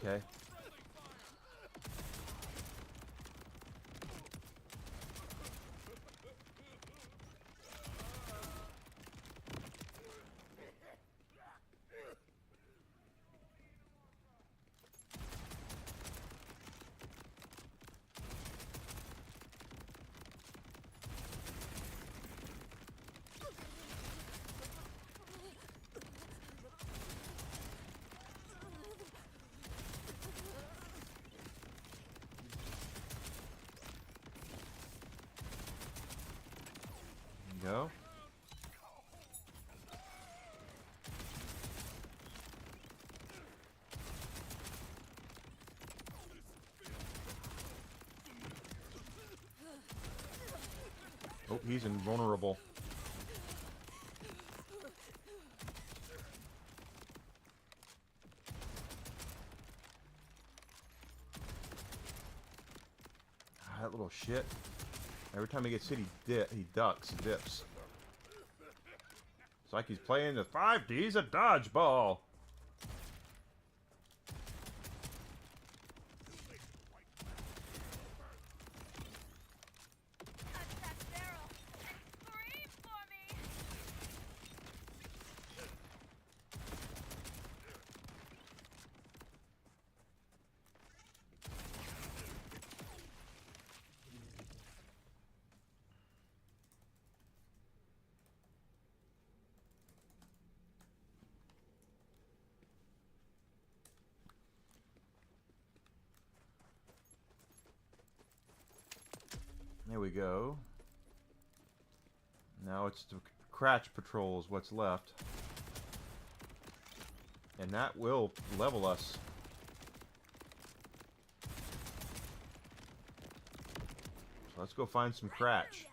Okay. Go. Oh, he's invulnerable. Ah, that little shit. Every time he gets hit, he ducks, he dips. It's like he's playing the 5Ds of dodgeball. Touch that barrel and scream for me! There we go. Now it's the Cratch Patrol is what's left. And that will level us. So let's go find some Cratch.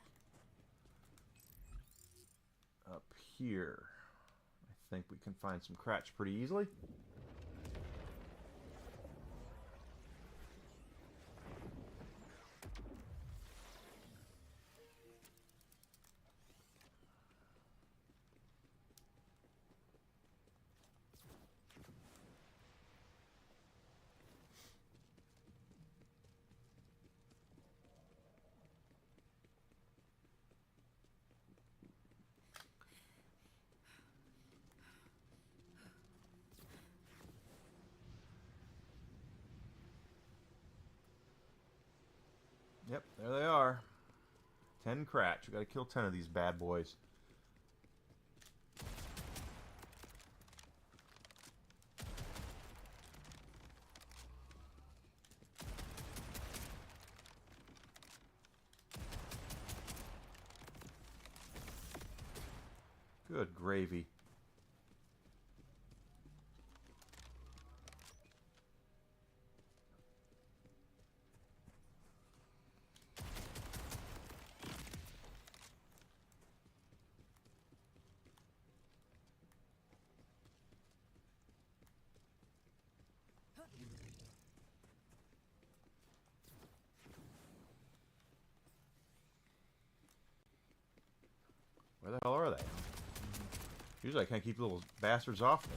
Up here. I think we can find some Cratch pretty easily. Yep, there they are. 10 Cratch. We gotta kill 10 of these bad boys. Good gravy. Where the hell are they? Usually I can't keep little bastards off me.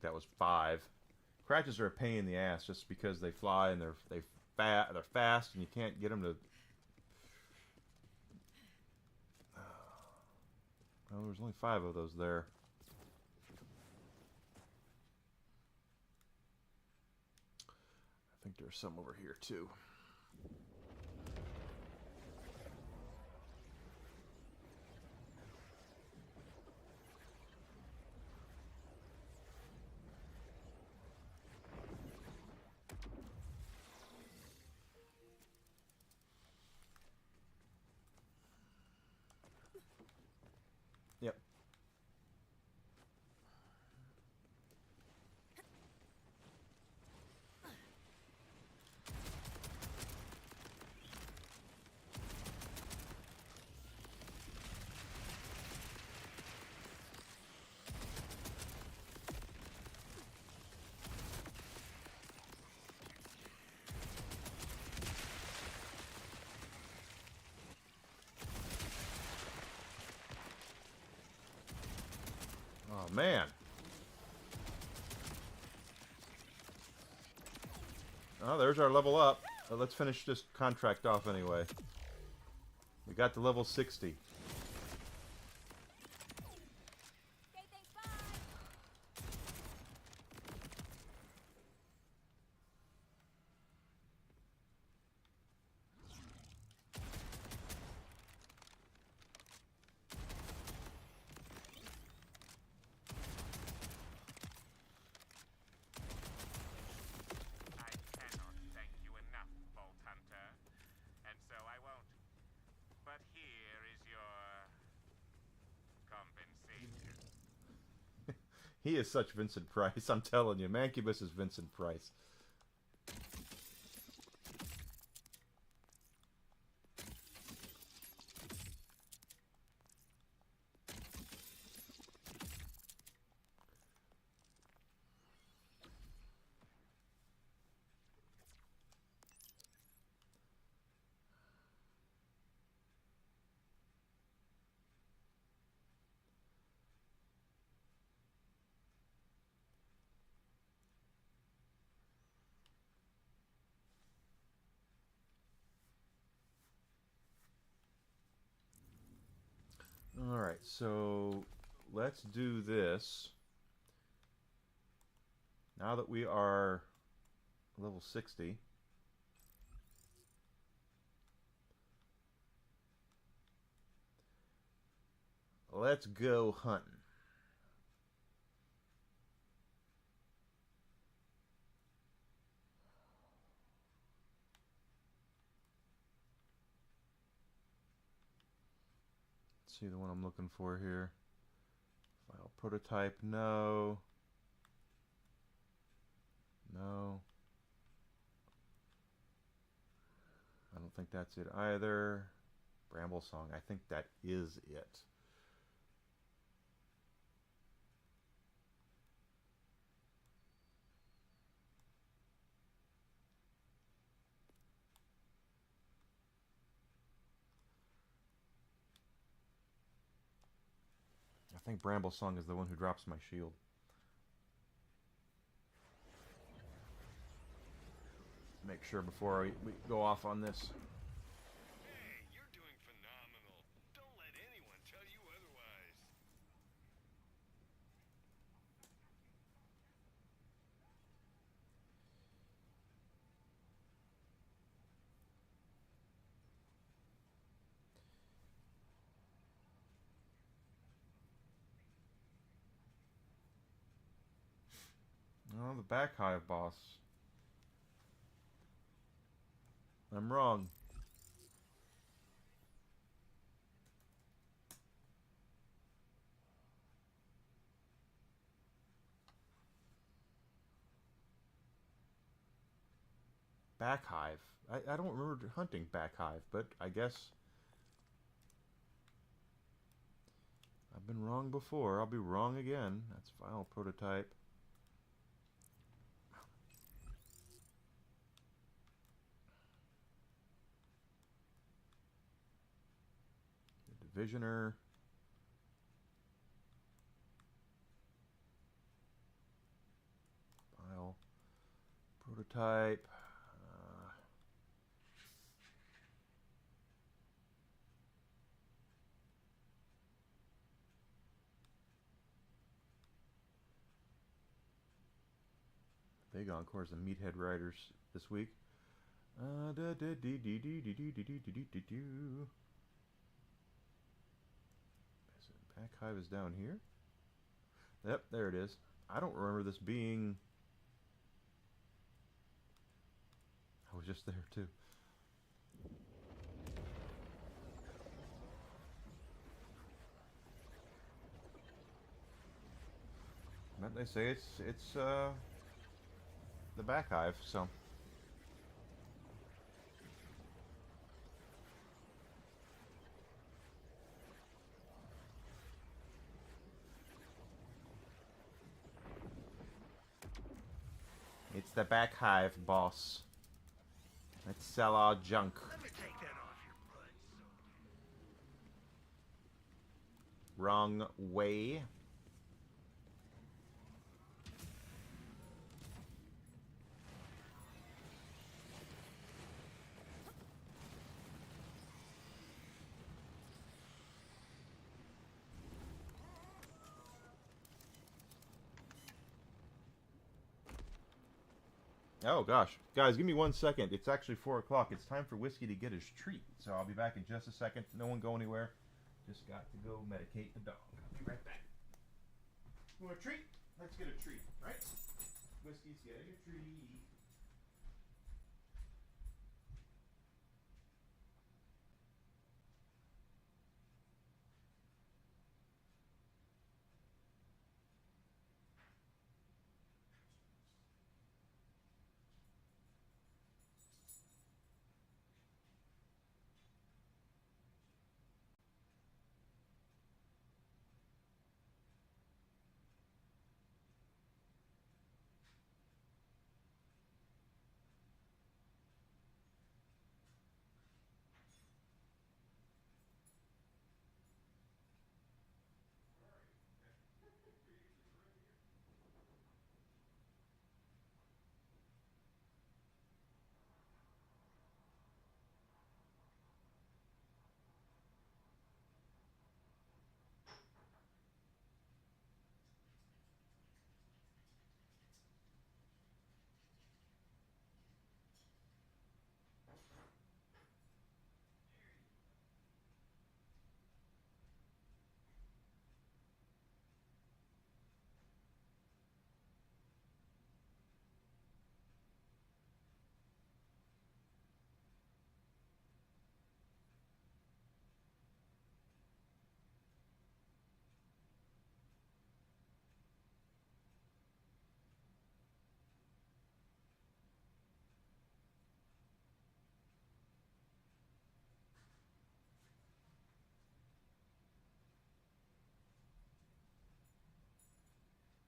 that was 5. Cratches are a pain in the ass just because they fly and they're fast and you can't get them to. Well, there's only 5 of those there. I think there's some over here too. Yep. Oh man. Oh, there's our level up. Let's finish this contract off anyway. We got to level 60. Okay, thanks, bye. I cannot thank you enough, Vault Hunter, and so I won't. But here is your compensation. He is such Vincent Price, I'm telling you. Mancubus is Vincent Price. Alright, so let's do this. Now that we are level 60, let's go hunting. Let's see the one I'm looking for here. File prototype, no. No. I don't think that's it either. Bramble Song, I think that is it. I think Bramble Song is the one who drops my shield. Make sure before we go off on this. Hey, you're doing phenomenal. Don't let anyone tell you otherwise. Oh, the back hive boss. I'm wrong. Back hive. I don't remember hunting back hive, but I guess I've been wrong before. I'll be wrong again. That's file prototype. Divisioner. type. They got, of course, the Meathead Riders this week. Pack Hive is down here. Yep, there it is. I don't remember this being... I was just there, too. But they say it's the Back Hive, so... It's the Back Hive, boss. Let's sell our junk. Let me take that off your butt. Wrong way. Oh gosh, guys, give me 1 second. It's actually 4 o'clock. It's time for Whiskey to get his treat. So I'll be back in just a second. No one go anywhere. Just got to go medicate the dog. I'll be right back. You want a treat? Let's get a treat, right? Whiskey's getting a treat.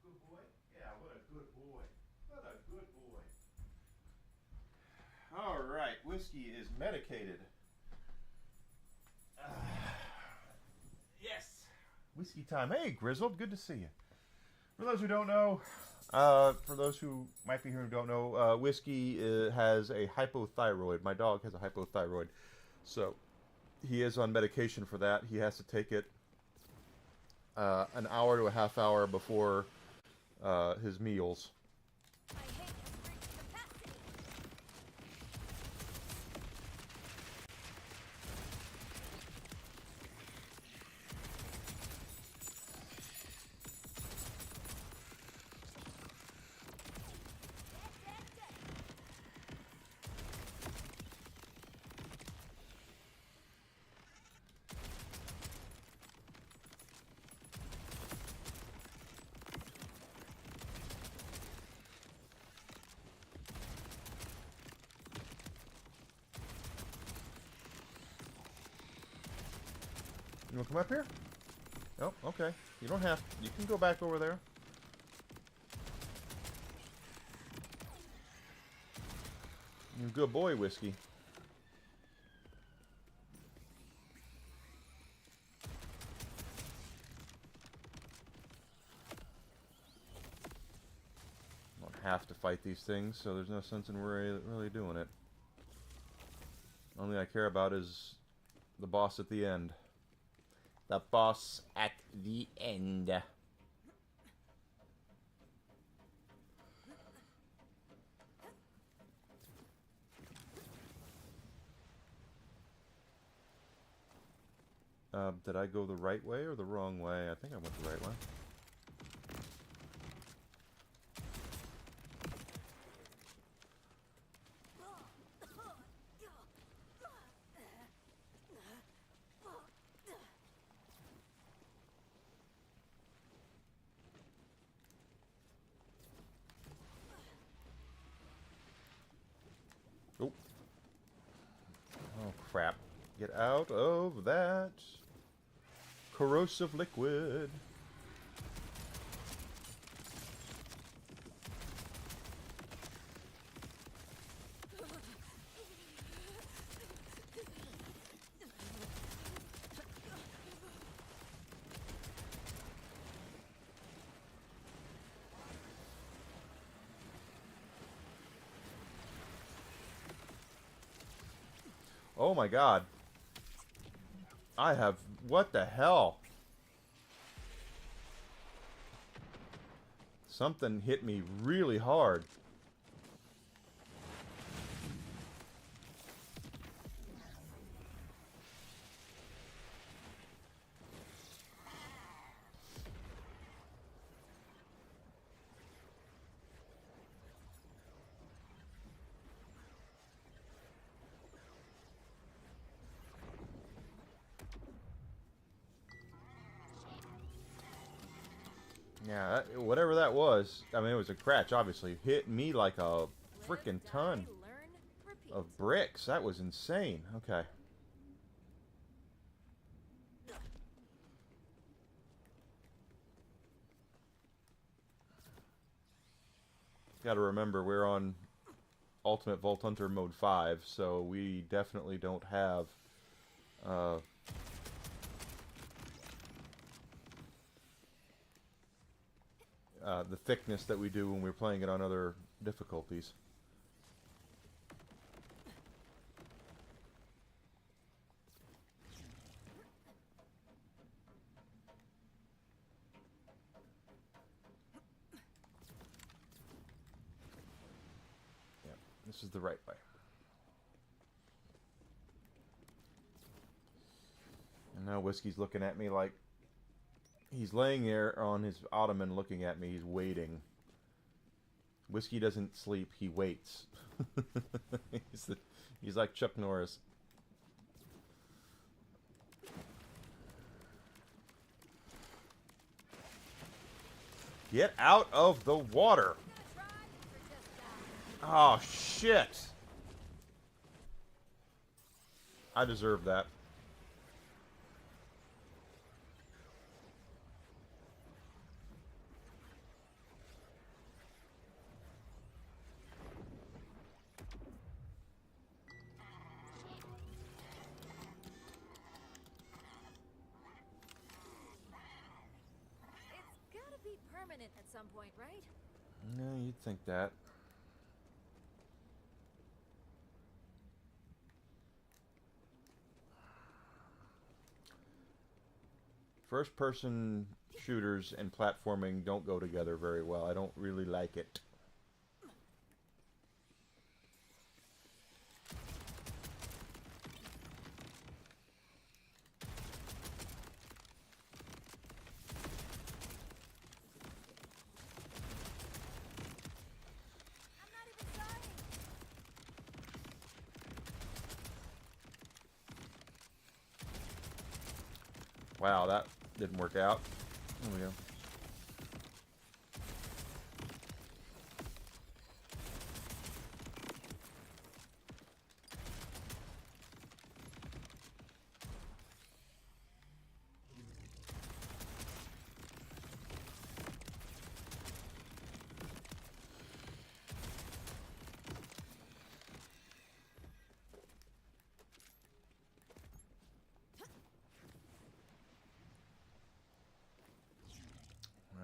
Good boy? Yeah, what a good boy. What a good boy. Alright, Whiskey is medicated. Yes. Whiskey time. Hey, Grizzled, good to see you. For those who don't know, for those who might be here who don't know, Whiskey has a hypothyroid. My dog has a hypothyroid. So, he is on medication for that. He has to take it an hour to a half hour before his meals. I hate his freak capacity. You want to come up here? Oh, okay. You don't have to. You can go back over there. You're a good boy, Whiskey. About have to fight these things, so there's no sense in really doing it. Only I care about is the boss at the end. The boss at the end. Did I go the right way or the wrong way? I think I went the right way. Oh. Oh, crap. Get out of that corrosive liquid. Oh my god. I have... What the hell? Something hit me really hard. Yeah, whatever that was, I mean, it was a cratch, obviously. Hit me like a freaking ton of bricks. That was insane. Okay. Gotta remember, we're on Ultimate Vault Hunter Mode 5, so we definitely don't have... the thickness that we do when we're playing it on other difficulties. Yeah, this is the right way. And now Whiskey's looking at me like... He's laying there on his ottoman looking at me. He's waiting. Whiskey doesn't sleep. He waits. He's like Chuck Norris. Get out of the water. Oh, shit. I deserve that. Permanent at some point, right? No, you'd think that. First-person shooters and platforming don't go together very well. I don't really like it. Wow, that didn't work out. There we go.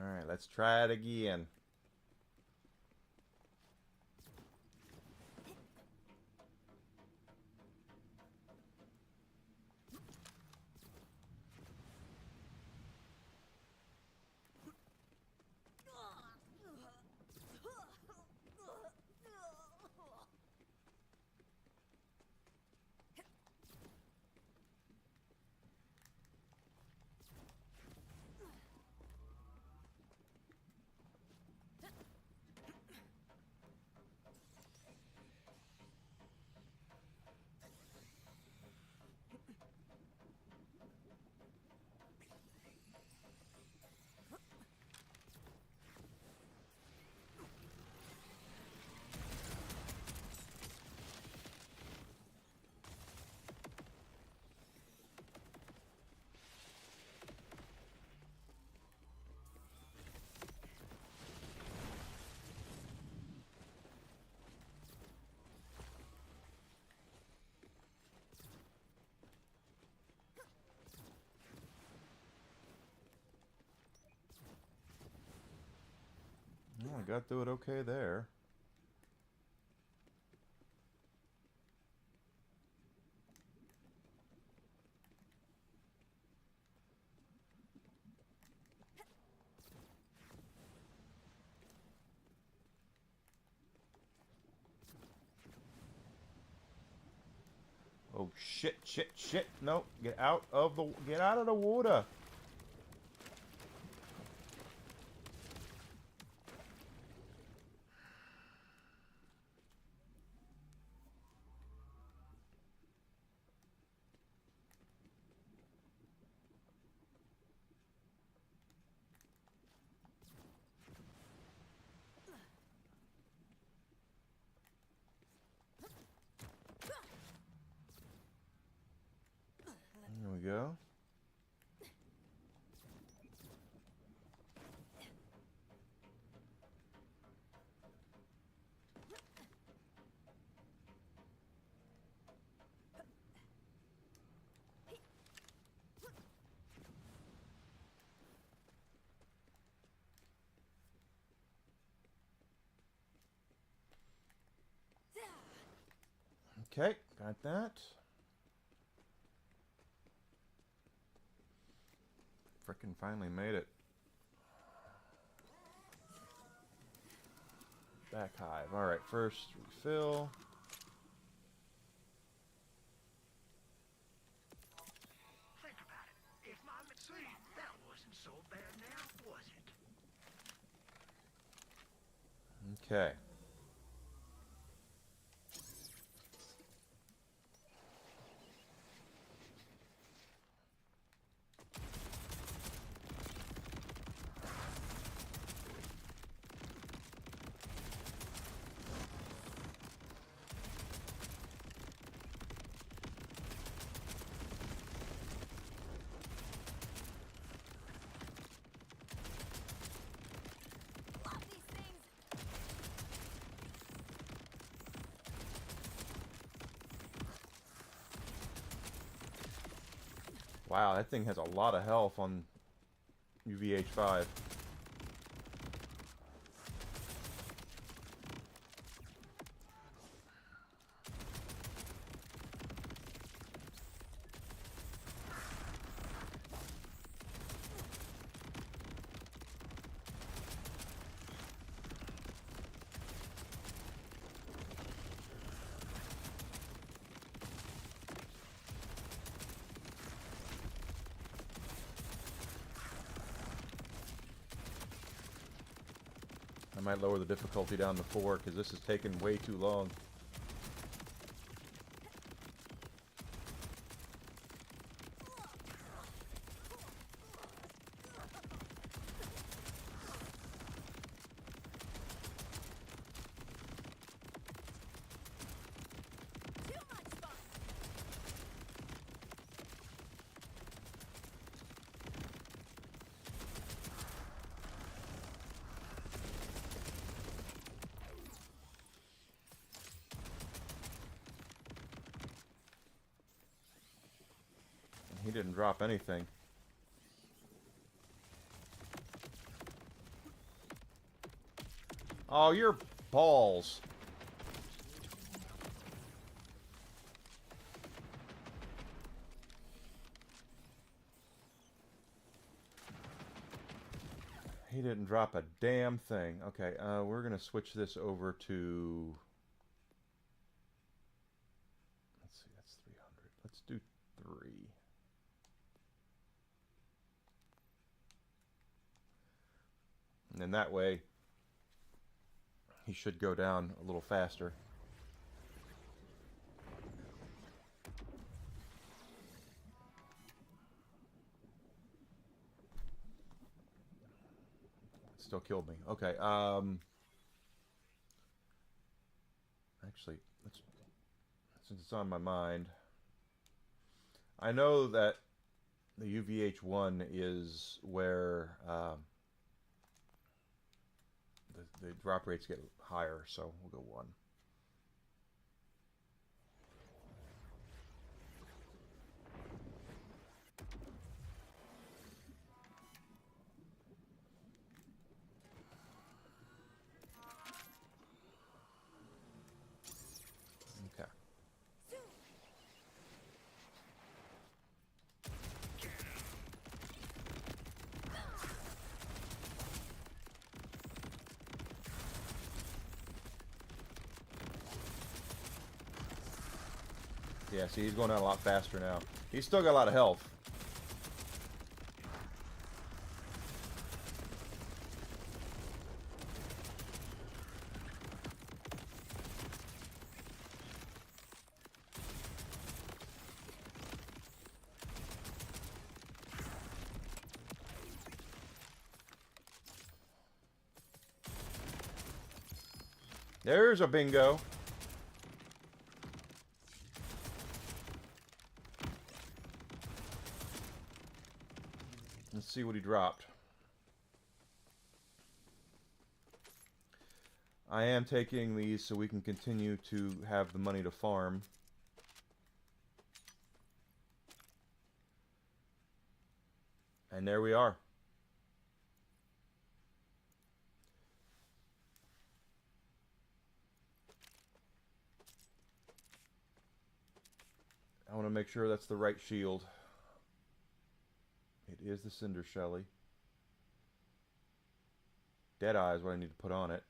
Alright, let's try it again. got through it okay there. Oh shit, shit, shit. No, get out of the water. There we go. Okay, got that. Frickin' finally made it. Back hive. Alright, first refill. Think about it. If my see, that wasn't so bad now, was it? Okay. Love these things. Wow, that thing has a lot of health on UVH5. I might lower the difficulty down to 4 because this is taking way too long. Too much fun. He didn't drop anything. Oh, you're balls. He didn't drop a damn thing. Okay, we're gonna switch this over to. Let's see, that's 300. Let's do 3. And then that way, he should go down a little faster. Still killed me. Okay. Actually, let's, since it's on my mind, I know that the UVH1 is where the drop rates get higher, so we'll go 1. Yeah, see, he's going down a lot faster now. He's still got a lot of health. There's a bingo. Let's see what he dropped. I am taking these so we can continue to have the money to farm. And there we are. I want to make sure that's the right shield. It is the Cinder Shelly. Deadeye is what I need to put on it.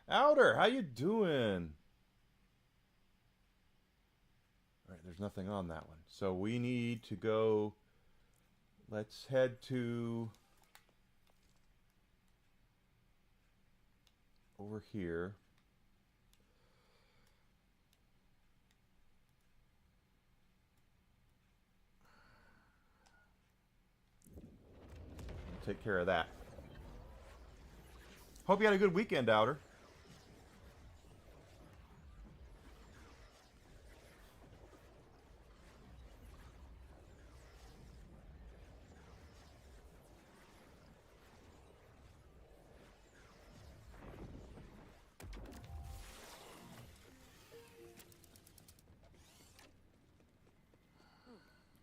Outer, how you doing? All right, there's nothing on that one. So we need to go. Let's head to over here. Take care of that. Hope you had a good weekend, Outer.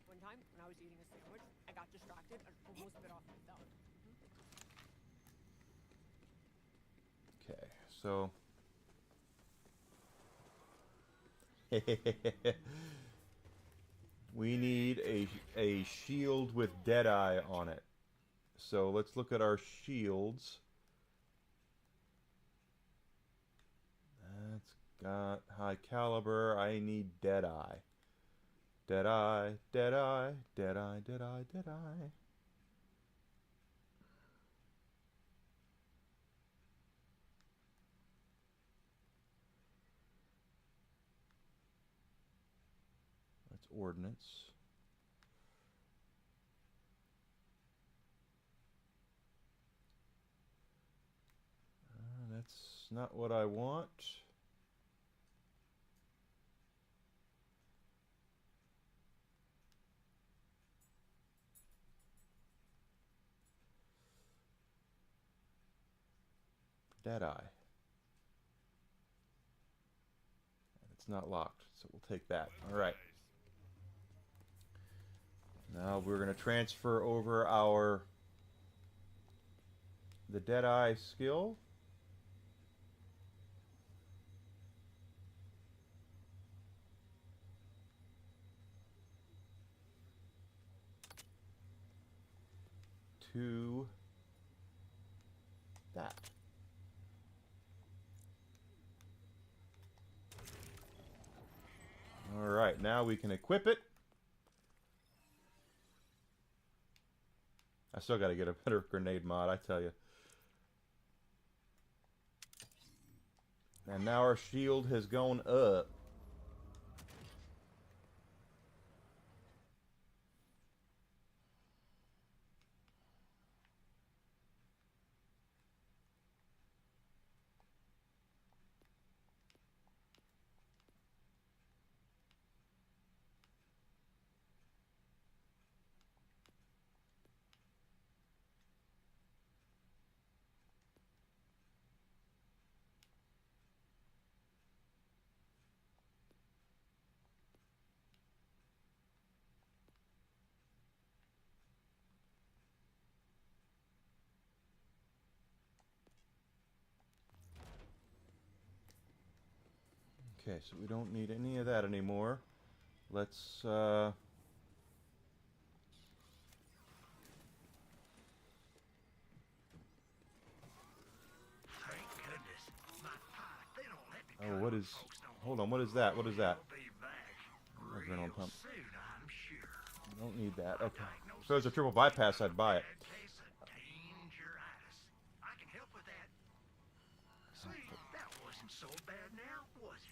One time, when I was eating a sandwich, I got distracted and almost bit off my thumb. Okay, so we need a shield with Deadeye on it. So let's look at our shields. That's got high caliber. I need Deadeye. Deadeye, Deadeye, Deadeye, Deadeye, Deadeye. That's ordnance. That's not what I want. Deadeye. It's not locked, so we'll take that. All right. Now we're going to transfer over the Deadeye skill. To that. All right, now we can equip it. I still got to get a better grenade mod, I tell you. And now our shield has gone up. Okay, so we don't need any of that anymore. Let's, Thank goodness. My pie, they don't let me oh, cut what on is, folks no hold more. on, what is that? What is that? We'll be back Adrenaline real pump. soon, I'm sure. Don't need that. My Okay. diagnosis If it was a triple bypass, I'd buy it. bad case of dangeritis. I can help with that. See, that wasn't so bad now, was it?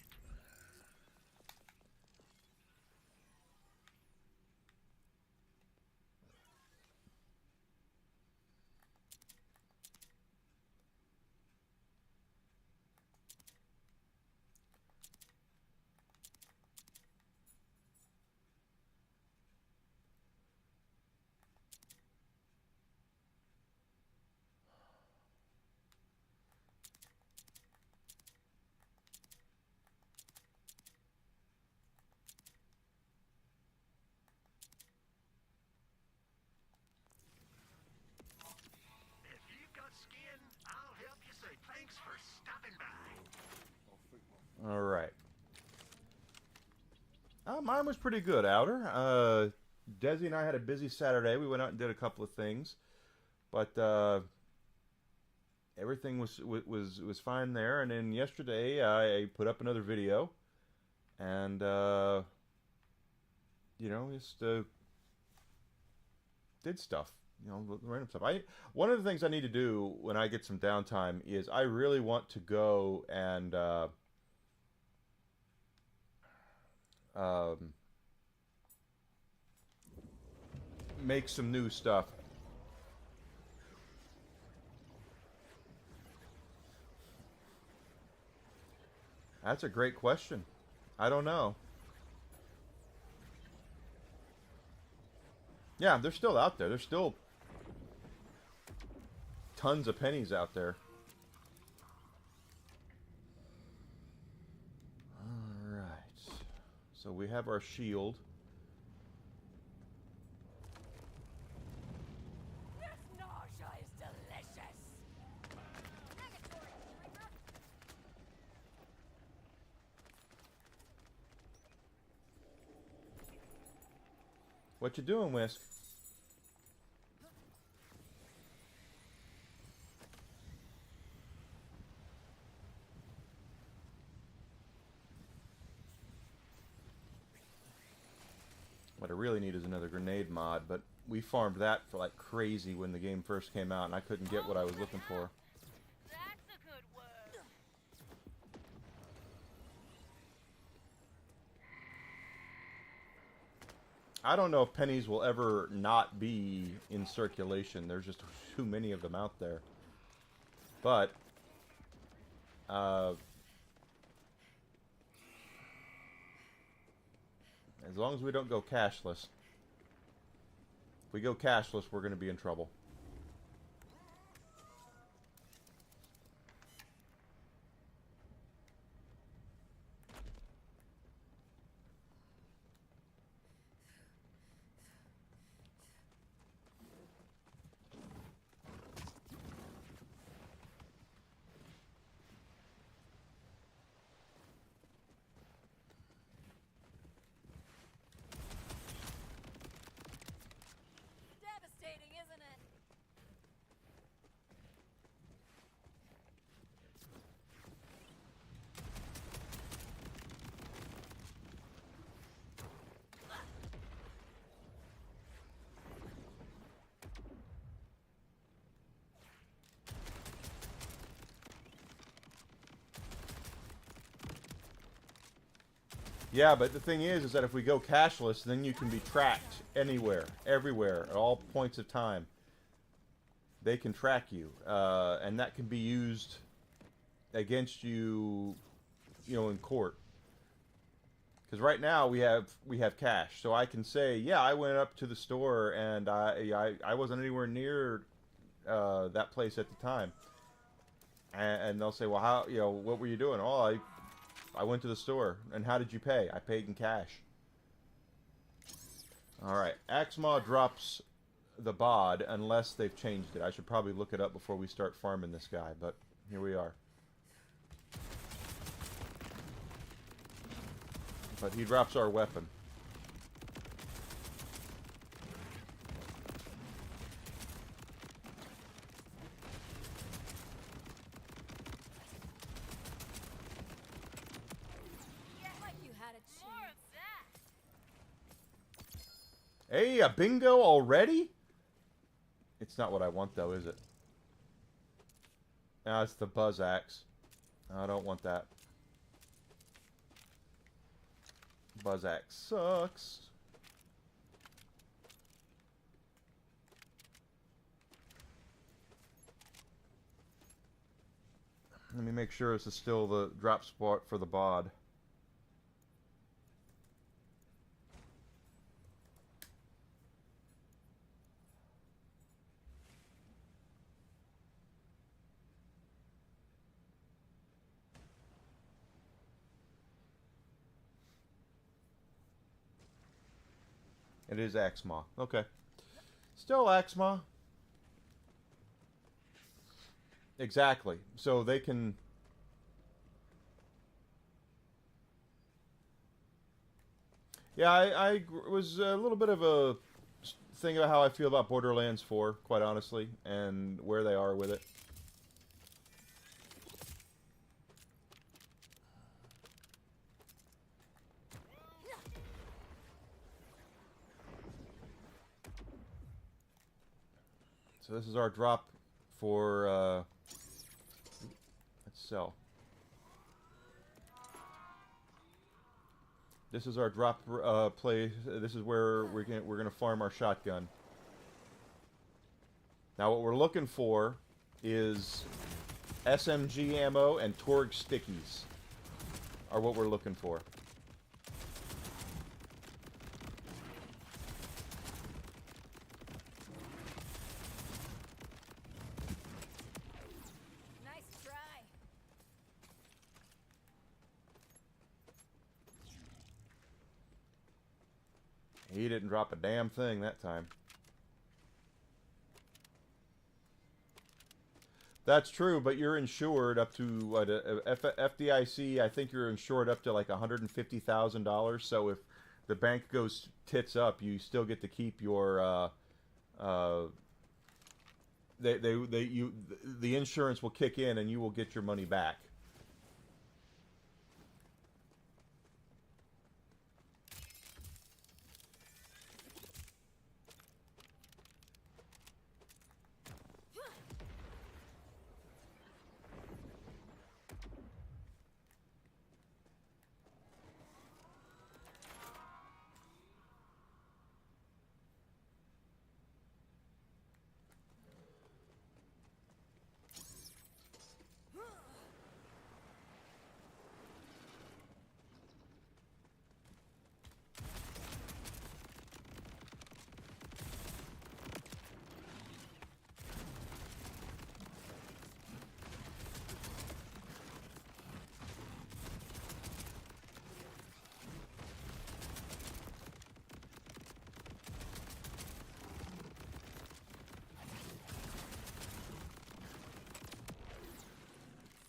If you've got skin, I'll help you say thanks for stopping by. All right. Mine was pretty good, Outer. Desi and I had a busy Saturday. We went out and did a couple of things, but everything was fine there. And then yesterday I put up another video, and you know, just did stuff. You know, random stuff. One of the things I need to do when I get some downtime is I really want to go and make some new stuff. That's a great question. I don't know. Yeah, they're still out there. There's still tons of pennies out there. Alright. So we have our shield. This nausea is delicious. Negatory, Trigger. What you doing, Whisk? What I really need is another grenade mod, but we farmed that for like crazy when the game first came out, and I couldn't get what I was looking for. That's a good word. I don't know if pennies will ever not be in circulation. There's just too many of them out there. But as long as we don't go cashless. If we go cashless, we're going to be in trouble. Devastating, isn't it? Yeah, but the thing is that if we go cashless, then you can be tracked anywhere, everywhere, at all points of time. They can track you, and that can be used against you, you know, in court. Because right now we have cash, so I can say, yeah, I went up to the store and I wasn't anywhere near that place at the time, and they'll say, well, how, you know, what were you doing? Oh, I went to the store. And how did you pay? I paid in cash. Alright, Axmaw drops the bod unless they've changed it. I should probably look it up before we start farming this guy, but here we are. But he drops our weapon. Like you had a chance. More of that. Hey, a bingo already? It's not what I want, though, is it? Ah, it's the buzz axe. I don't want that. Buzz axe sucks. Let me make sure this is still the drop spot for the bod. It is Axma. Okay. Still Axma. Exactly. So they can... Yeah, I was a little bit of a thing about how I feel about Borderlands 4, quite honestly, and where they are with it. So this is our drop for, let's sell. This is our drop place. This is where we're gonna farm our shotgun. Now what we're looking for is SMG ammo and Torg stickies are what we're looking for. Nice try. He didn't drop a damn thing that time. That's true, but you're insured up to what, FDIC. I think you're insured up to like $150,000. So if the bank goes tits up, you still get to keep your. The insurance will kick in and you will get your money back.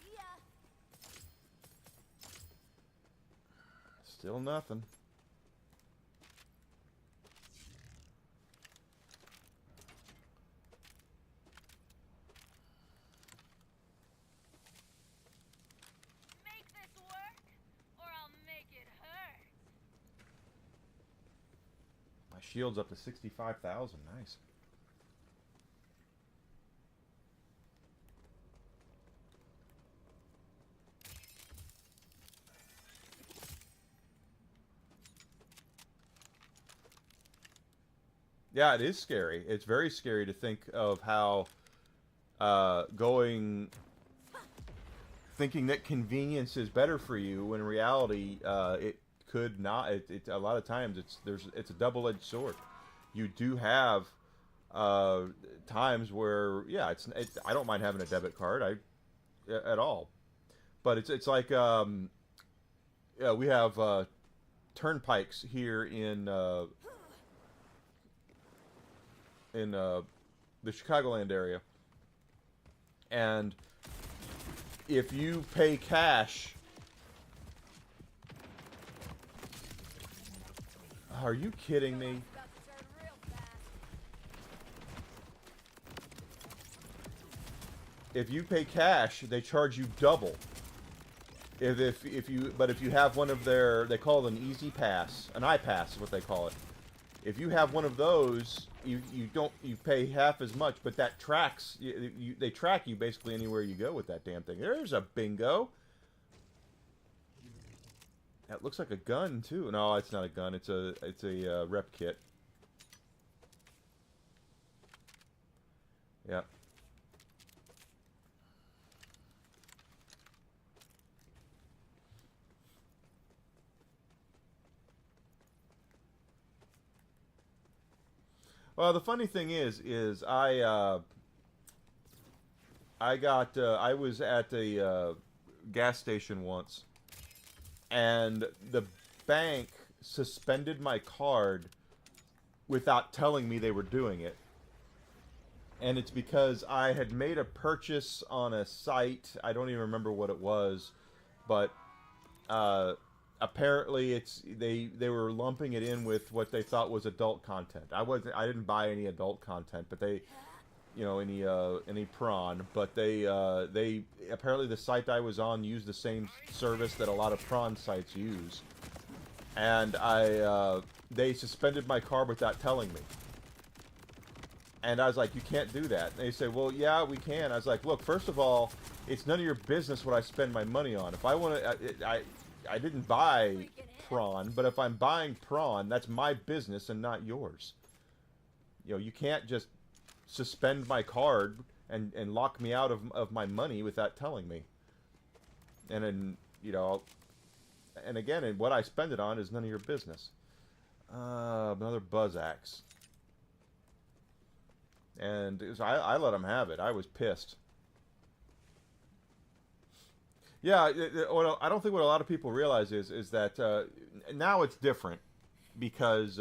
See ya. Still nothing. Make this work, or I'll make it hurt. My shield's up to 65,000. Nice. Yeah, it is scary. It's very scary to think of how thinking that convenience is better for you when in reality it could not. A lot of times it's a double-edged sword. You do have times where I don't mind having a debit card at all, but it's like we have turnpikes here in the Chicagoland area, and if you pay cash Are you kidding me? It's about to turn real fast. If you pay cash, they charge you double. If you have one of their, they call it an easy pass, an iPass is what they call it. If you have one of those, you pay half as much, but that tracks they track you basically anywhere you go with that damn thing. There's a bingo. That looks like a gun too. No, it's not a gun. It's a rep kit. Yep. Well, the funny thing is I was at a gas station once, and the bank suspended my card without telling me they were doing it. And it's because I had made a purchase on a site. I don't even remember what it was, but apparently they were lumping it in with what they thought was adult content. I didn't buy any adult content, but they, any prawn. But they apparently the site I was on used the same service that a lot of prawn sites use, and they suspended my card without telling me. And I was like, you can't do that. And they say, well, yeah, we can. I was like, look, first of all, it's none of your business what I spend my money on. If I want to, I didn't buy prawn, but if I'm buying prawn, that's my business and not yours. You can't just suspend my card and lock me out of my money without telling me. And then, and again, and what I spend it on is none of your business. Another buzz axe. And I let them have it. I was pissed. Yeah, I don't think what a lot of people realize is that now it's different, because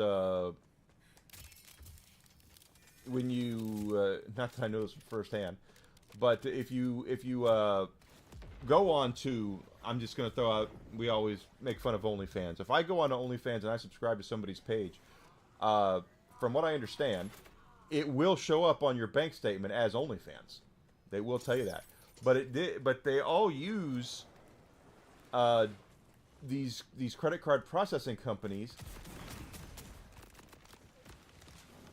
when you not that I know this firsthand, but if you go on to, I'm just going to throw out, we always make fun of OnlyFans. If I go on to OnlyFans and I subscribe to somebody's page, from what I understand, it will show up on your bank statement as OnlyFans. They will tell you that. But they all use these credit card processing companies.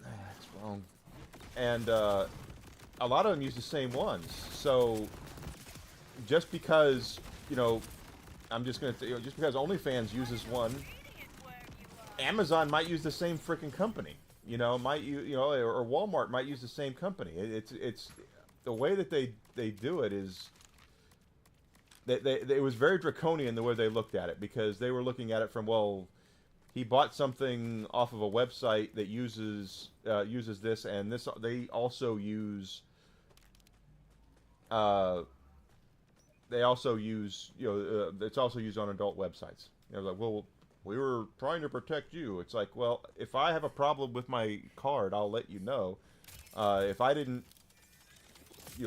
That's wrong. And a lot of them use the same ones. So just because I'm just gonna just because OnlyFans uses one, Amazon might use the same freaking company. Or Walmart might use the same company. It's the way that they do it is it was very draconian the way they looked at it, because they were looking at it from, well, he bought something off of a website that uses this, and this they also use it's also used on adult websites. Like, well, we were trying to protect you. It's like, well, if I have a problem with my card, I'll let you know. If I didn't,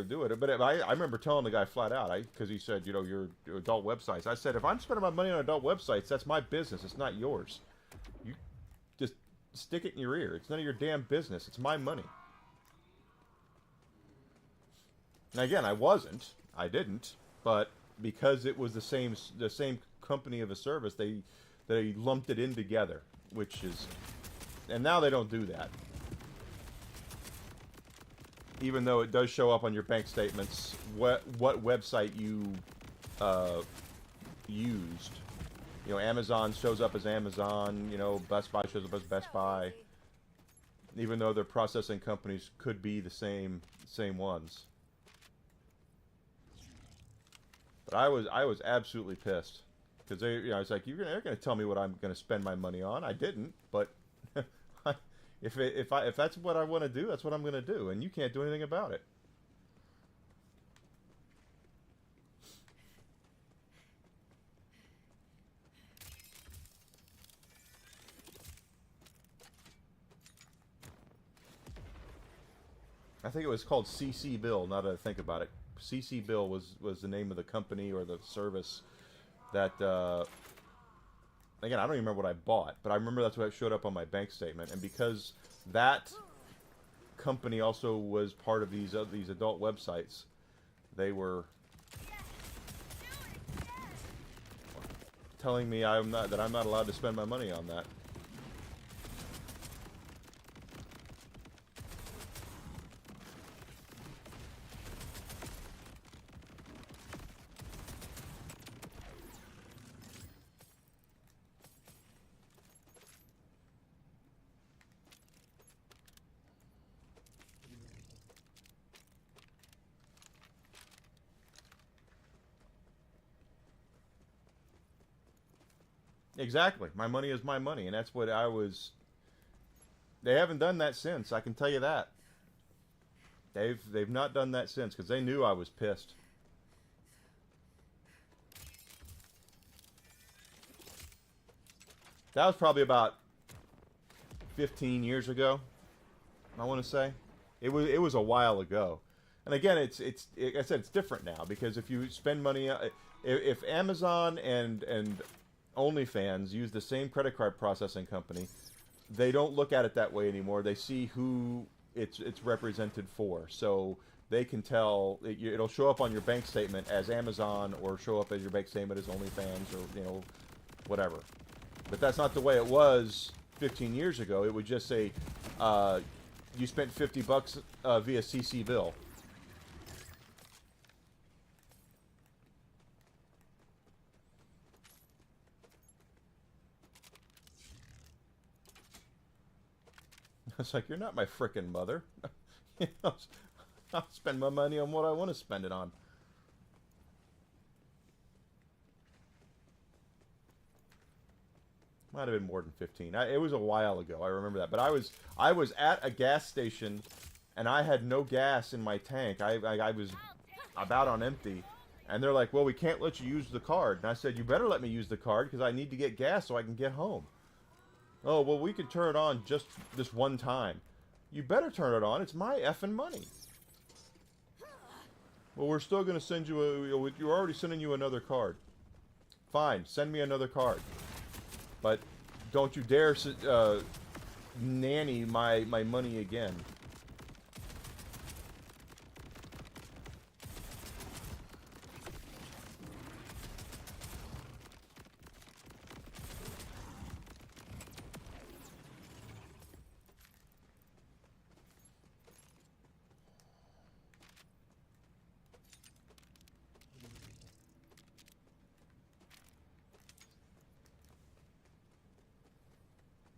do it. But I remember telling the guy flat out, because he said, your adult websites. I said, if I'm spending my money on adult websites, that's my business. It's not yours. You just stick it in your ear. It's none of your damn business. It's my money. And again, I didn't. But because it was the same company of a service, they lumped it in together, which is, and now they don't do that. Even though it does show up on your bank statements what website you used. Amazon shows up as Amazon, Best Buy shows up as Best Buy. Even though their processing companies could be the same ones. But I was absolutely pissed. Because I was like, they're going to tell me what I'm going to spend my money on. I didn't, but if that's what I want to do, that's what I'm going to do, and you can't do anything about it. I think it was called CC Bill. Now that I think about it, CC Bill was the name of the company or the service that again, I don't even remember what I bought, but I remember that's what showed up on my bank statement. And because that company also was part of these adult websites, they were telling me I'm not allowed to spend my money on that. Exactly. My money is my money, and that's what I was. They haven't done that since. I can tell you that. They've not done that since because they knew I was pissed. That was probably about 15 years ago. I want to say it was a while ago. And again, like I said, it's different now because if you spend money, if Amazon and OnlyFans use the same credit card processing company, they don't look at it that way anymore. They see who it's represented for, so they can tell it'll show up on your bank statement as Amazon or show up as your bank statement as OnlyFans or whatever. But that's not the way it was 15 years ago. It would just say you spent $50 via CC bill. It's like, you're not my frickin' mother. I'll spend my money on what I want to spend it on. Might have been more than 15. It was a while ago. I remember that. But I was at a gas station, and I had no gas in my tank. I was about on empty. And they're like, well, we can't let you use the card. And I said, you better let me use the card because I need to get gas so I can get home. Oh, well, we can turn it on just this one time. You better turn it on. It's my effing money. Well, we're still going to send you you're already sending you another card. Fine, send me another card. But don't you dare nanny my money again.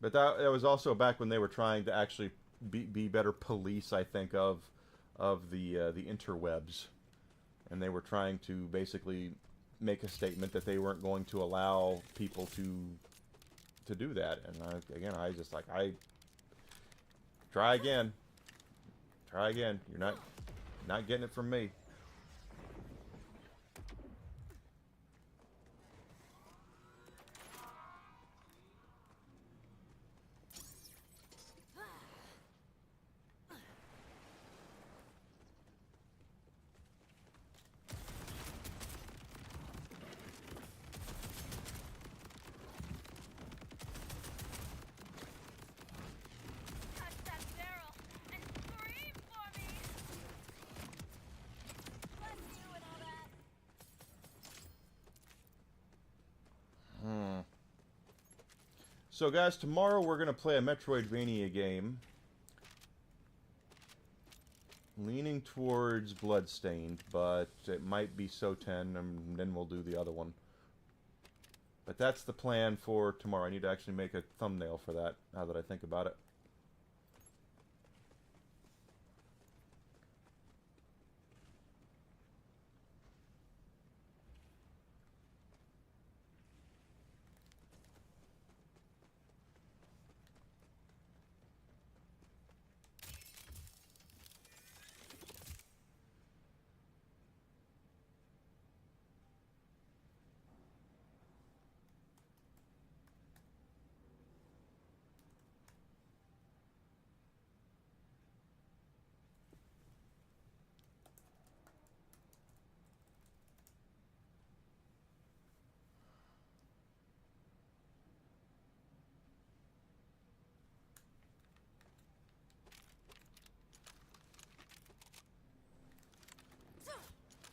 But that was also back when they were trying to actually be better police, I think, of the interwebs, and they were trying to basically make a statement that they weren't going to allow people to do that. And again, I just like try again. You're not getting it from me. So guys, tomorrow we're going to play a Metroidvania game. Leaning towards Bloodstained, but it might be SO10, and then we'll do the other one. But that's the plan for tomorrow. I need to actually make a thumbnail for that, now that I think about it.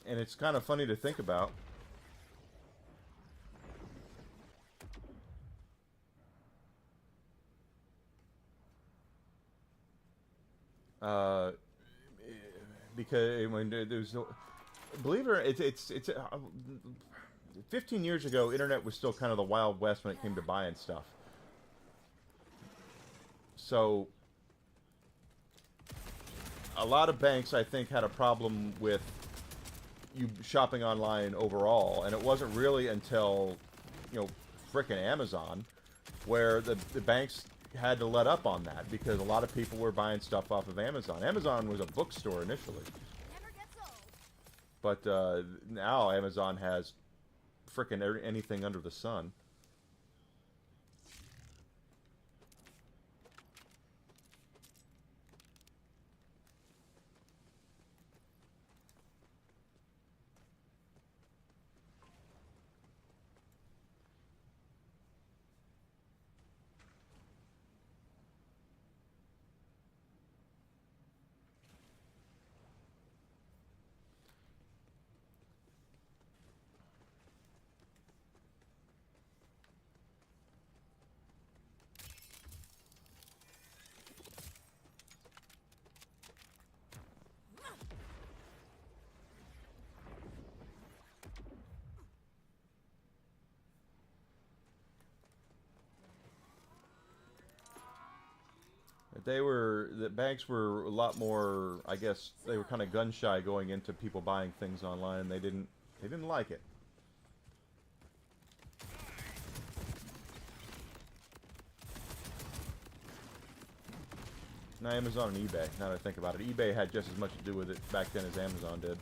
And it's kind of funny to think about. Because when there's no, believe it or not, it's 15 years ago, internet was still kind of the Wild West when it came to buying stuff. So a lot of banks, I think, had a problem with you shopping online overall, and it wasn't really until, you know, frickin' Amazon where the banks had to let up on that, because a lot of people were buying stuff off of Amazon. Amazon was a bookstore initially, Never gets old. but now Amazon has frickin' anything under the sun. The banks were a lot more, I guess, they were kind of gun shy going into people buying things online. They didn't like it. Now Amazon and eBay, now that I think about it. eBay had just as much to do with it back then as Amazon did.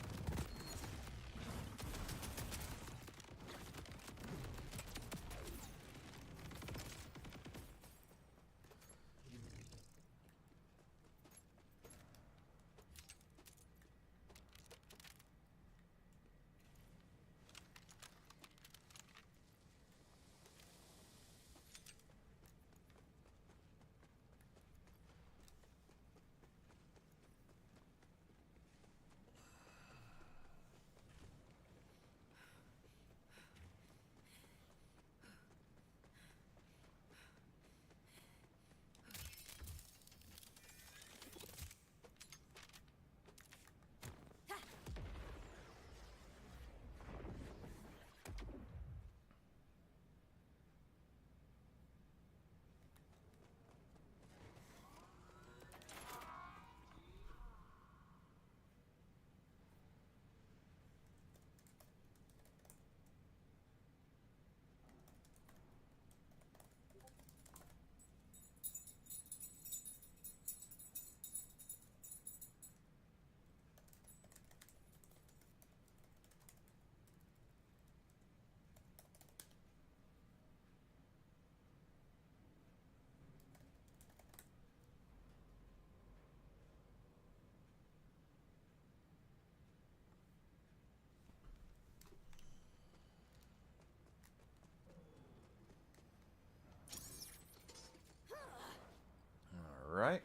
All right.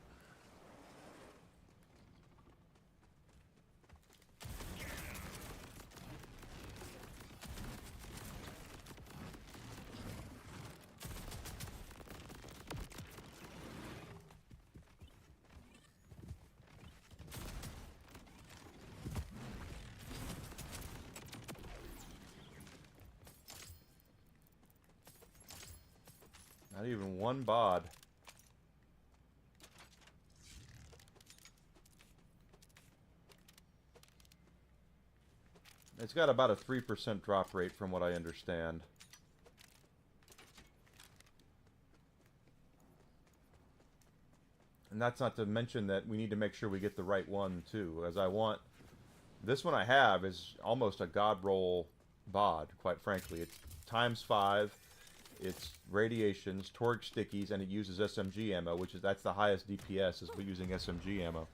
Not even one bod. It's got about a 3% drop rate from what I understand. And that's not to mention that we need to make sure we get the right one too, as I want... This one I have is almost a god roll bod, quite frankly. It's ×5, it's radiations, torque stickies, and it uses SMG ammo, that's the highest DPS, is using SMG ammo.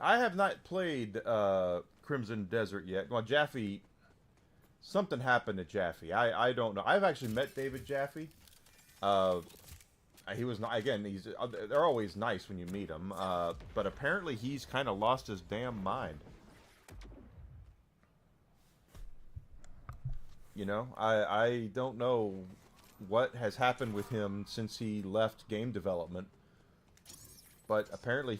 I have not played Crimson Desert yet. Well, Jaffe, something happened to Jaffe. I don't know. I've actually met David Jaffe. He was again. They're always nice when you meet them. But apparently he's kind of lost his damn mind. You know, I don't know what has happened with him since he left game development. But apparently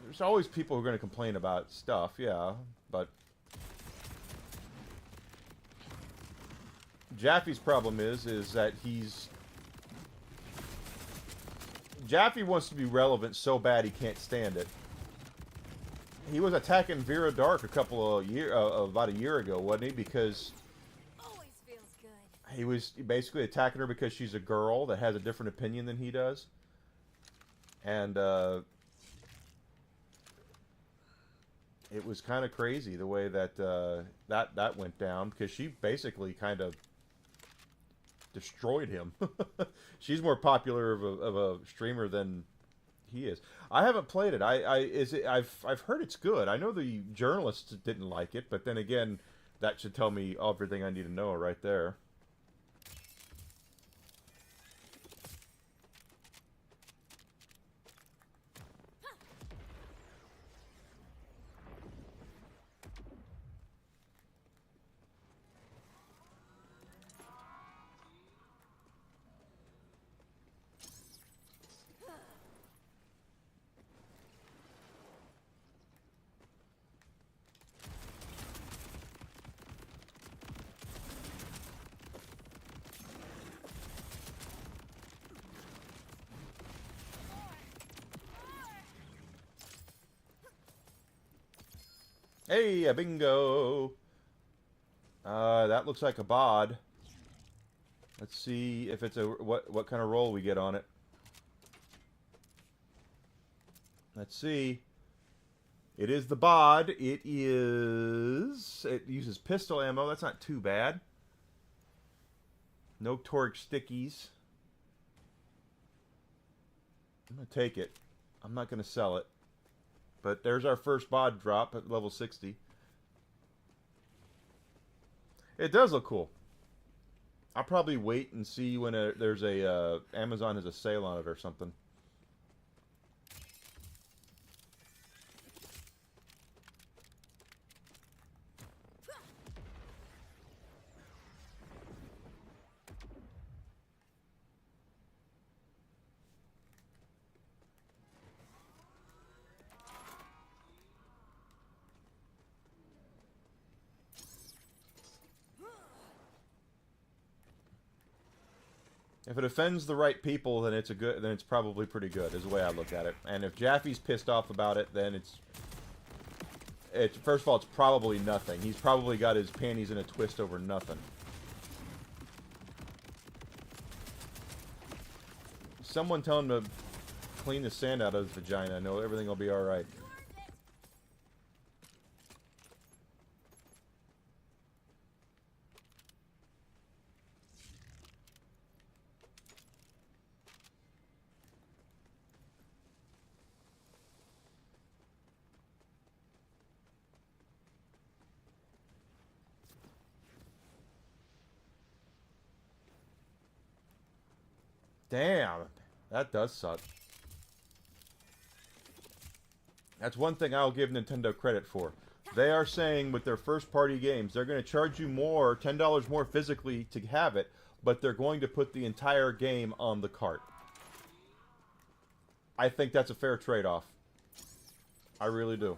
there's always people who are going to complain about stuff, yeah, but Jaffe's problem is that Jaffe wants to be relevant so bad he can't stand it. He was attacking Vera Dark about a year ago, wasn't he? Because Always feels good. he was basically attacking her because she's a girl that has a different opinion than he does. And it was kind of crazy the way that that went down, because she basically kind of destroyed him. She's more popular of a streamer than he is. I haven't played it. I've heard it's good. I know the journalists didn't like it, but then again, that should tell me everything I need to know right there. Hey, a bingo! That looks like a bod. Let's see if it's what kind of roll we get on it. Let's see. It is the bod. It uses pistol ammo. That's not too bad. No torque stickies. I'm gonna take it. I'm not gonna sell it. But there's our first bod drop at level 60. It does look cool. I'll probably wait and see when there's a Amazon has a sale on it or something. If it offends the right people, then it's probably pretty good, is the way I look at it. And if Jaffe's pissed off about it, then it's first of all, it's probably nothing. He's probably got his panties in a twist over nothing. Someone tell him to clean the sand out of his vagina. I know everything will be alright. Damn, that does suck. That's one thing I'll give Nintendo credit for. They are saying with their first-party games, they're going to charge you more, $10 more physically to have it, but they're going to put the entire game on the cart. I think that's a fair trade-off. I really do.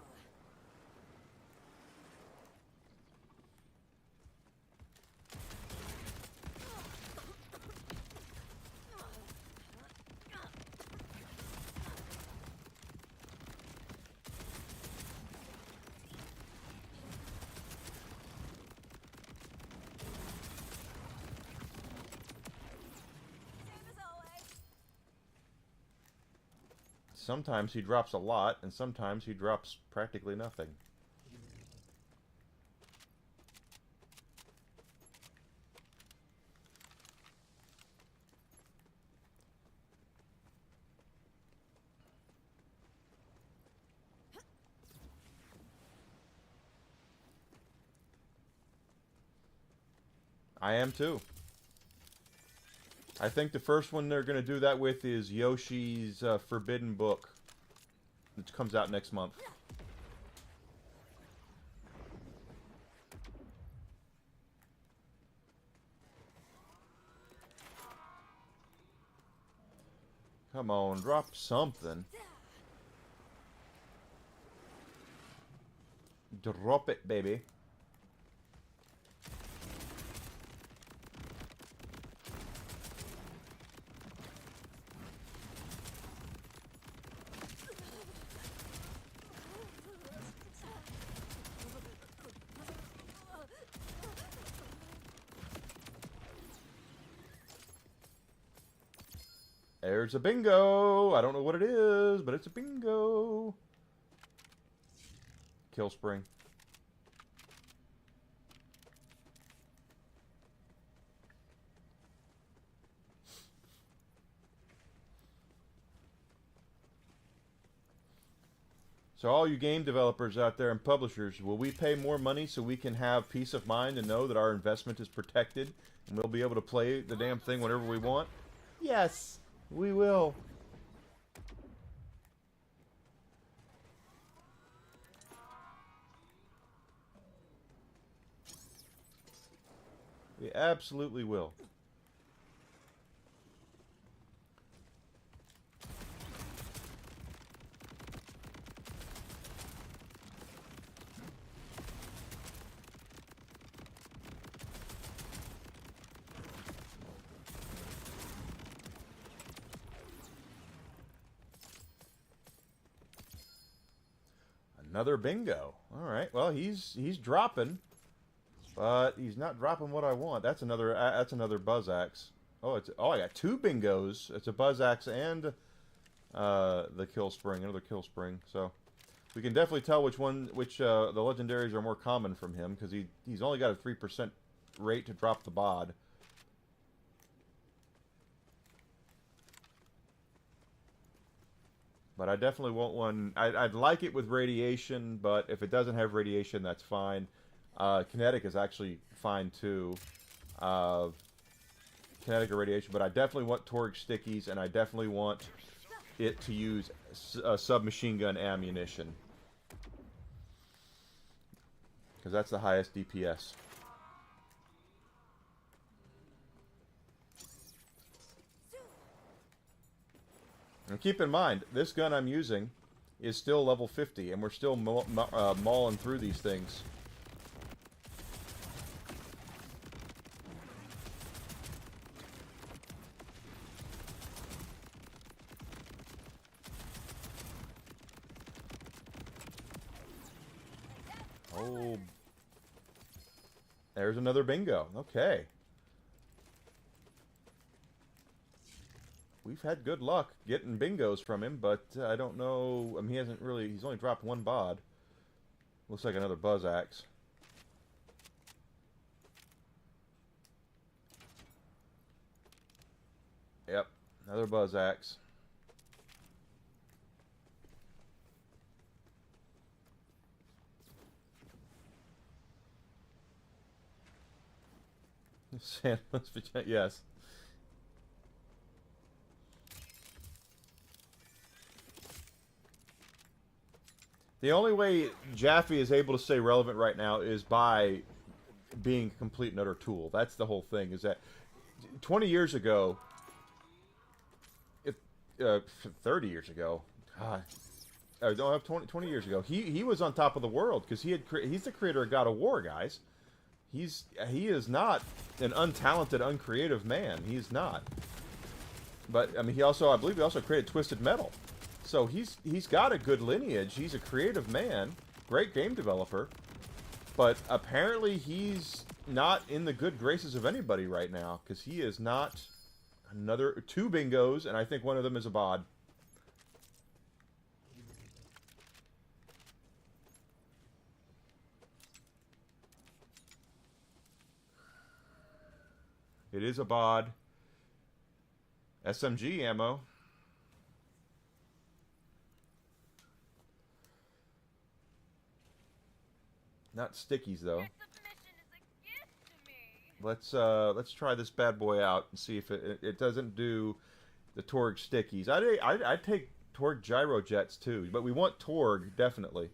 Sometimes he drops a lot, and sometimes he drops practically nothing. I am too. I think the first one they're going to do that with is Yoshi's Forbidden Book, which comes out next month. Come on, drop something. Drop it, baby. There's a bingo. I don't know what it is, but it's a bingo. Kill spring. So all you game developers out there and publishers, will we pay more money so we can have peace of mind and know that our investment is protected and we'll be able to play the damn thing whenever we want? Yes, we will. We absolutely will. Another bingo. All right. Well, he's dropping, but he's not dropping what I want. That's another buzz axe. Oh, I got two bingos. It's a buzz axe and the kill spring, another kill spring. So we can definitely tell which the legendaries are more common from him, because he's only got a 3% rate to drop the bod. But I definitely want one. I'd like it with radiation, but if it doesn't have radiation, that's fine. Kinetic is actually fine too. Kinetic or radiation, but I definitely want Torgue stickies, and I definitely want it to use submachine gun ammunition, because that's the highest DPS. And keep in mind, this gun I'm using is still level 50, and we're still mauling through these things. Oh, there's another bingo. Okay. We've had good luck getting bingos from him, but I don't know. I mean, he's only dropped one bod. Looks like another buzz axe. Yep, another buzz axe. Sandless, yes. The only way Jaffe is able to stay relevant right now is by being a complete and utter tool. That's the whole thing. Is that 20 years ago, 30 years ago, God, I don't have 20 years ago. He was on top of the world because he's the creator of God of War, guys. He is not an untalented, uncreative man. He's not. But I mean, I believe he also created Twisted Metal. So he's got a good lineage. He's a creative man, great game developer, but apparently he's not in the good graces of anybody right now, because he is not. Two bingos, and I think one of them is a bod. It is a bod. SMG ammo. Not stickies, though. Your submission is a gift to me. let's try this bad boy out and see if it doesn't do the Torg stickies. I'd take Torg gyro jets too, but we want Torg definitely.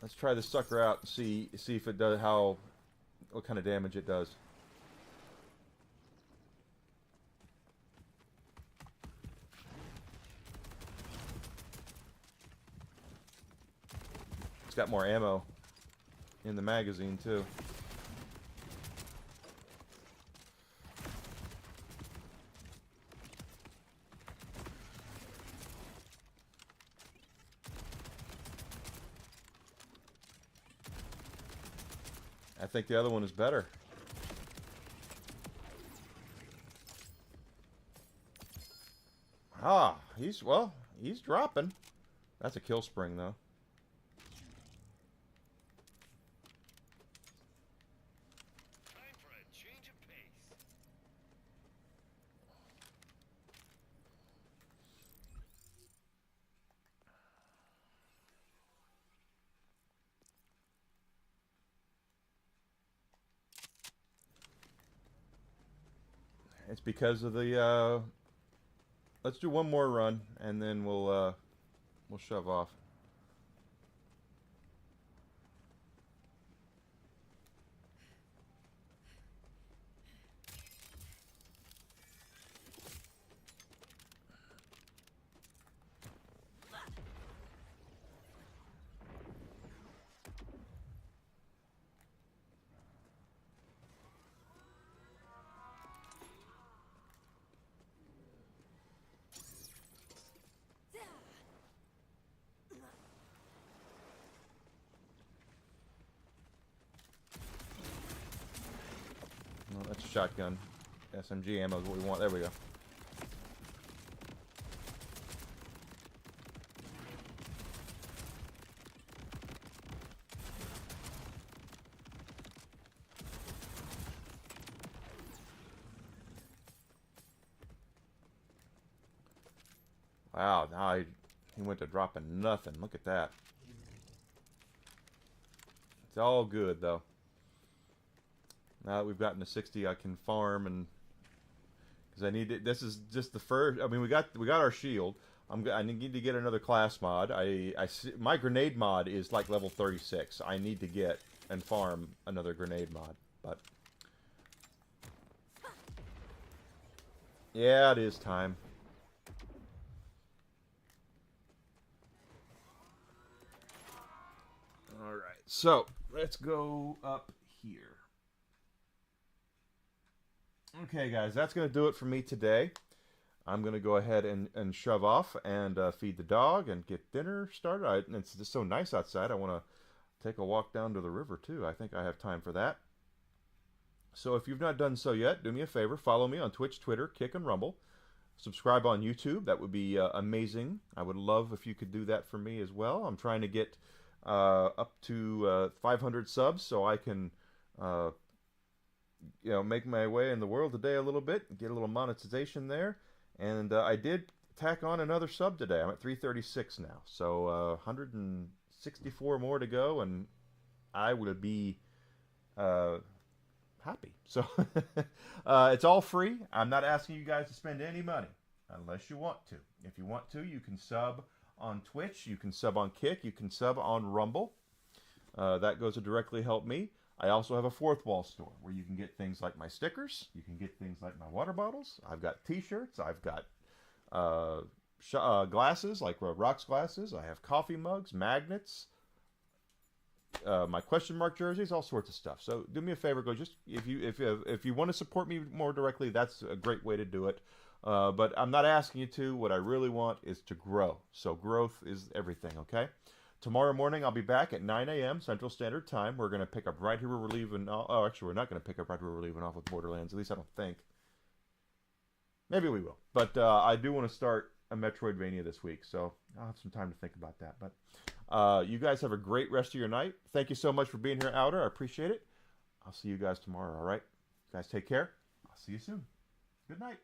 Let's try this sucker out and see if it does what kind of damage it does. It's got more ammo in the magazine too. I think the other one is better. Ah, he's dropping. That's a kill spring though. Time for a change of pace. It's because of the let's do one more run and then we'll shove off. Well, that's a shotgun. SMG ammo is what we want. There we go. Wow, now he went to dropping nothing. Look at that. It's all good though. Now that we've gotten to 60, I can farm and because I need it. This is just the first. I mean, we got our shield. I need to get another class mod. My grenade mod is like level 36. I need to get and farm another grenade mod. But yeah, it is time. All right, so let's go up here. Okay, guys, that's going to do it for me today. I'm going to go ahead and shove off and feed the dog and get dinner started. It's just so nice outside. I want to take a walk down to the river, too. I think I have time for that. So if you've not done so yet, do me a favor. Follow me on Twitch, Twitter, Kick, and Rumble. Subscribe on YouTube. That would be amazing. I would love if you could do that for me as well. I'm trying to get up to 500 subs so I can make my way in the world today a little bit, get a little monetization there. And I did tack on another sub today. I'm at 336 now, so 164 more to go, and I would be happy. So it's all free. I'm not asking you guys to spend any money unless you want to. If you want to, you can sub on Twitch, you can sub on Kick, you can sub on Rumble. That goes to directly help me. I also have a fourth wall store where you can get things like my stickers, you can get things like my water bottles. I've got t-shirts, I've got glasses like rocks glasses, I have coffee mugs, magnets, my question mark jerseys, all sorts of stuff. So do me a favor, go just if you want to support me more directly, that's a great way to do it. But I'm not asking you to. What I really want is to grow. So growth is everything, okay? Tomorrow morning, I'll be back at 9 a.m. Central Standard Time. We're going to pick up right here where we're leaving. Oh, actually, we're not going to pick up right where we're leaving off with Borderlands. At least I don't think. Maybe we will. But I do want to start a Metroidvania this week, so I'll have some time to think about that. But You guys have a great rest of your night. Thank you so much for being here, Outer. I appreciate it. I'll see you guys tomorrow, all right? You guys take care. I'll see you soon. Good night.